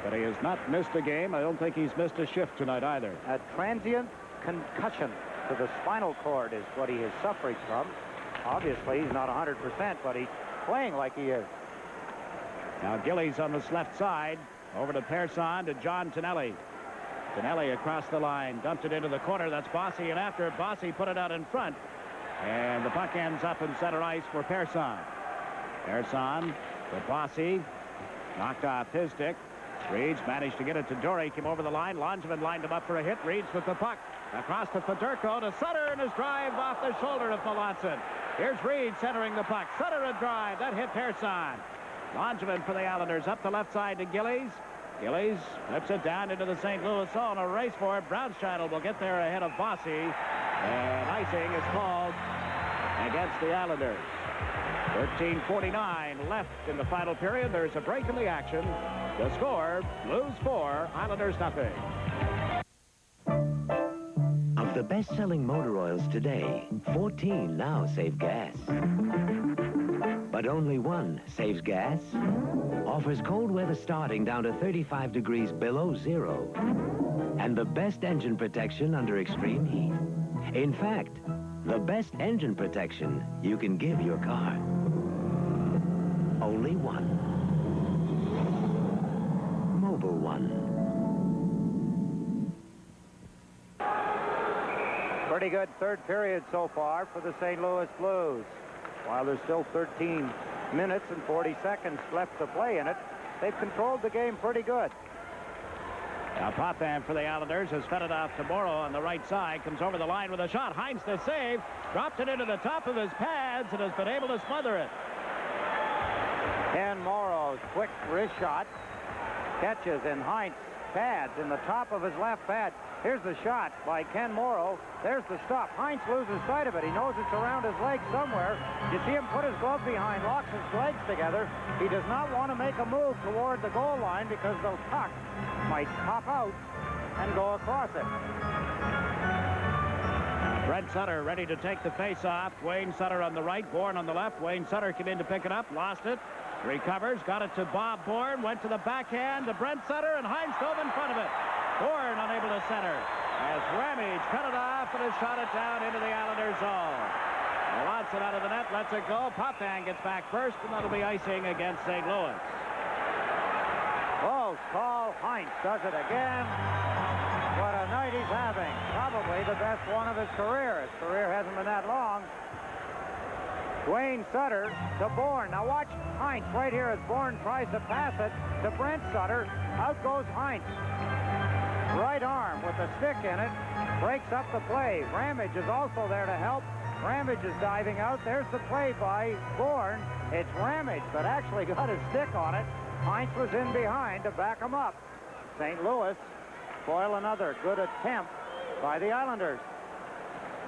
but he has not missed a game. I don't think he's missed a shift tonight either. A transient concussion to the spinal cord is what he is suffering from. Obviously, he's not 100%, but he's playing like he is. Now Gillies on this left side. Over to Persson to John Tonelli. Tonelli across the line. Dumped it into the corner. That's Bossy. And after it, Bossy put it out in front. And the puck ends up in center ice for Persson. Persson to Bossy. Knocked off his stick. Reeds managed to get it to Dory. Came over the line. Langevin lined him up for a hit. Reeds with the puck. Across to Fedorko to Sutter, and his drive off the shoulder of Melanson. Here's Reed centering the puck. Sutter a drive. That hit Persson. Langevin for the Islanders up the left side to Gillies. Gillies flips it down into the St. Louis zone. A race for it. Brownscheitel will get there ahead of Bossy. And icing is called against the Islanders. 13:49 left in the final period. There's a break in the action. The score, Blues 4, Islanders nothing. Of the best-selling motor oils today, 14 now save gas. But only one saves gas. Offers cold weather starting down to 35 degrees below zero. And the best engine protection under extreme heat. In fact, the best engine protection you can give your car. Only one. Mobile One. Pretty good third period so far for the St. Louis Blues. While there's still 13 minutes and 40 seconds left to play in it, they've controlled the game pretty good. Now Potvin for the Islanders has fed it off to Morrow on the right side. Comes over the line with a shot. Heinz to save. Dropped it into the top of his pads and has been able to smother it. Ken Morrow's quick wrist shot catches in Heinz pads in the top of his left pad. Here's the shot by Ken Morrow. There's the stop. Heinz loses sight of it. He knows it's around his leg somewhere. You see him put his glove behind, locks his legs together. He does not want to make a move toward the goal line because the puck might pop out and go across it. Brent Sutter ready to take the face-off. Wayne Sutter on the right, Bourne on the left. Wayne Sutter came in to pick it up, lost it. Recovers, got it to Bob Bourne, went to the backhand to Brent Sutter, and Heinz dove in front of it. Bourne unable to center as Ramage cut it off and has shot it down into the Islanders zone. Melanson out of the net, lets it go. Potvin gets back first, and that'll be icing against St. Louis. Close call. Heinz does it again. What a night he's having. Probably the best one of his career. His career hasn't been that long. Wayne Sutter to Bourne. Now watch Heinz right here as Bourne tries to pass it to Brent Sutter. Out goes Heinz. Right arm with the stick in it. Breaks up the play. Ramage is also there to help. Ramage is diving out. There's the play by Bourne. It's Ramage that actually got his stick on it. Heinz was in behind to back him up. St. Louis foil another good attempt by the Islanders.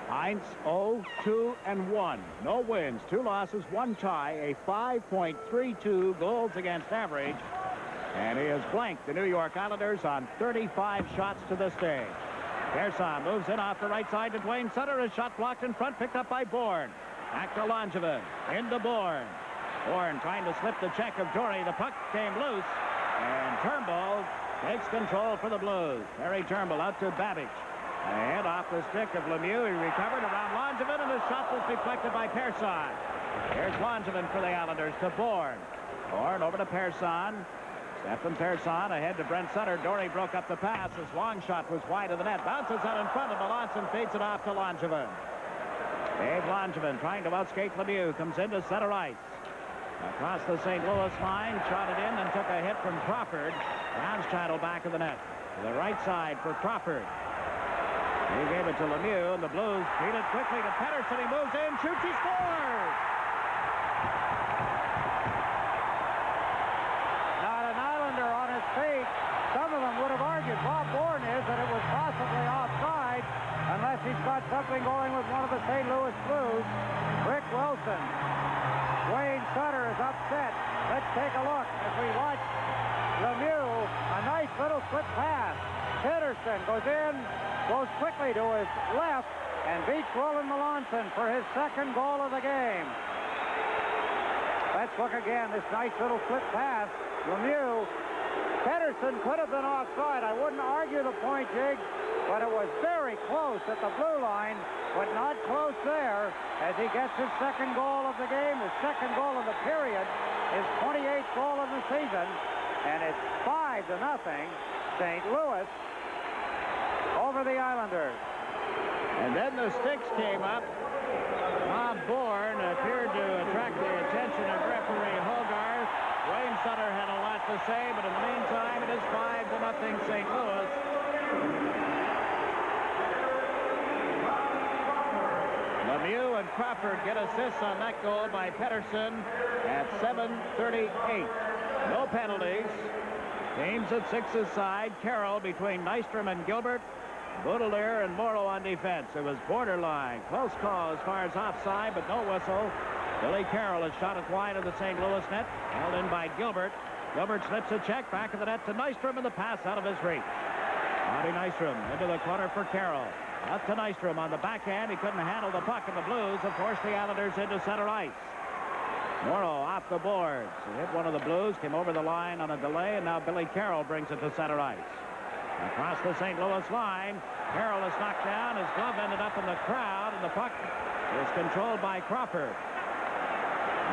Heinz 0-2-1. No wins, 2 losses, 1 tie, a 5.32 goals against average. And he has blanked the New York Islanders on 35 shots to this day. Persson moves in off the right side to Dwayne Sutter. A shot blocked in front, picked up by Bourne. Back to Langevin. Into Bourne. Bourne trying to slip the check of Dory. The puck came loose. And Turnbull takes control for the Blues. Harry Turnbull out to Babbage. A hand off the stick of Lemieux. He recovered around Langevin, and his shot was deflected by Persson. Here's Langevin for the Islanders to Bourne. Bourne over to Persson. Stefan Persson ahead to Brent Sutter. Dory broke up the pass. His long shot was wide of the net. Bounces out in front of Melanson. Fades it off to Langevin. Dave Langevin trying to outskate Lemieux. Comes into center ice. Across the St. Louis line. Shot it in and took a hit from Crawford. Brownscheitel back of the net. To the right side for Crawford. He gave it to Lemieux, and the Blues feed it quickly to Pettersson. He moves in, shoots, he scores! Not an Islander on his feet. Some of them would have argued, Bob Bourne is, that it was possibly offside, unless he's got something going with one of the St. Louis Blues. Rick Wilson. Wayne Sutter is upset. Let's take a look as we watch Lemieux. A nice little slip pass. Pettersson goes in, goes quickly to his left, and beats Roland Melanson for his second goal of the game. Let's look again, this nice little slip pass. Lemieux. Pettersson could have been offside. I wouldn't argue the point, Jiggs, but it was very close at the blue line, but not close there as he gets his second goal of the game, his second goal of the period. his 28th goal of the season, and it's 5-0 St. Louis over the Islanders. And then the sticks came up. Bob Bourne appeared to attract the attention of referee Hogarth. Wayne Sutter had a lot to say, but in the meantime, it is 5-0 St. Louis. Lemieux and Crawford get assists on that goal by Pettersson at 7:38. No penalties. Teams at 6 aside. Carroll between Nystrom and Gilbert. Baudelaire and Morrow on defense. It was borderline. Close call as far as offside, but no whistle. Billy Carroll has shot it wide of the St. Louis net. Held in by Gilbert. Gilbert slips a check back of the net to Nystrom, and the pass out of his reach. Bobby Nystrom into the corner for Carroll. Up to Nystrom on the backhand. He couldn't handle the puck, and the Blues have forced the Islanders into center ice. Morrow off the boards. He hit one of the Blues, came over the line on a delay, and now Billy Carroll brings it to center ice. Across the St. Louis line, Carroll is knocked down. His glove ended up in the crowd, and the puck is controlled by Crawford.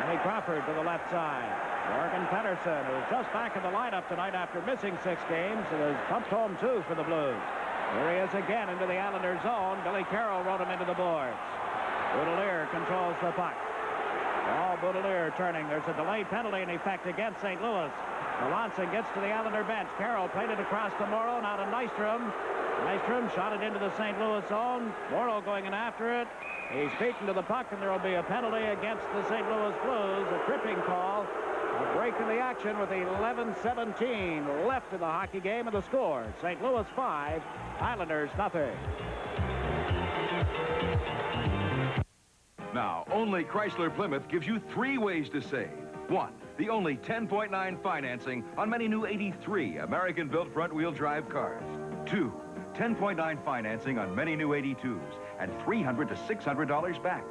Andy Crawford to the left side. Morgan Pettersson, who is just back in the lineup tonight after missing 6 games, and has pumped home 2 for the Blues. Here he is again into the Islanders' zone. Billy Carroll rode him into the boards. Baudelaire controls the puck. All Baudelaire turning. There's a delayed penalty in effect against St. Louis. Melanson gets to the Islander bench. Carroll played it across to Morrow, now to Nystrom. Nystrom shot it into the St. Louis zone. Morrow going in after it. He's beaten to the puck, and there will be a penalty against the St. Louis Blues. A tripping call. A break in the action with 11:17 left in the hockey game, and the score, St. Louis 5, Islanders nothing. Now, only Chrysler Plymouth gives you 3 ways to save. 1, the only 10.9 financing on many new 83 American-built front-wheel drive cars. 2, 10.9 financing on many new 82s and $300 to $600 back.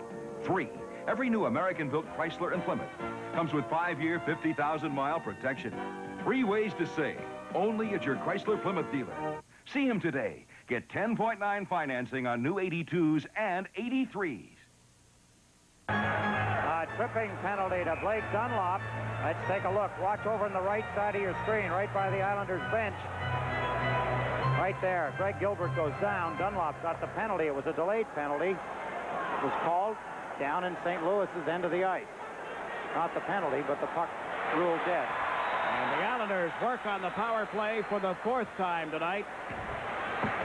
3, every new American-built Chrysler and Plymouth comes with 5-year, 50,000-mile protection. 3 ways to save, only at your Chrysler Plymouth dealer. See him today. Get 10.9 financing on new 82s and 83s. A tripping penalty to Blake Dunlop. Let's take a look. Watch over on the right side of your screen, right by the Islanders bench. Right there. Greg Gilbert goes down. Dunlop got the penalty. It was a delayed penalty. It was called down in St. Louis's end of the ice. Not the penalty, but the puck ruled dead. And the Islanders work on the power play for the 4th time tonight.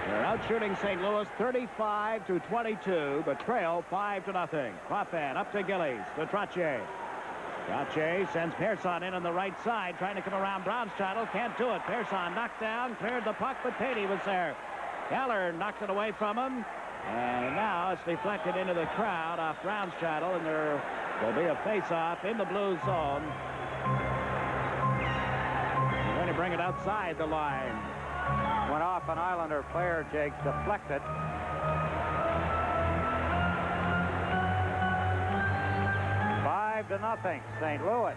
They're out shooting St. Louis 35-22, but trail 5-0. Crawford up to Gillies, to Trottier. Trottier sends Pearson in on the right side, trying to come around Brownstrattle. Can't do it. Pearson knocked down, cleared the puck, but Patey was there. Keller knocked it away from him. And now it's deflected into the crowd off Brownstrattle, and there will be a face-off in the Blues zone. They're going to bring it outside the line. Went off an Islander player, Jake, deflected. 5-0, St. Louis.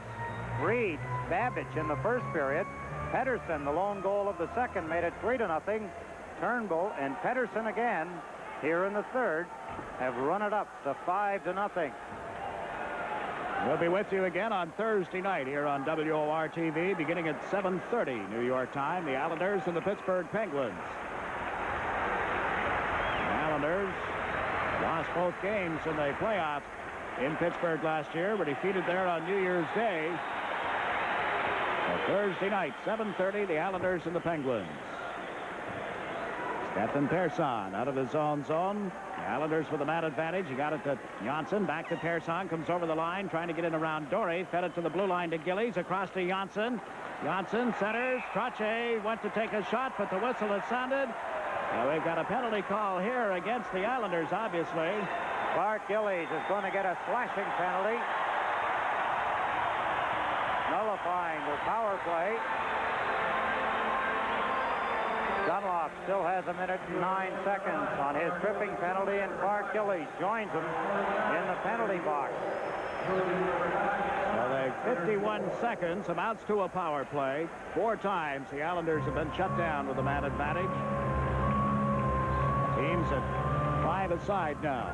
Reed, Babbage in the first period. Pettersson, the lone goal of the second, made it 3-0. Turnbull and Pettersson again, here in the third, have run it up to 5-0. We'll be with you again on Thursday night here on WOR-TV, beginning at 7:30 New York time. The Islanders and the Pittsburgh Penguins. The Islanders lost both games in the playoffs in Pittsburgh last year, were defeated there on New Year's Day. So Thursday night, 7:30, the Islanders and the Penguins. Stefan Pearson out of his own zone. The Islanders with the man advantage. He got it to Janssen. Back to Pearson. Comes over the line, trying to get in around Dory. Fed it to the blue line to Gillies. Across to Janssen. Janssen centers. Trottier went to take a shot, but the whistle has sounded. Now we've got a penalty call here against the Islanders, obviously. Clark Gillies is going to get a slashing penalty, nullifying the power play. Dunlop still has 1 minute and 9 seconds on his tripping penalty, and Clark Gillies joins him in the penalty box. So the 51 seconds amounts to a power play. 4 times the Islanders have been shut down with a man advantage. Teams at 5 aside now.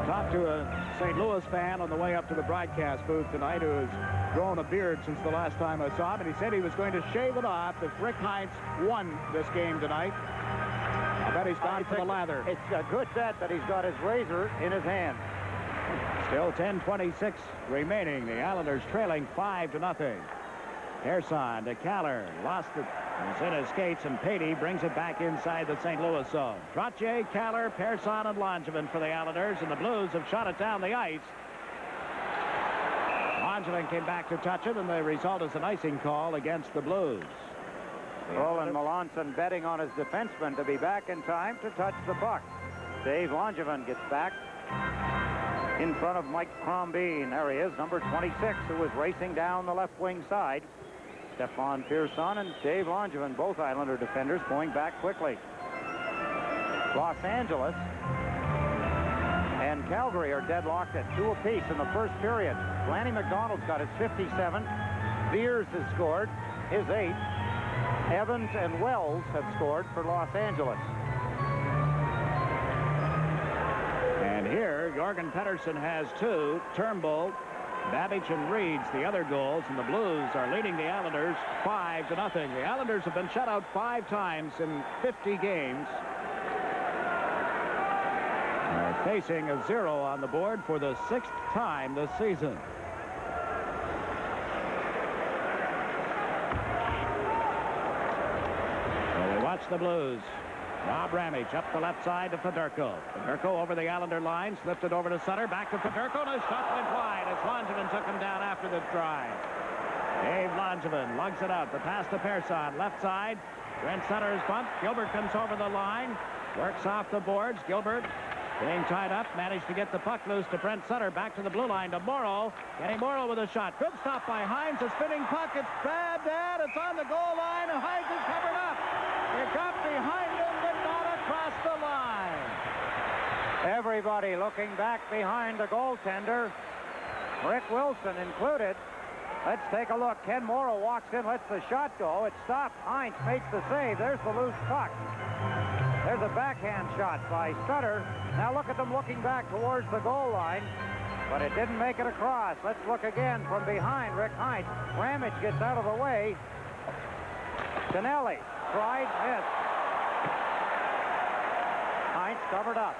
Talked to a St. Louis fan on the way up to the broadcast booth tonight who is grown a beard since the last time I saw him, and he said he was going to shave it off if Rick Heinz won this game tonight. I bet he's gone for the lather. It's a good bet that he's got his razor in his hand. Still 10:26 remaining. The Islanders trailing 5-0. Pearson to Keller. Lost it. He's in his skates, and Patey brings it back inside the St. Louis zone. Trottier, Keller, Pearson, and Langevin for the Islanders, and the Blues have shot it down the ice. Langevin came back to touch it, and the result is an icing call against the Blues. Roland Melanson betting on his defenseman to be back in time to touch the puck. Dave Langevin gets back in front of Mike Crombie. There he is, number 26, who was racing down the left wing side. Stefan Pearson and Dave Langevin, both Islander defenders, going back quickly. Los Angeles and Calgary are deadlocked at 2 apiece in the first period. Lanny McDonald's got his 57. Beers has scored his 8. Evans and Wells have scored for Los Angeles. And here, Jorgen Pettersson has 2. Turnbull, Babbage, and Reed's the other goals, and the Blues are leading the Islanders 5-0. The Islanders have been shut out 5 times in 50 games. They're facing a 0 on the board for the 6th time this season. So we watch the Blues. Rob Ramage up the left side to Fedorko. Fedorko over the Islander line, slipped it over to Sutter, back to Fedorko, and his shot went wide as Langevin took him down after the drive. Dave Langevin lugs it out. The pass to Pearson, left side. Brent Sutter's bunt. Gilbert comes over the line, works off the boards. Gilbert being tied up, managed to get the puck loose to Brent Sutter, back to the blue line to Morrow. Kenny Morrow with a shot. Good stop by Hines. A spinning puck. It's bad, Dad. It's on the goal line, and Hines is covered up. It got behind him, but not across the line. Everybody looking back behind the goaltender, Rick Wilson included. Let's take a look. Ken Morrow walks in, lets the shot go. It stopped. Hines makes the save. There's the loose puck. There's a backhand shot by Sutter. Now look at them looking back towards the goal line, but it didn't make it across. Let's look again from behind Rick Hines. Ramage gets out of the way. Tonelli tried, missed. Hines covered up.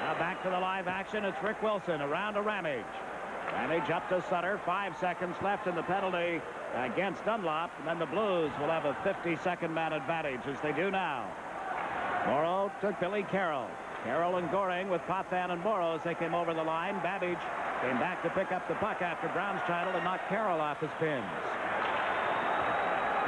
Now back to the live action. It's Rick Wilson around to Ramage. Ramage up to Sutter. 5 seconds left in the penalty against Dunlop, and then the Blues will have a 50-second man advantage, as they do now. Morrow took Billy Carroll. Carroll and Goring with Potvin and Morrow as they came over the line. Babbage came back to pick up the puck after Brown's title and knocked Carroll off his pins.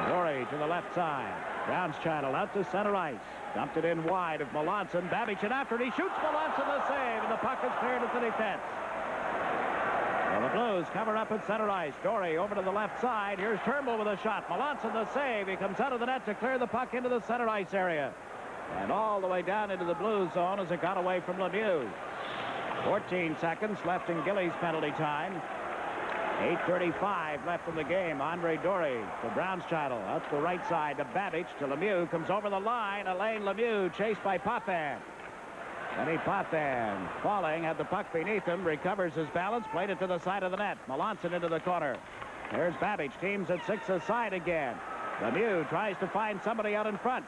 Gorey to the left side. Brown's channel out to center ice. Dumped it in wide of Melanson. Babbage and after, and he shoots Melanson the save, and the puck is cleared at the defense. Well, the Blues cover up at center ice. Gorey over to the left side. Here's Turnbull with a shot. Melanson the save. He comes out of the net to clear the puck into the center ice area. And all the way down into the Blues zone as it got away from Lemieux. 14 seconds left in Gillies' penalty time. 8:35 left in the game. Andre Dorey to Brownscheitel. Out the right side to Babbage to Lemieux. Comes over the line. Alain Lemieux chased by Potvin. Kenny Potvin falling, had the puck beneath him. Recovers his balance. Played it to the side of the net. Melanson into the corner. There's Babbage. Teams at 6 aside again. Lemieux tries to find somebody out in front.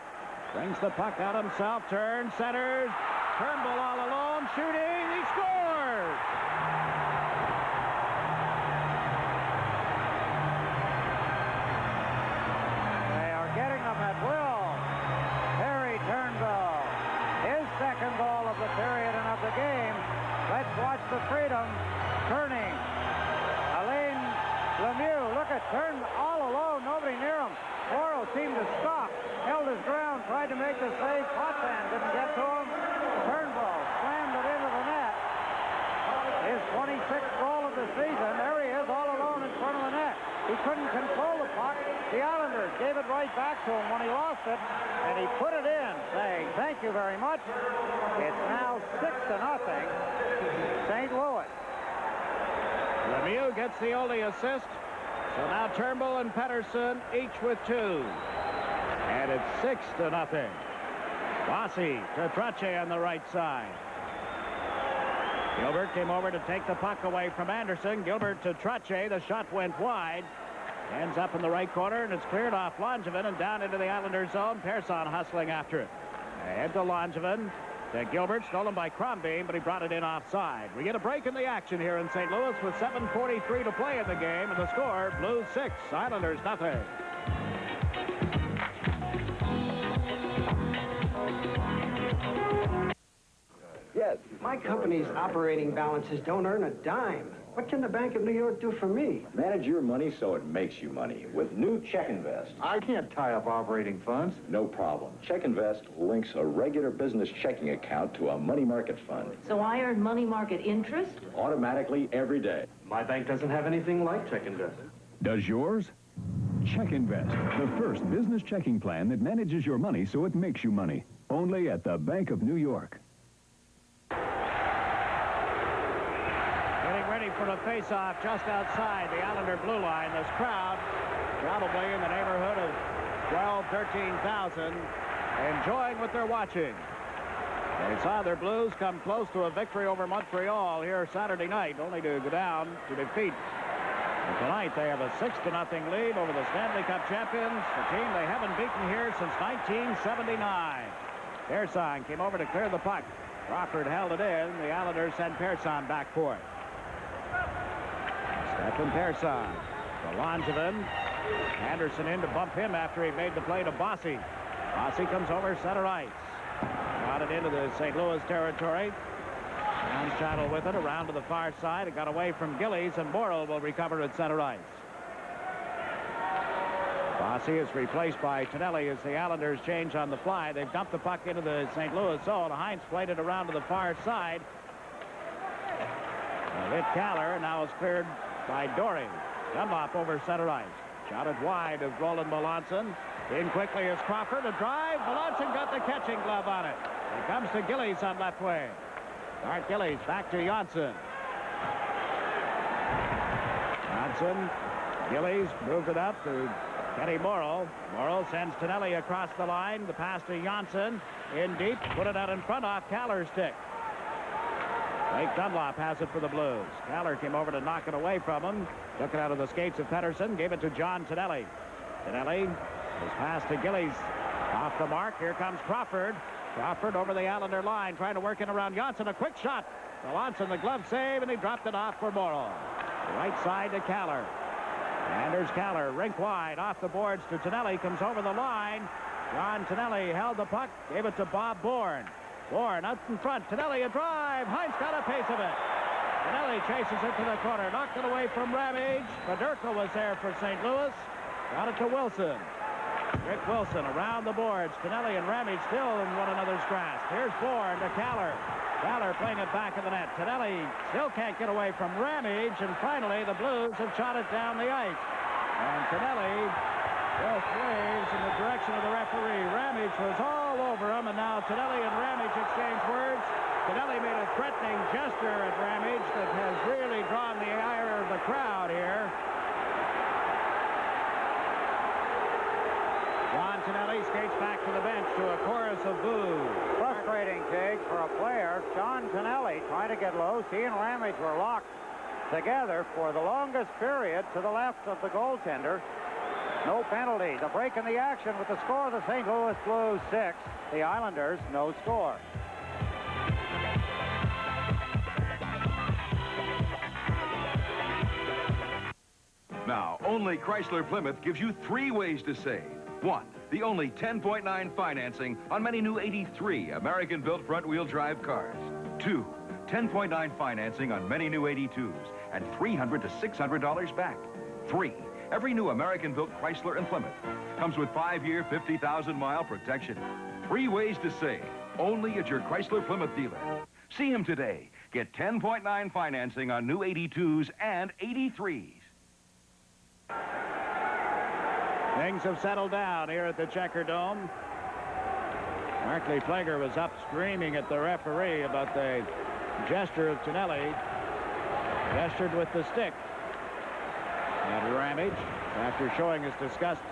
Brings the puck out himself, turns, centers. Turnbull all alone, shooting, he scores! They are getting them at will. Harry Turnbull, his second goal of the period and of the game. Let's watch the freedom. Turning. Alain Lemieux, look at Turnbull all alone, nobody near him. Morrow seemed to stop, held his ground, tried to make the save. Potvin didn't get to him. Turnbull slammed it into the net. His 26th goal of the season. There he is, all alone in front of the net. He couldn't control the puck. The Islanders gave it right back to him when he lost it, and he put it in, saying, "Thank you very much." It's now 6-0, St. Louis. Lemieux gets the only assist. So now Turnbull and Pettersson each with 2. And it's 6-0. Rossi to Trottier on the right side. Gilbert came over to take the puck away from Anderson. Gilbert to Trottier. The shot went wide. Ends up in the right corner, and it's cleared off Langevin and down into the Islanders' zone. Persson hustling after it. Ahead to Langevin. To Gilbert, stolen by Crombie, but he brought it in offside. We get a break in the action here in St. Louis with 7:43 to play in the game, and the score, Blues 6, Islanders nothing. Yes. My company's operating balances don't earn a dime. What can the Bank of New York do for me? Manage your money so it makes you money with new Check Invest. I can't tie up operating funds. No problem. Check Invest links a regular business checking account to a money market fund. So I earn money market interest? Automatically every day. My bank doesn't have anything like Check Invest. Does yours? Check Invest, the first business checking plan that manages your money so it makes you money. Only at the Bank of New York. Getting ready for a face-off just outside the Islander blue line. This crowd, probably in the neighborhood of 12,000, 13,000, enjoying what they're watching. They saw their Blues come close to a victory over Montreal here Saturday night, only to go down to defeat. And tonight they have a 6-0 lead over the Stanley Cup champions, a team they haven't beaten here since 1979. Persson came over to clear the puck. Crawford held it in. The Islanders sent Persson back for it. Stefan Persson to Langevin. Anderson in to bump him after he made the play to Bossy. Bossy comes over center ice. Got it into the St. Louis territory. Down channel with it around to the far side. It got away from Gillies, and Morrill will recover at center ice. Bossy is replaced by Tonelli as the Islanders change on the fly. They've dumped the puck into the St. Louis zone. Heinz played it around to the far side. Hit Kaller, and now it's cleared by Dory. Dunlop over center ice. Shot it wide of Roland Melanson. In quickly is Crawford. A drive. Melanson got the catching glove on it. It comes to Gillies on left wing. Art Gillies back to Janssen. Janssen. Gillies moved it up to Kenny Morrill. Morrill sends Tonelli across the line. The pass to Janssen. In deep. Put it out in front off Kaller's stick. Blake Dunlop has it for the Blues. Kaller came over to knock it away from him. Took it out of the skates of Pettersson. Gave it to John Tonelli. Tonelli is passed to Gillies. Off the mark. Here comes Crawford. Crawford over the Islander line. Trying to work in around Janssen. A quick shot. Melanson, the glove save, and he dropped it off for Morrill. Right side to Kaller. Anders Kaller, rink wide, off the boards to Tonelli, comes over the line. John Tonelli held the puck, gave it to Bob Bourne. Bourne out in front, Tonelli a drive, Heinz got a pace of it. Tonelli chases it to the corner, knocked it away from Ramage. Fedorko was there for St. Louis, got it to Wilson. Rick Wilson around the boards, Tonelli and Ramage still in one another's grasp. Here's Bourne to Kaller. Kaller playing it back of the net. Tonelli still can't get away from Ramage, and finally the Blues have shot it down the ice. And Tonelli just waves in the direction of the referee. Ramage was all over him, and now Tonelli and Ramage exchange words. Tonelli made a threatening gesture at Ramage that has really drawn the ire of the crowd here. John Tonelli skates back to the bench to a chorus of boos. Frustrating, Jake, for a player. John Tonelli trying to get loose. He and Ramage were locked together for the longest period to the left of the goaltender. No penalties. A break in the action with the score of the St. Louis Blues 6. The Islanders, no score. Now, only Chrysler Plymouth gives you 3 ways to save. 1, the only 10.9 financing on many new 83 American-built front-wheel drive cars. 2, 10.9 financing on many new 82s and $300 to $600 back. 3, every new American-built Chrysler and Plymouth comes with 5-year, 50,000-mile protection. 3 ways to save, only at your Chrysler Plymouth dealer. See him today. Get 10.9 financing on new 82s and 83s. Things have settled down here at the Checker Dome. Markley Flegger was up screaming at the referee about the gesture of Tonelli. Gestured with the stick at Ramage after showing his disgust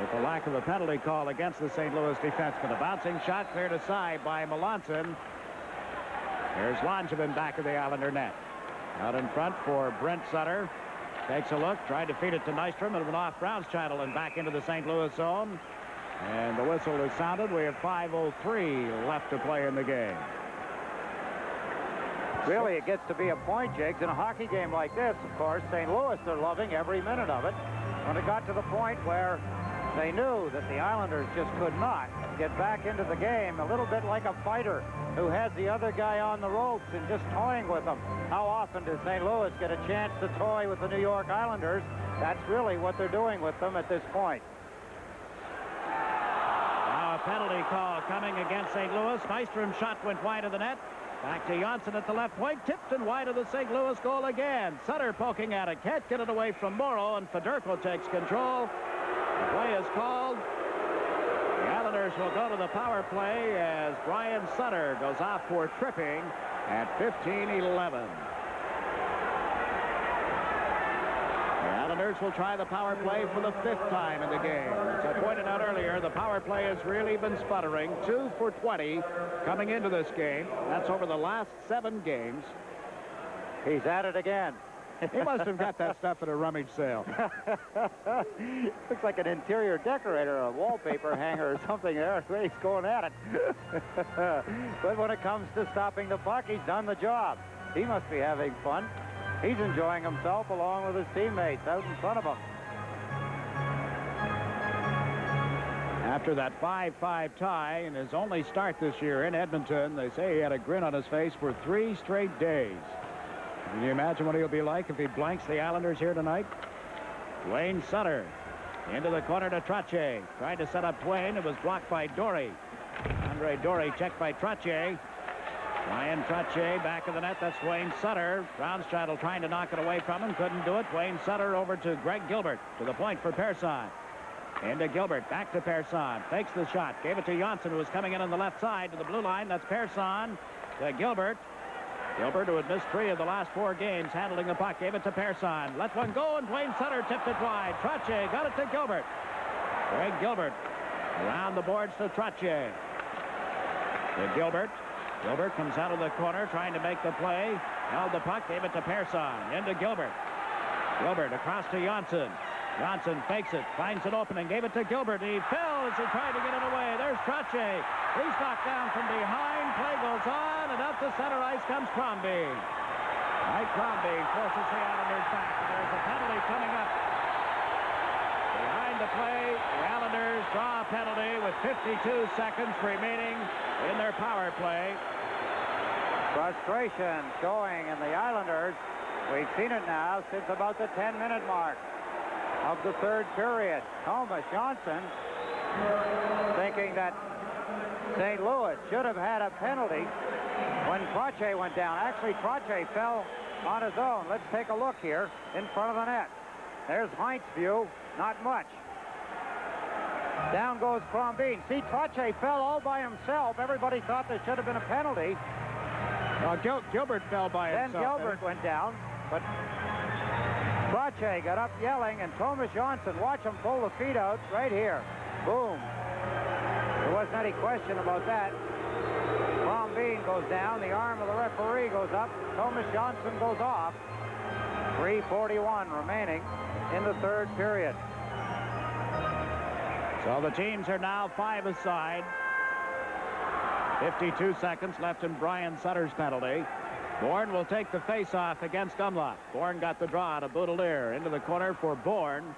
with the lack of a penalty call against the St. Louis defenseman. A bouncing shot cleared aside by Melanson. Here's Langevin back of the Islander net. Out in front for Brent Sutter. Takes a look, tried to feed it to Nystrom. It went off Brown's channel and back into the St. Louis zone. And the whistle is sounded. We have 5:03 left to play in the game. Really, it gets to be a point, Jakes. In a hockey game like this, of course, St. Louis, they're loving every minute of it. When it got to the point where they knew that the Islanders just could not get back into the game, a little bit like a fighter who has the other guy on the ropes and just toying with them. How often does St. Louis get a chance to toy with the New York Islanders? That's really what they're doing with them at this point. Now a penalty call coming against St. Louis. Nystrom's shot went wide of the net. Back to Janssen at the left point. Tipped and wide of the St. Louis goal again. Sutter poking at it. Can't get it away from Morrow, and Fedorko takes control. The play is called. The Islanders will go to the power play as Brian Sutter goes off for tripping at 15:11. The Islanders will try the power play for the 5th time in the game. As I pointed out earlier, the power play has really been sputtering. 2 for 20 coming into this game. That's over the last 7 games. He's at it again. He must have got that stuff at a rummage sale. Looks like an interior decorator, a wallpaper hanger or something there. He's going at it. But when it comes to stopping the puck, he's done the job. He must be having fun. He's enjoying himself along with his teammates out in front of him. After that 5-5 tie in his only start this year in Edmonton, they say he had a grin on his face for 3 straight days. Can you imagine what he'll be like if he blanks the Islanders here tonight? Dwayne Sutter into the corner to Trottier. Tried to set up Dwayne. It was blocked by Dory. Andre Dory checked by Trottier. Ryan Trottier back of the net. That's Dwayne Sutter. Brownstrattle trying to knock it away from him. Couldn't do it. Dwayne Sutter over to Greg Gilbert. To the point for Persson. Into Gilbert. Back to Persson. Takes the shot. Gave it to Janssen, who was coming in on the left side to the blue line. That's Persson to Gilbert. Gilbert, who had missed 3 of the last 4 games, handling the puck, gave it to Persson. Let one go, and Dwayne Sutter tipped it wide. Trottier got it to Gilbert. Greg Gilbert around the boards to Trottier. To Gilbert. Gilbert comes out of the corner trying to make the play. Held the puck, gave it to Persson. Into Gilbert. Gilbert across to Janssen. Janssen fakes it, finds an opening, gave it to Gilbert. He fell as he tried to get it away. There's Trottier. He's knocked down from behind. Play goes on, and up the center ice comes Crombie. Mike Crombie forces the Islanders back. There's a penalty coming up. Behind the play, the Islanders draw a penalty with 52 seconds remaining in their power play. Frustration showing in the Islanders. We've seen it now since about the 10-minute mark of the 3rd period. Thomas Janssen thinking that St. Louis should have had a penalty when Trottier went down. Actually, Trottier fell on his own. Let's take a look here in front of the net. There's Heinz's view. Not much. Down goes Crombie. See, Trottier fell all by himself. Everybody thought there should have been a penalty. Gilbert fell by himself. Then Gilbert went down, but Trottier got up yelling, and Thomas Janssen, watch him pull the feet out right here. Boom. There wasn't any question about that. Crombie goes down. The arm of the referee goes up. Thomas Janssen goes off. 3:41 remaining in the 3rd period. So the teams are now 5 aside. 52 seconds left in Brian Sutter's penalty. Bourne will take the face-off against Umlauf. Bourne got the draw to Boudelier. Into the corner for Bourne.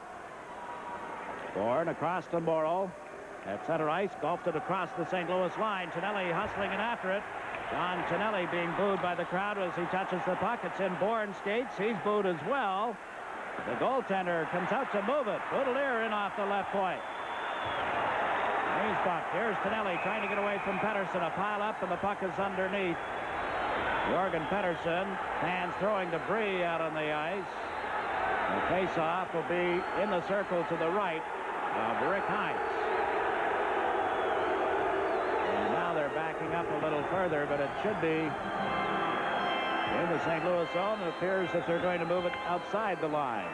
Bourne across to Morrow. At center ice, golfed it across the St. Louis line. Tonelli hustling in after it. John Tonelli being booed by the crowd as he touches the puck. It's in Bourne's skates. He's booed as well. The goaltender comes out to move it. Boudelier in off the left point. He's bucked. Here's Tonelli trying to get away from Pettersson. A pile up, and the puck is underneath. Jorgen Pettersson, hands throwing debris out on the ice. The face-off will be in the circle to the right of Rick Heinz. And now they're backing up a little further, but it should be in the St. Louis zone. It appears that they're going to move it outside the line.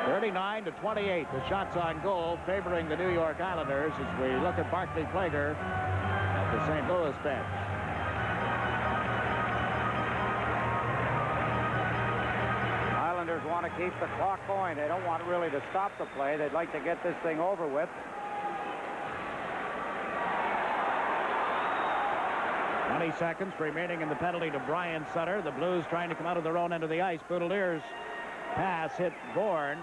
39-28. The shots on goal favoring the New York Islanders as we look at Barclay Plager at the St. Louis bench. Islanders want to keep the clock going. They don't want really to stop the play. They'd like to get this thing over with. 20 seconds remaining in the penalty to Brian Sutter. The Blues trying to come out of their own end of the ice. Boutilier's pass hit Bourne,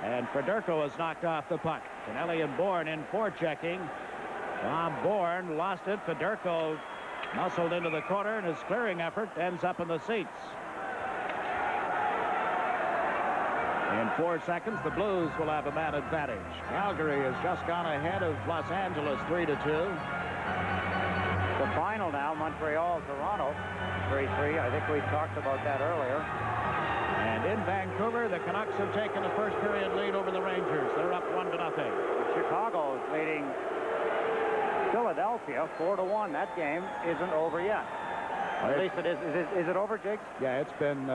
and Fedorko is knocked off the puck. Kennelly and Bourne in forechecking. Tom Bourne lost it. Fedorko muscled into the corner, and his clearing effort ends up in the seats. In 4 seconds, the Blues will have a man advantage. Calgary has just gone ahead of Los Angeles 3-2. The final now, Montreal, Toronto, 3-3. I think we talked about that earlier. And in Vancouver, the Canucks have taken a first period lead over the Rangers. They're up 1-0. Chicago is leading Philadelphia 4-1. That game isn't over yet. At least it is. Is it over, Jake? Yeah, it's been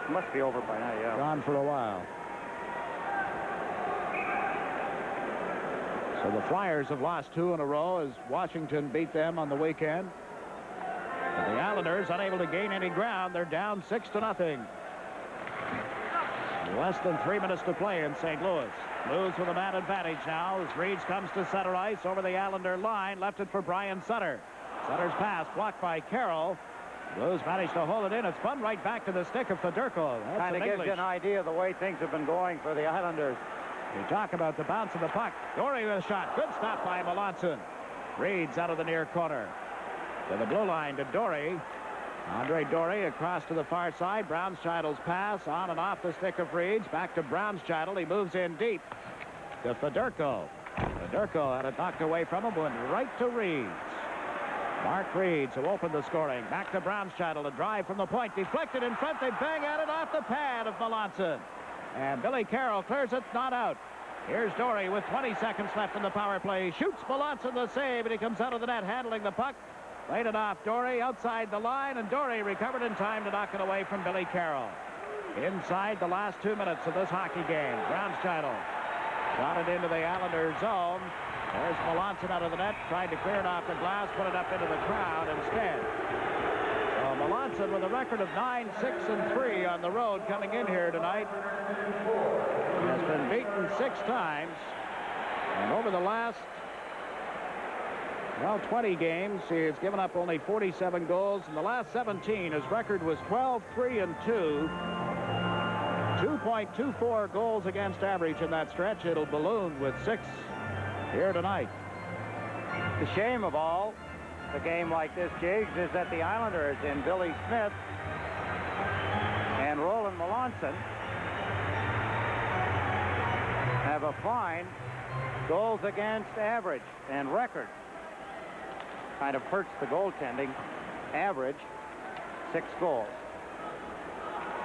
must be over by now, yeah. Gone for a while. So the Flyers have lost 2 in a row as Washington beat them on the weekend. And the Islanders unable to gain any ground. They're down 6-0. Less than 3 minutes to play in St. Louis. Blues with a man advantage now as Reeds comes to center ice over the Islander line. Left it for Brian Sutter. Sutter's pass blocked by Carroll. Blues managed to hold it in. It's spun right back to the stick of Fedorko. Kind of gives you an idea of the way things have been going for the Islanders. You talk about the bounce of the puck. Dory with a shot. Good stop by Melanson. Reeds out of the near corner. To the blue line to Dory. Andre Dory across to the far side. Brownscheidel's pass on and off the stick of Reeds. Back to Brownscheidel. He moves in deep to Fedorko. Fedorko had it knocked away from him. Went right to Reeds. Mark Reeds, who opened the scoring. Back to Brownscheidel. A drive from the point. Deflected in front. They bang at it off the pad of Melanson. And Billy Carroll clears it. Not out. Here's Dory with 20 seconds left in the power play. Shoots Melanson the save, and he comes out of the net handling the puck. Laid it off Dory outside the line, and Dory recovered in time to knock it away from Billy Carroll. Inside the last 2 minutes of this hockey game, Brownscheidel got it into the Islanders' zone. There's Melanson out of the net, tried to clear it off the glass, put it up into the crowd instead. So Melanson with a record of 9-6-3 on the road coming in here tonight. He has been beaten 6 times, and over the last 20 games, he has given up only 47 goals. In the last 17, his record was 12-3-2. 2.24 goals against average in that stretch. It'll balloon with 6 here tonight. The shame of all a game like this, Jiggs, is that the Islanders in Billy Smith and Roland Melanson have a fine goals against average and record. Kind of hurts the goaltending average. 6 goals.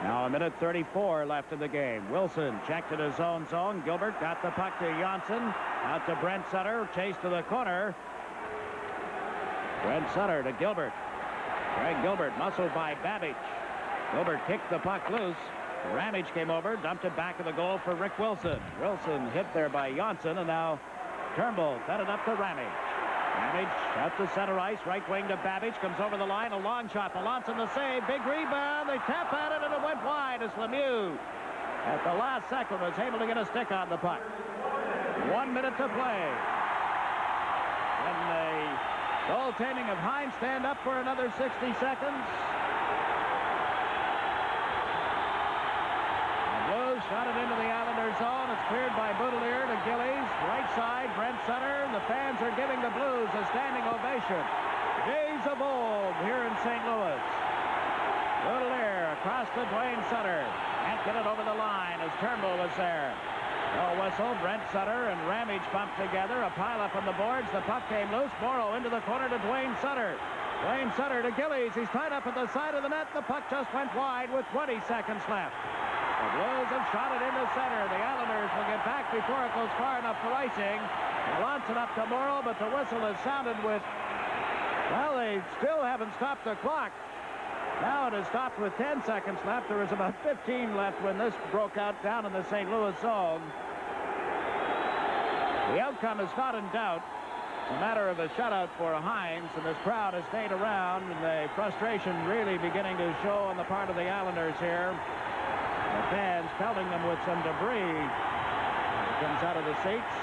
Now 1:34 left in the game. Wilson checked in his own zone. Gilbert got the puck to Janssen. Out to Brent Sutter. Chase to the corner. Brent Sutter to Gilbert. Greg Gilbert muscled by Babbage. Gilbert kicked the puck loose. Ramage came over, dumped it back to the goal for Rick Wilson. Wilson hit there by Janssen, and now Turnbull fed it up to Ramage. Ramage out to center ice, right wing to Babbage, comes over the line, a long shot. Melanson the save, big rebound. They tap at it, and it went wide as Lemieux, at the last second, was able to get a stick on the puck. 1 minute to play. And the goaltending of Hines stand up for another 60 seconds. Shot it into the Islanders' zone. It's cleared by Boutilier to Gillies. Right side, Brent Sutter. The fans are giving the Blues a standing ovation. Days of old here in St. Louis. Boutilier across to Dwayne Sutter. Can't get it over the line as Turnbull was there. No whistle. Brent Sutter and Ramage bumped together. A pile-up on the boards. The puck came loose. Morrow into the corner to Dwayne Sutter. Dwayne Sutter to Gillies. He's tied up at the side of the net. The puck just went wide with 20 seconds left. The Blues have shot it into center. The Islanders will get back before it goes far enough for icing. Melanson up to Morrow, but the whistle is sounded with, well, they still haven't stopped the clock. Now it has stopped with 10 seconds left. There was about 15 left when this broke out down in the St. Louis zone. The outcome is not in doubt. It's a matter of a shutout for Hines, and this crowd has stayed around, and the frustration really beginning to show on the part of the Islanders here. The fans pelting them with some debris. It comes out of the seats.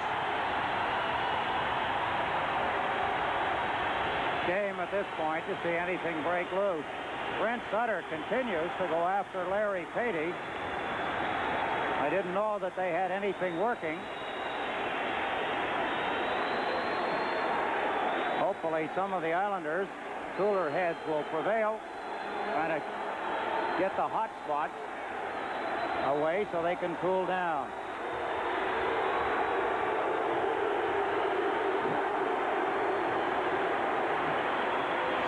Game at this point to see anything break loose. Brent Sutter continues to go after Larry Patey. I didn't know that they had anything working. Hopefully some of the Islanders' cooler heads will prevail, trying to get the hot spots away so they can cool down.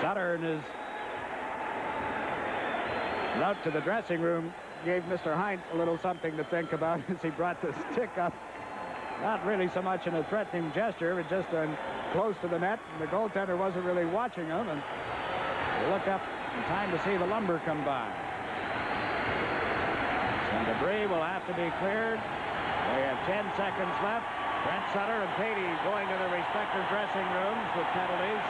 Sutter in his route to the dressing room gave Mr. Heinz a little something to think about as he brought the stick up. Not really so much in a threatening gesture, but just close to the net. And the goaltender wasn't really watching him, and he looked up in time to see the lumber come by. Some debris will have to be cleared. We have 10 seconds left. Brent Sutter and Patey going to their respective dressing rooms with penalties.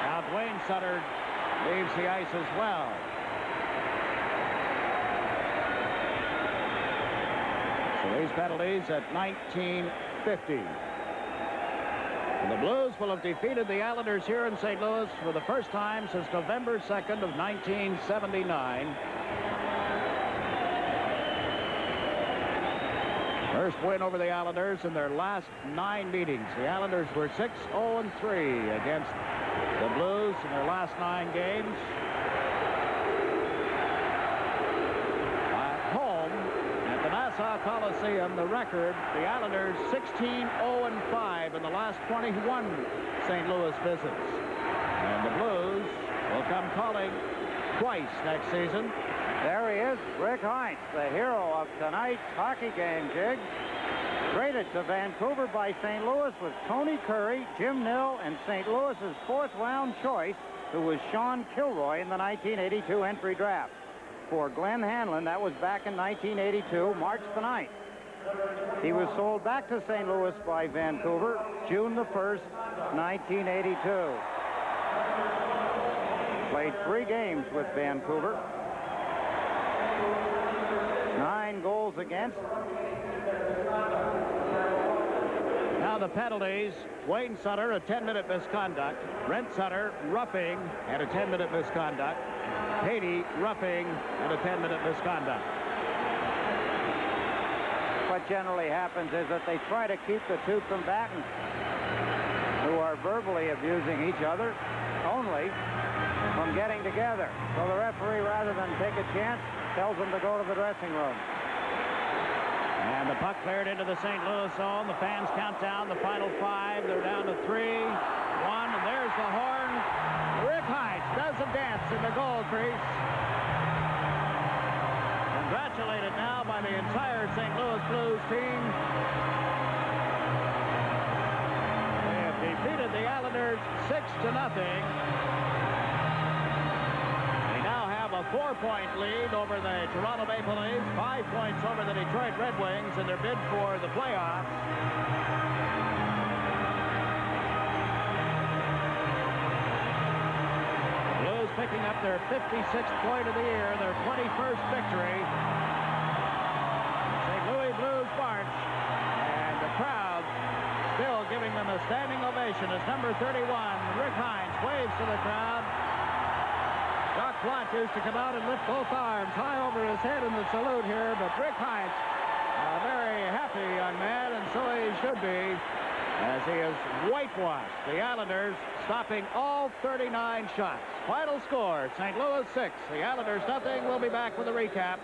Now Dwayne Sutter leaves the ice as well. So these penalties at 19:50. And the Blues will have defeated the Islanders here in St. Louis for the first time since November 2nd of 1979. First win over the Islanders in their last 9 meetings. The Islanders were 6-0-3 against the Blues in their last 9 games. At home at the Nassau Coliseum, the record, the Islanders 16-0-5 in the last 21 St. Louis visits. And the Blues will come calling twice next season. There he is, Rick Heinz, the hero of tonight's hockey game, Jig. Traded to Vancouver by St. Louis with Tony Curry, Jim Nill, and St. Louis's 4th-round choice, who was Sean Kilroy in the 1982 entry draft. For Glenn Hanlon, that was back in 1982, March the 9th. He was sold back to St. Louis by Vancouver, June the 1st, 1982. Played 3 games with Vancouver. 9 goals against. Now the penalties. Wayne Sutter, a 10-minute misconduct. Brent Sutter, roughing, and a 10-minute misconduct. Patey, roughing, and a 10-minute misconduct. What generally happens is that they try to keep the 2 combatants who are verbally abusing each other only from getting together. So the referee, rather than take a chance, tells them to go to the dressing room. And the puck cleared into the St. Louis zone. The fans count down the final 5. They're down to 3, 1, and there's the horn. Rick Heinz does a dance in the goal crease. Congratulated now by the entire St. Louis Blues team. They have defeated the Islanders 6-0. A 4-point lead over the Toronto Maple Leafs, 5 points over the Detroit Red Wings in their bid for the playoffs. The Blues picking up their 56th point of the year, their 21st victory. St. Louis Blues march, and the crowd still giving them a standing ovation as number 31, Rick Heinz, waves to the crowd. Doc Plott used to come out and lift both arms high over his head in the salute here, but Rick Heinz, a very happy young man, and so he should be, as he has whitewashed the Islanders, stopping all 39 shots. Final score, St. Louis 6, the Islanders nothing. We'll be back with a recap